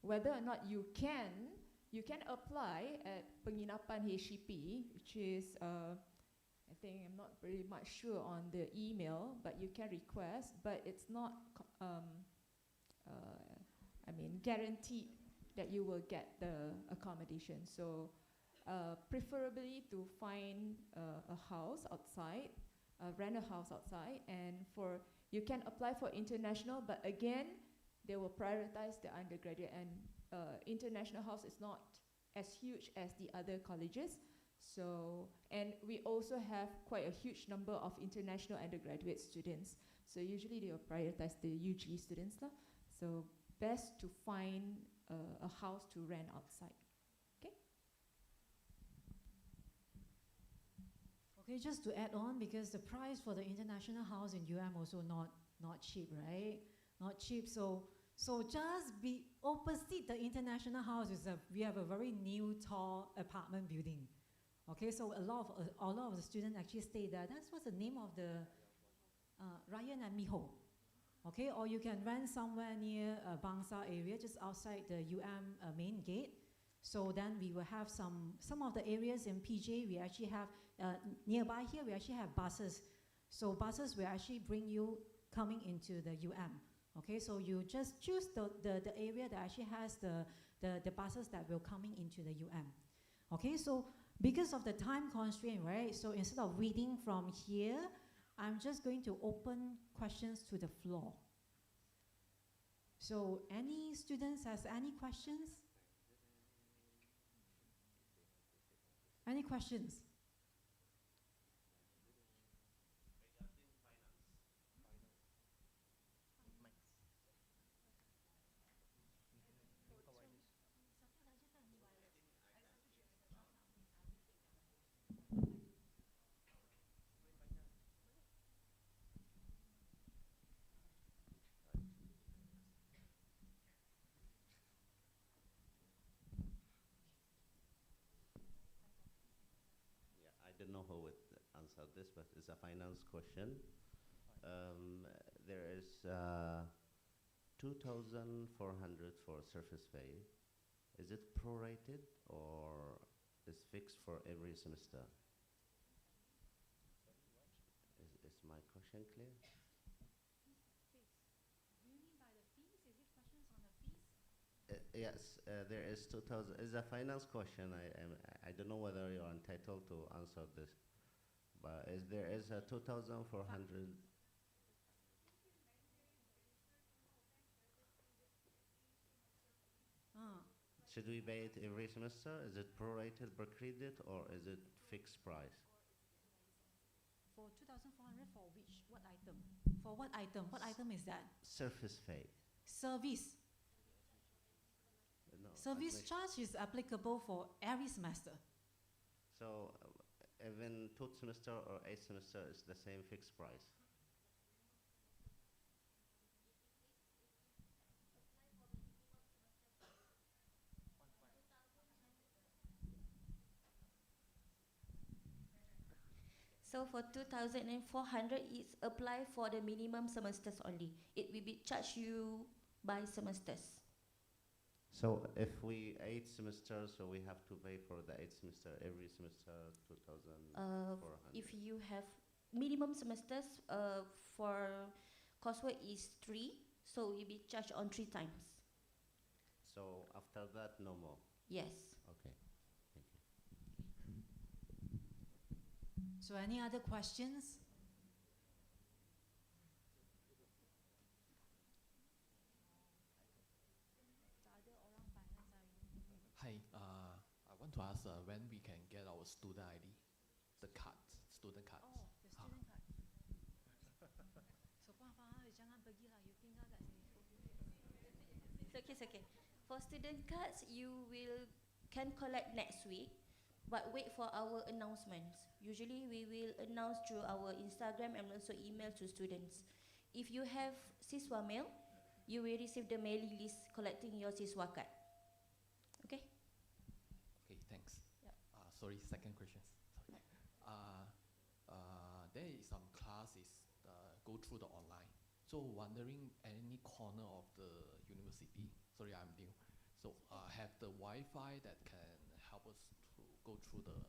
Whether or not you can apply at penginapan HCP, which is, I think I'm not very much sure on the email, but you can request, but it's not, guaranteed that you will get the accommodation. So preferably to find a house outside, rent a house outside, and you can apply for international, but again, they will prioritize the undergraduate, and international house is not as huge as the other colleges. So, and we also have quite a huge number of international undergraduate students. So usually they will prioritize the UG students. So best to find a house to rent outside. Okay? Okay, just to add on, because the price for the international house in also not cheap, right? Not cheap. So just be opposite the international house we have a very new tall apartment building. Okay, so a lot of the students actually stay there. That's what's the name of the Ryan and Miho. Okay, or you can rent somewhere near Bangsa area, just outside the main gate. So then we will have some of the areas in PJ. We actually have nearby here. We actually have buses. So buses will actually bring you coming into the Okay, so you just choose the area that actually has the buses that will coming into the Okay, so because of the time constraint, right? So instead of reading from here, I'm just going to open questions to the floor. So any students has any questions? Any questions? Yeah, I don't know who would answer this, but it's a finance question. There is 2,400 for surface pay. Is it prorated or is fixed for every semester? Is my question clear? Yes, there is 2,000. It's a finance question. I don't know whether you are entitled to answer this, but there is a 2,400. Should we pay it every semester? Is it prorated per credit or is it fixed price? For 2,400 for which? What item? For what item? What item is that? Surface pay. Service. No, Service charge is applicable for every semester. So even 2 semester or 8 semester is the same fixed price. So for 2,400, it's apply for the minimum semesters only. It will be charged you by semesters. So if we 8 semesters, so we have to pay for the 8 semester every semester 2,400. If you have minimum semesters for coursework is 3, so will be charged on 3 times. So after that, no more. Yes. Okay. Thank you. So any other questions? Hi, I want to ask when we can get our student ID, the card, student card. Oh, the student card. So Papa, jangan pergilah, you tinggal kat sini. It's okay. For student cards, you can collect next week, but wait for our announcements. Usually, we will announce through our Instagram and also email to students. If you have SISWA mail, you will receive the mailing list collecting your SISWA card. Okay? Okay, thanks. Yep. Sorry, second question. Sorry. There is some classes go through the online. So wondering any corner of the university. Sorry, I'm new. So have the Wi-Fi that can help us to go through the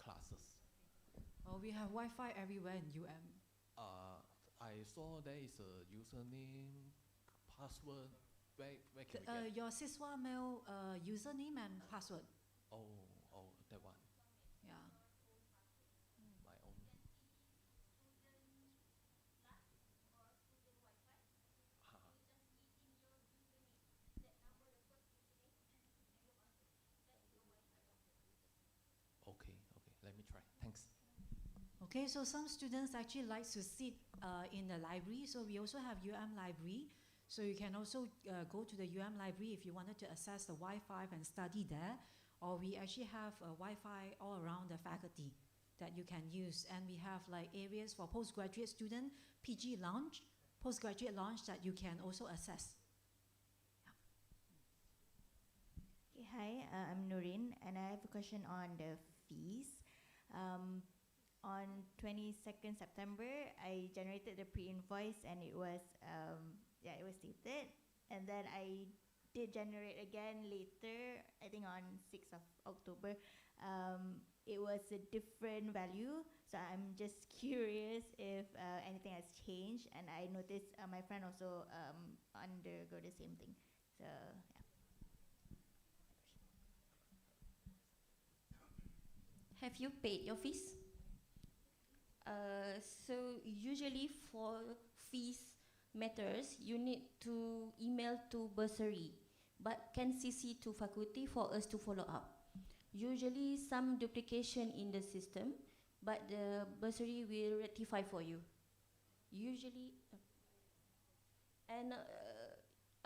classes. Oh, we have Wi-Fi everywhere in UM. I saw there is a username, password. Where can we get? Your SISWA mail username and password. Oh, that one. Yeah. My own. Okay, let me try. Thanks. Okay, so some students actually like to sit in the library, so we also have UM library. So you can also go to the UM library if you wanted to access the Wi-Fi and study there, or we actually have Wi-Fi all around the faculty that you can use. And we have like areas for postgraduate student, PG lounge, postgraduate lounge that you can also access. Okay, hi, I'm Noreen, and I have a question on the fees. On 22nd September, I generated the pre-invoice and it was it was dated. And then I did generate again later, I think on 6th of October. It was a different value, so I'm just curious if anything has changed. And I noticed my friend also undergo the same thing. So yeah. Have you paid your fees? So usually for fees matters, you need to email to bursary, but can CC to faculty for us to follow up. Usually some duplication in the system, but the bursary will rectify for you. Usually,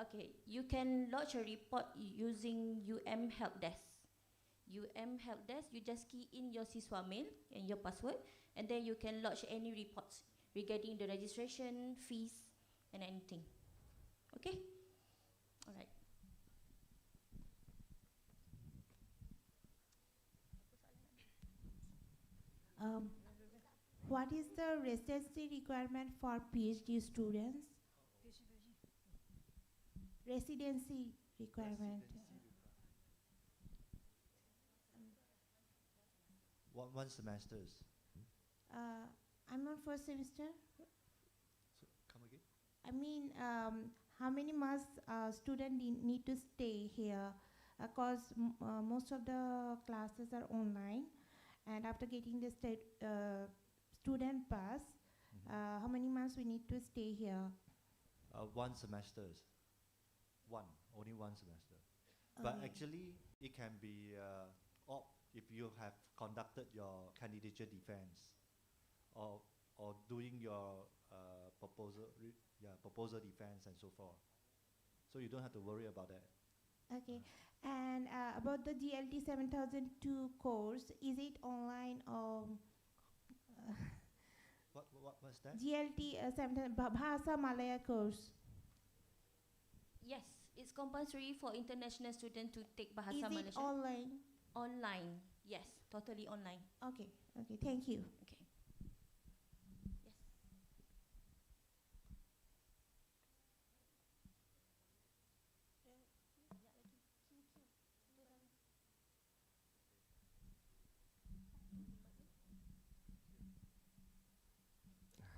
okay, you can lodge a report using Help Desk. Help Desk, you just key in your Siswa mail and your password, and then you can lodge any reports regarding the registration, fees, and anything. Okay? All right. What is the residency requirement for PhD students? Residency requirement. One semesters. I'm on first semester. So, come again? I mean, how many months student need to stay here? Because most of the classes are online, and after getting the student pass, how many months we need to stay here? One semesters. Only one semester. But actually, it can be if you have conducted your candidature defense, or doing your proposal defense and so forth. So you don't have to worry about that. Okay, and about the GLT 7002 course, is it online or? What's that? GLT 7000 Bahasa Malaya course. Yes, it's compulsory for international students to take Bahasa Is Malaysia. it online? Online, yes, totally online. Okay, okay, thank you. Okay. Yes.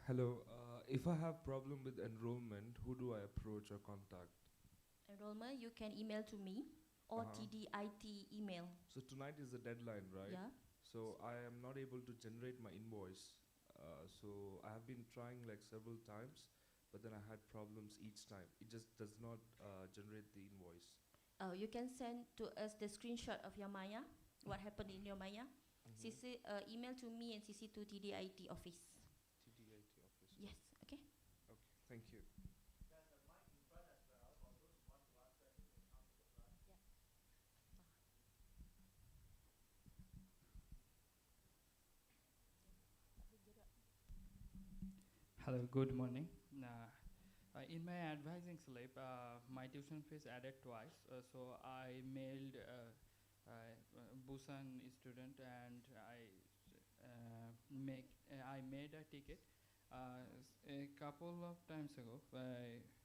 Hello. If I have problem with enrollment, who do I approach or contact? Enrollment, you can email to me or TDIT email. So tonight is the deadline, right? Yeah. So I am not able to generate my invoice. So I have been trying like several times, but then I had problems each time. It just does not generate the invoice. You can send to us the screenshot of your Maya, what happened in your Maya. CC, email to me and CC to TDIT office. TDIT office. Yes, okay. Okay, thank you. Hello, good morning. In my advising slip, my tuition fees added twice. So I mailed Busan student and I made a ticket. A couple of times ago,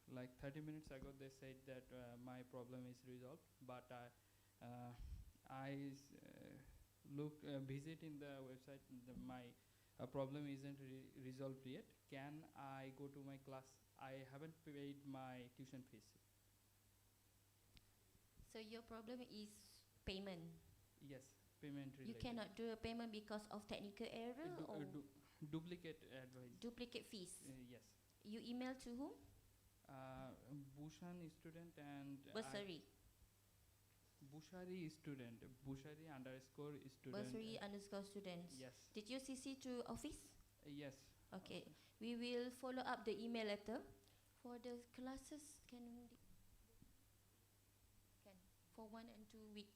like 30 minutes ago, they said that my problem is resolved. But I visit in the website. My problem isn't resolved yet. Can I go to my class? I haven't paid my tuition fees. So your problem is payment. Yes, payment related. You cannot do a payment because of technical error or duplicate advice. duplicate fees. Yes. You email to whom? Bhushan student and Bursary. Bushari student. Bushari underscore student. Bursary underscore students. Yes. Did you CC to office? Yes. Okay. We will follow up the email letter. For the classes, can for 1 and 2 week.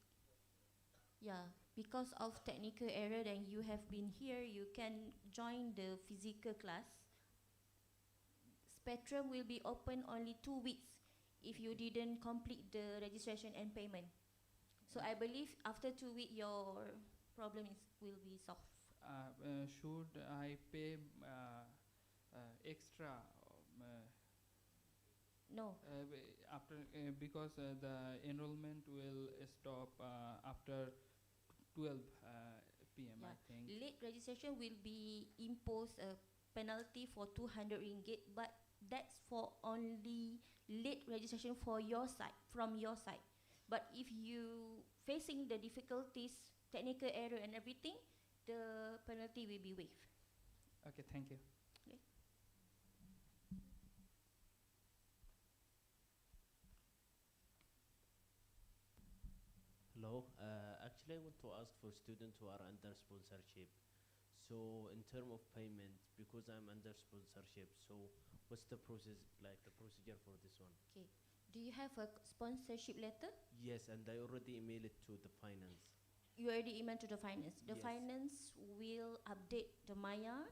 Yeah, because of technical error, then you have been here, you can join the physical class. Spectrum will be open only 2 weeks if you didn't complete the registration and payment. So I believe after 2 weeks your problem will be solved. Should I pay extra? No. After because the enrollment will stop after 12 p.m. Yeah. I think. Late registration will be imposed a penalty for 200 ringgit, but that's for only late registration for your side, from your side. But if you facing the difficulties, technical error and everything, the penalty will be waived. Okay, thank you. Okay. Hello. Actually, I want to ask for students who are under sponsorship. So, in term of payment, because I'm under sponsorship, so what's the process, like the procedure for this one? Okay. Do you have a sponsorship letter? Yes, and I already emailed it to the finance. You already emailed to the finance. The Yes. finance will update the Maya,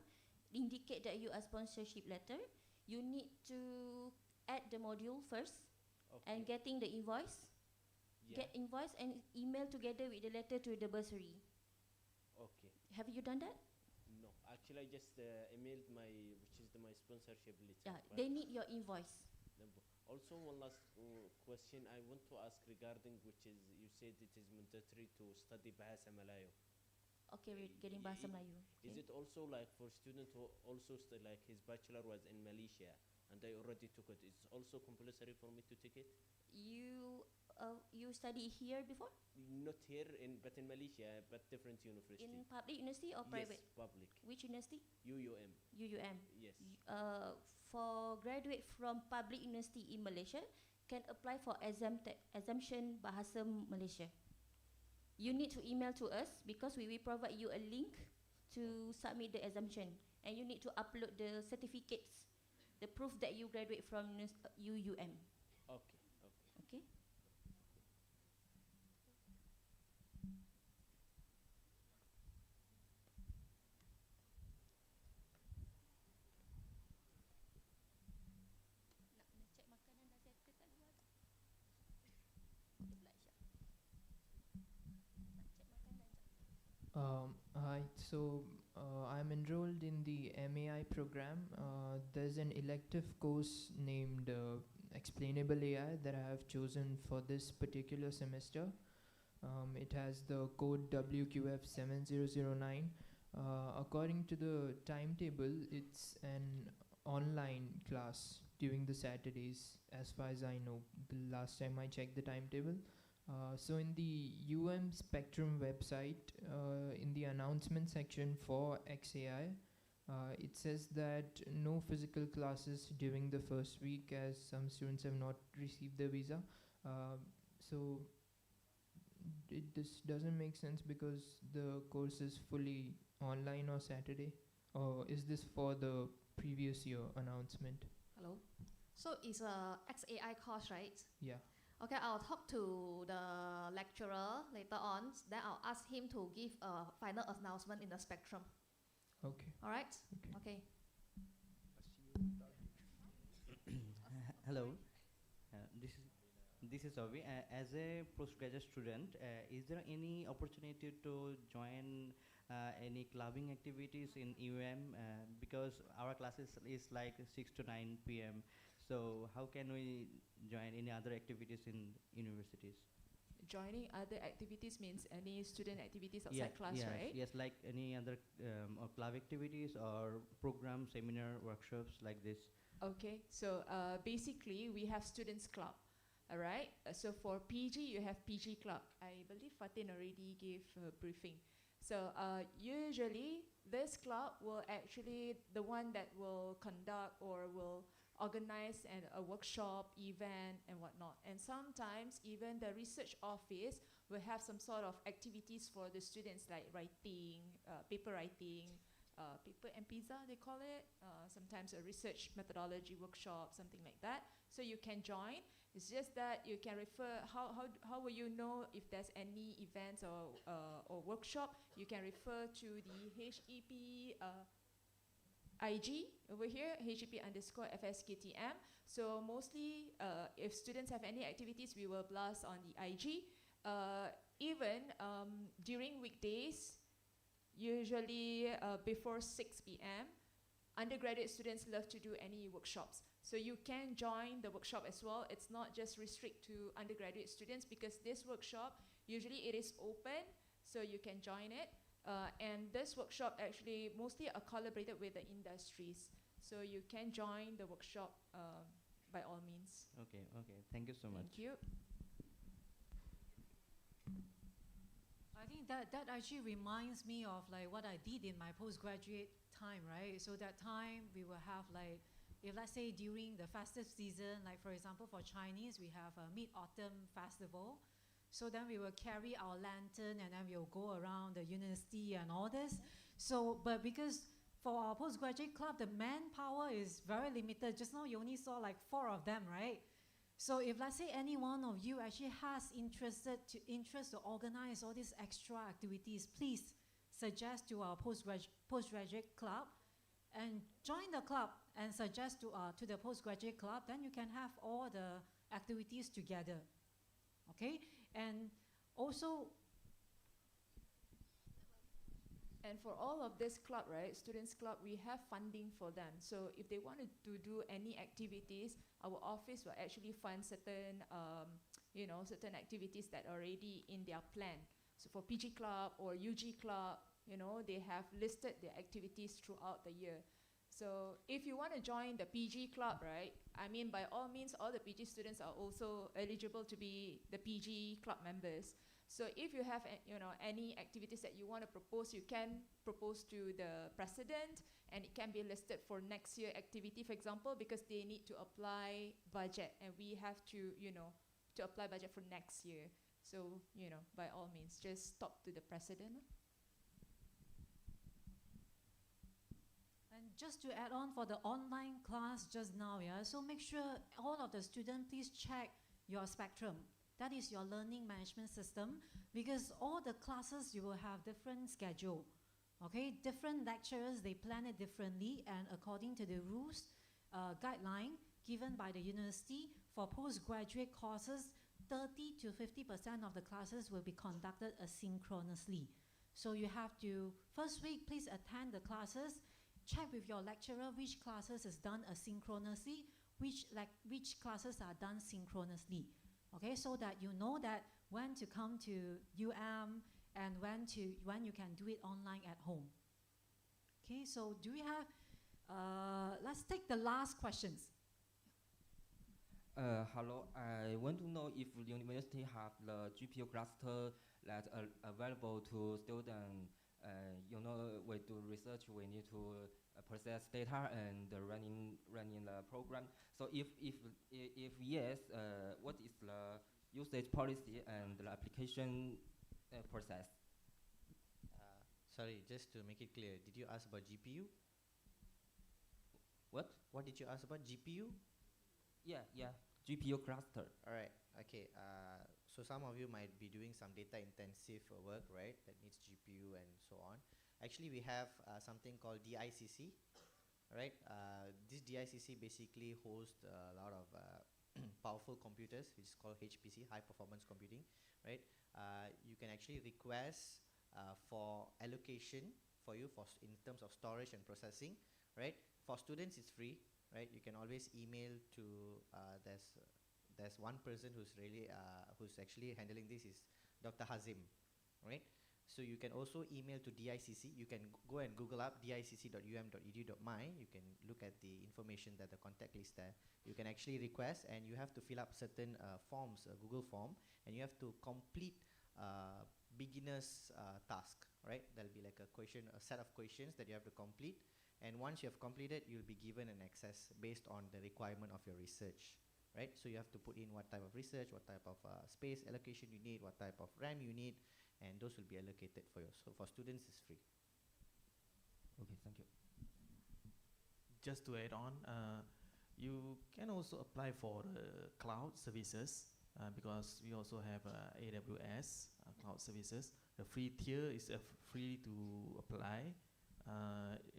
indicate that you are sponsorship letter. You need to add the module first and getting the invoice. Yeah. Get invoice and email together with the letter to the bursary. Okay. Have you done that? No, actually, I just emailed my, which is my sponsorship letter. Yeah, right? they need your invoice. Also, one last question I want to ask regarding, which is, you said it is mandatory to study Bahasa Malayo. Okay, we're getting Bahasa Melayu. Is Okay. it also like for student who also like his bachelor was in Malaysia and I already took it? It's also compulsory for me to take it? You study here before? Not here but in Malaysia, but different university. In public university or private? Yes, public. Which university? UUM. UUM. Yes. For graduate from public university in Malaysia, can apply for exemption Bahasa Malaysia. You need to email to us because we will provide you a link to submit the exemption, and you need to upload the certificates, the proof that you graduate from UUM. Okay. Okay. Hi, so I'm enrolled in the MAI program. There's an elective course named Explainable AI that I have chosen for this particular semester. It has the code WQF7009. According to the timetable, it's an online class during the Saturdays, as far as I know, the last time I checked the timetable. So in the Spectrum website, in the announcement section for XAI, it says that no physical classes during the first week as some students have not received their visa. So this doesn't make sense because the course is fully online or Saturday. Or is this for the previous year announcement? Hello. So it's a XAI course, right? Yeah. Okay, I'll talk to the lecturer later on. Then I'll ask him to give a final announcement in the Spectrum. Okay. All right? Okay. Hello, this is Avi. As a postgraduate student, is there any opportunity to join any clubbing activities in UM? Because our classes is like 6 to 9 p.m. So how can we join any other activities in universities? Joining other activities means any student activities outside class, yes, right? Yes, like any other or club activities or program, seminar, workshops like this. Okay, so basically we have students club, all right? So for PG, you have PG club. I believe Fatin already gave a briefing. So usually this club will actually the one that will conduct or will organize a workshop, event, and whatnot. And sometimes even the research office will have some sort of activities for the students like writing, paper writing, paper and pizza they call it, sometimes a research methodology workshop, something like that. So you can join. It's just that you can refer, how will you know if there's any events or workshop? You can refer to the HEP IG over here, HEP_FSKTM. So mostly if students have any activities, we will blast on the IG. Even during weekdays, usually before 6 p.m., undergraduate students love to do any workshops. So you can join the workshop as well. It's not just restrict to undergraduate students because this workshop, usually it is open, so you can join it. And this workshop actually mostly are collaborated with the industries. So you can join the workshop by all means. Okay, okay. Thank you so much. Thank you. I think that actually reminds me of like what I did in my postgraduate time, right? So that time we will have like, if let's say during the festive season, like for example for Chinese, we have a Mid-Autumn Festival. So then we will carry our lantern and then we'll go around the university and all this. So, but because for our postgraduate club, the manpower is very limited. Just now you only saw like 4 of them, right? So if let's say any one of you actually has interest to organize all these extra activities, please suggest to our postgraduate club and join the club and suggest to the postgraduate club, then you can have all the activities together. Okay? And also, and for all of this club, right, students club, we have funding for them. So if they wanted to do any activities, our office will actually fund certain, certain activities that are already in their plan. So for PG club or UG club, they have listed their activities throughout the year. So if you want to join the PG club, right, I mean, by all means, all the PG students are also eligible to be the PG club members. So if you have, any activities that you want to propose, you can propose to the president, and it can be listed for next year activity, for example, because they need to apply budget, and we have to, to apply budget for next year. So, by all means, just talk to the president. and just to add on for the online class just now, yeah, so make sure all of the students please check your spectrum. That is your learning management system, because all the classes you will have different schedule. Okay, different lecturers, they plan it differently, and according to the rules, guideline given by the university, for postgraduate courses, 30 to 50% of the classes will be conducted asynchronously. So you have to, first week, please attend the classes, check with your lecturer which classes is done asynchronously, which classes are done synchronously. Okay, so that you know that when to come to and when you can do it online at home. Okay, so do we have, let's take the last questions. Hello, I want to know if the university have the GPU cluster that available to students. We do research, we need to process data and running the program. So if yes, what is the usage policy and the application process? Sorry, just to make it clear, did you ask about GPU? What? What did you ask about, GPU? Yeah, GPU cluster. All right, okay. So some of you might be doing some data intensive work, right? That needs GPU and so on. Actually, we have something called DICC, right? This DICC basically hosts a lot of powerful computers, which is called HPC, high performance computing, right? You can actually request for allocation for you in terms of storage and processing, right? For students, it's free, right? You can always email to, there's one person who's really, who's actually handling this is Dr. Hazim, right? So you can also email to DICC. You can go and Google up dicc.um.edu.my. You can look at the information that the contact list there. You can actually request, and you have to fill up certain forms, a Google form, and you have to complete beginner's task, right? There'll be like a set of questions that you have to complete, and once you have completed, you'll be given an access based on the requirement of your research, right? So you have to put in what type of research, what type of space allocation you need, what type of RAM you need, and those will be allocated for you. So for students, it's free. Okay, thank you. Just to add on, you can also apply for cloud services because we also have AWS cloud services. The free tier is free to apply,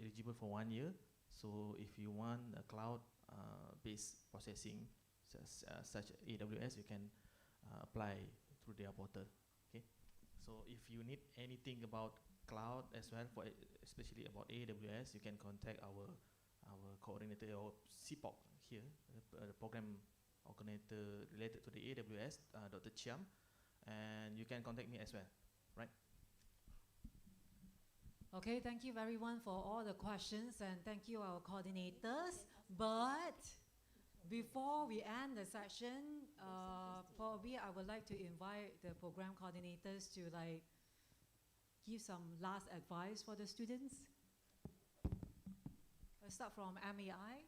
eligible for 1 year. So if you want a cloud-based processing such AWS, you can apply through their portal. Okay. So if you need anything about cloud as well, especially about AWS, you can contact our coordinator or CPOC here, the program coordinator related to the AWS, Dr. Chiam, and you can contact me as well, right? Okay, thank you everyone for all the questions, and thank you our coordinators. But before we end the session, probably I would like to invite the program coordinators to give some last advice for the students? Let's start from MAI.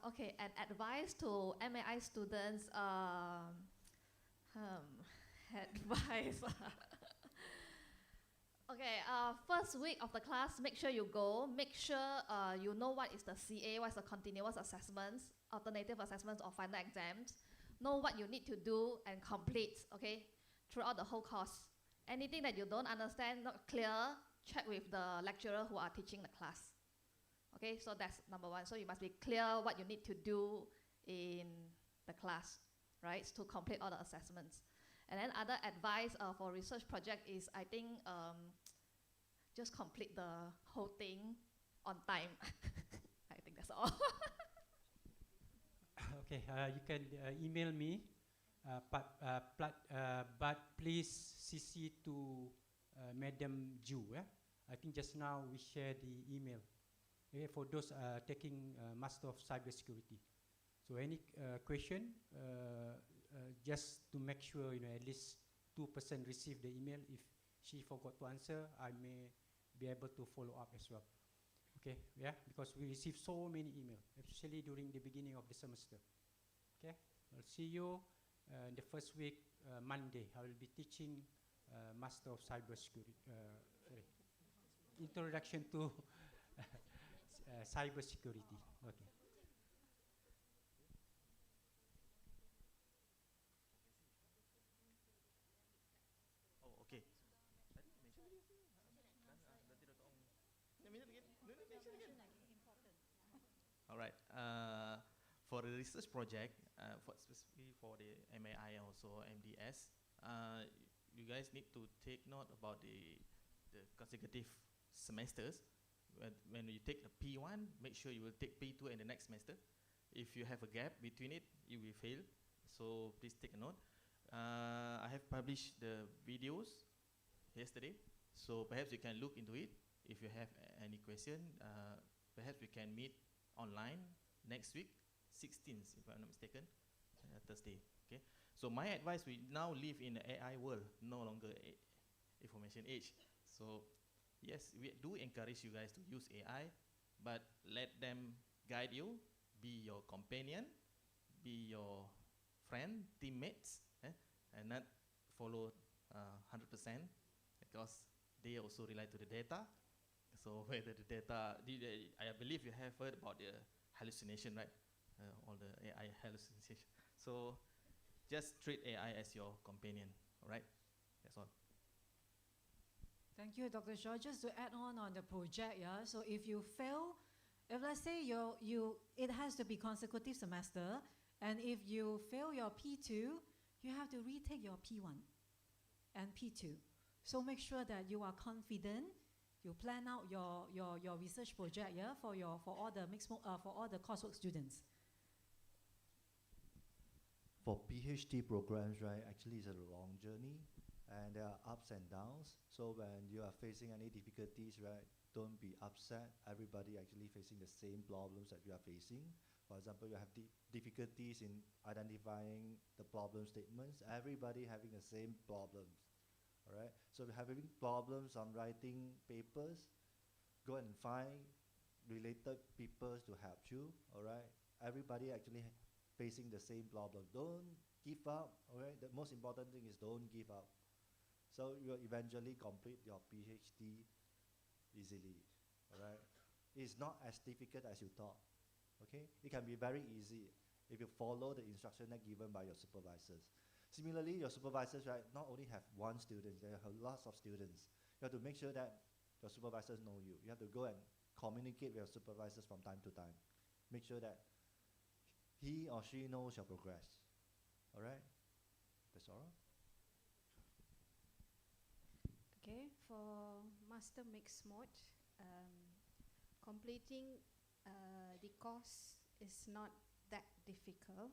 Okay, an advice to MAI students. Advice. Okay, first week of the class, make sure you go. Make sure you know what is the CA, what is the continuous assessments, alternative assessments, or final exams. Know what you need to do and complete, okay, throughout the whole course. Anything that you don't understand, not clear, check with the lecturer who are teaching the class. Okay, so that's number one. So you must be clear what you need to do in the class, right, to complete all the assessments. And then other advice for research project is, I think, just complete the whole thing on time. I think that's all. Okay, you can email me, but please CC to Madam Ju. I think just now we shared the email. Okay, for those taking Master of Cybersecurity. So any question, just to make sure at least 2% receive the email. If she forgot to answer, I may be able to follow up as well. Okay, yeah, because we receive so many emails, especially during the beginning of the semester. Okay, I'll see you in the first week, Monday. I will be teaching Master of Cybersecurity. Sorry, Introduction to Cybersecurity. Okay. Oh, okay. All right. For the research project, specifically for the MAI and also MDS, you guys need to take note about the consecutive semesters. When you take the P1, make sure you will take P2 in the next semester. If you have a gap between it, you will fail. So please take a note. I have published the videos yesterday, so perhaps you can look into it. If you have any question, perhaps we can meet online next week, 16th, if I'm not mistaken, Thursday. Okay. So my advice: we now live in the AI world, no longer information age. So yes, we do encourage you guys to use AI, but let them guide you, be your companion, be your friend, teammates, and not follow 100%, because they also rely to the data. So whether the data, I believe you have heard about the hallucination, right? All the AI hallucination. So just treat AI as your companion, all right? That's all. Thank you, Dr. Shaw. Just to add on the project, yeah. So if you fail, if let's say it has to be consecutive semester, and if you fail your P2, you have to retake your P1 and P2. So make sure that you are confident. You plan out your research project, yeah, for all the coursework students. For PhD programs, right, actually it's a long journey and there are ups and downs. So when you are facing any difficulties, right, don't be upset. Everybody actually facing the same problems that you are facing. For example, you have difficulties in identifying the problem statements. Everybody having the same problems. All right. So if you're having problems on writing papers, go and find related people to help you. All right. Everybody actually facing the same problem. Don't give up. All right. The most important thing is don't give up. So you will eventually complete your PhD easily. All right. It's not as difficult as you thought. Okay. It can be very easy if you follow the instruction given by your supervisors. Similarly, your supervisors, right, not only have one student, they have lots of students. You have to make sure that your supervisors know you. You have to go and communicate with your supervisors from time to time. Make sure that he or she knows your progress. All right? That's all. Okay, for master mixed mode, completing the course is not that difficult.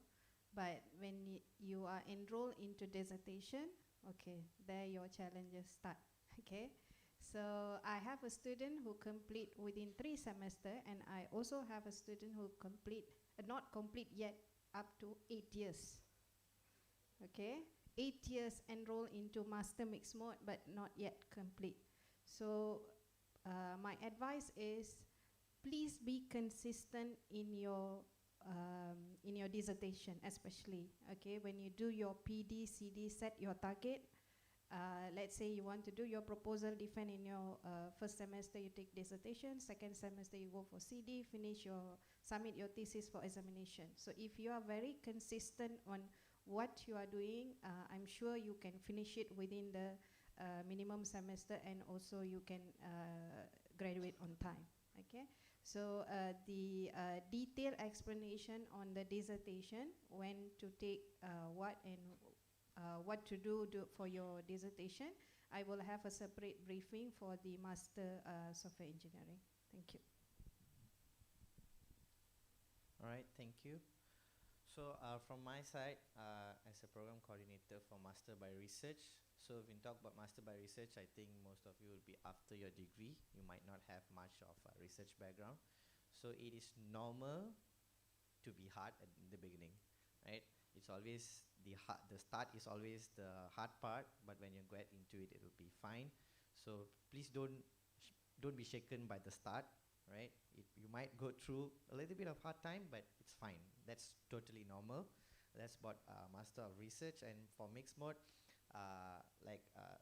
But when you are enrolled into dissertation, okay, there your challenges start, okay? So I have a student who complete within 3 semesters, and I also have a student who not complete yet up to 8 years, okay? 8 years enrolled into Master Mixed Mode but not yet complete. So my advice is, please be consistent in your dissertation, especially. Okay, when you do your PD, CD, set your target. Let's say you want to do your proposal defense in your first semester, you take dissertation. Second semester, you go for CD, submit your thesis for examination. So if you are very consistent on what you are doing, I'm sure you can finish it within the minimum semester, and also you can graduate on time. Okay, so the detailed explanation on the dissertation, when to take what and what to do for your dissertation, I will have a separate briefing for the Master Software Engineering. Thank you. All right, thank you. So from my side, as a program coordinator for Master by Research, so when we talk about Master by Research, I think most of you will be after your degree. You might not have much of a research background. So it is normal to be hard at the beginning, right? It's always the start is always the hard part, but when you get into it, it will be fine. So please don't be shaken by the start, right? You might go through a little bit of hard time, but it's fine. That's totally normal. That's about Master of Research. And for Mixed Mode,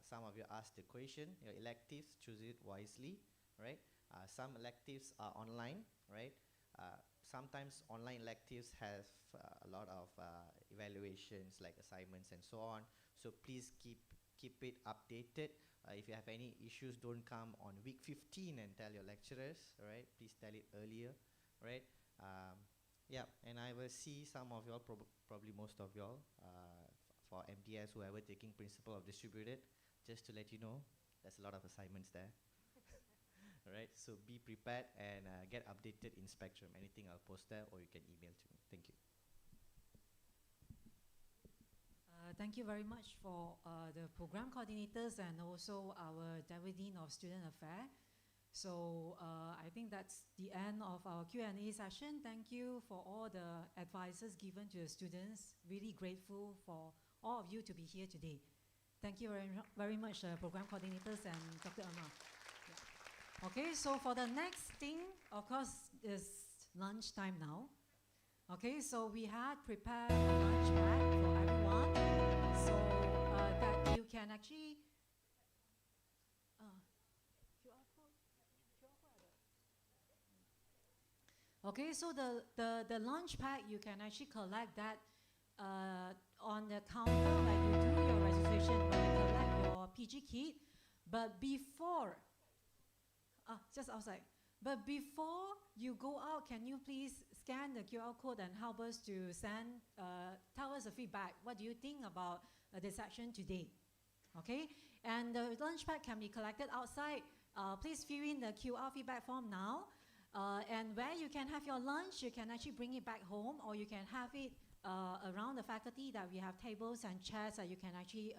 some of you asked the question, your electives, choose it wisely, right? Some electives are online, right? Sometimes online electives have a lot of evaluations like assignments and so on. So please keep it updated. If you have any issues, don't come on week 15 and tell your lecturers, right? Please tell it earlier, right? Yeah, and I will see some of y'all, probably most of y'all, for MDS, whoever taking Principle of Distributed, just to let you know, there's a lot of assignments there. Alright, so be prepared and get updated in Spectrum. Anything I'll post there, or you can email to me. Thank you. Thank you very much for the program coordinators and also our Deputy Dean of Student Affairs. So I think that's the end of our Q&A session. Thank you for all the advices given to the students. Really grateful for all of you to be here today. Thank you very much, program coordinators and Dr. Amar. Okay, so for the next thing, of course, is lunchtime now. Okay, so we had prepared a lunch bag for everyone, so that you can actually okay, so the lunch pack, you can actually collect that on the counter, like you do your registration when you collect your PG kit. But before, just outside. But before you go out, can you please scan the QR code and help us to tell us the feedback. What do you think about the session today? Okay, and the lunch pack can be collected outside. Please fill in the QR feedback form now. And where you can have your lunch, you can actually bring it back home, or you can have it around the faculty, that we have tables and chairs that you can actually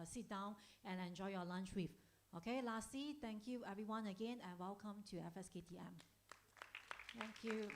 sit down and enjoy your lunch with. Okay, lastly, thank you everyone again, and welcome to FSKTM. Thank you.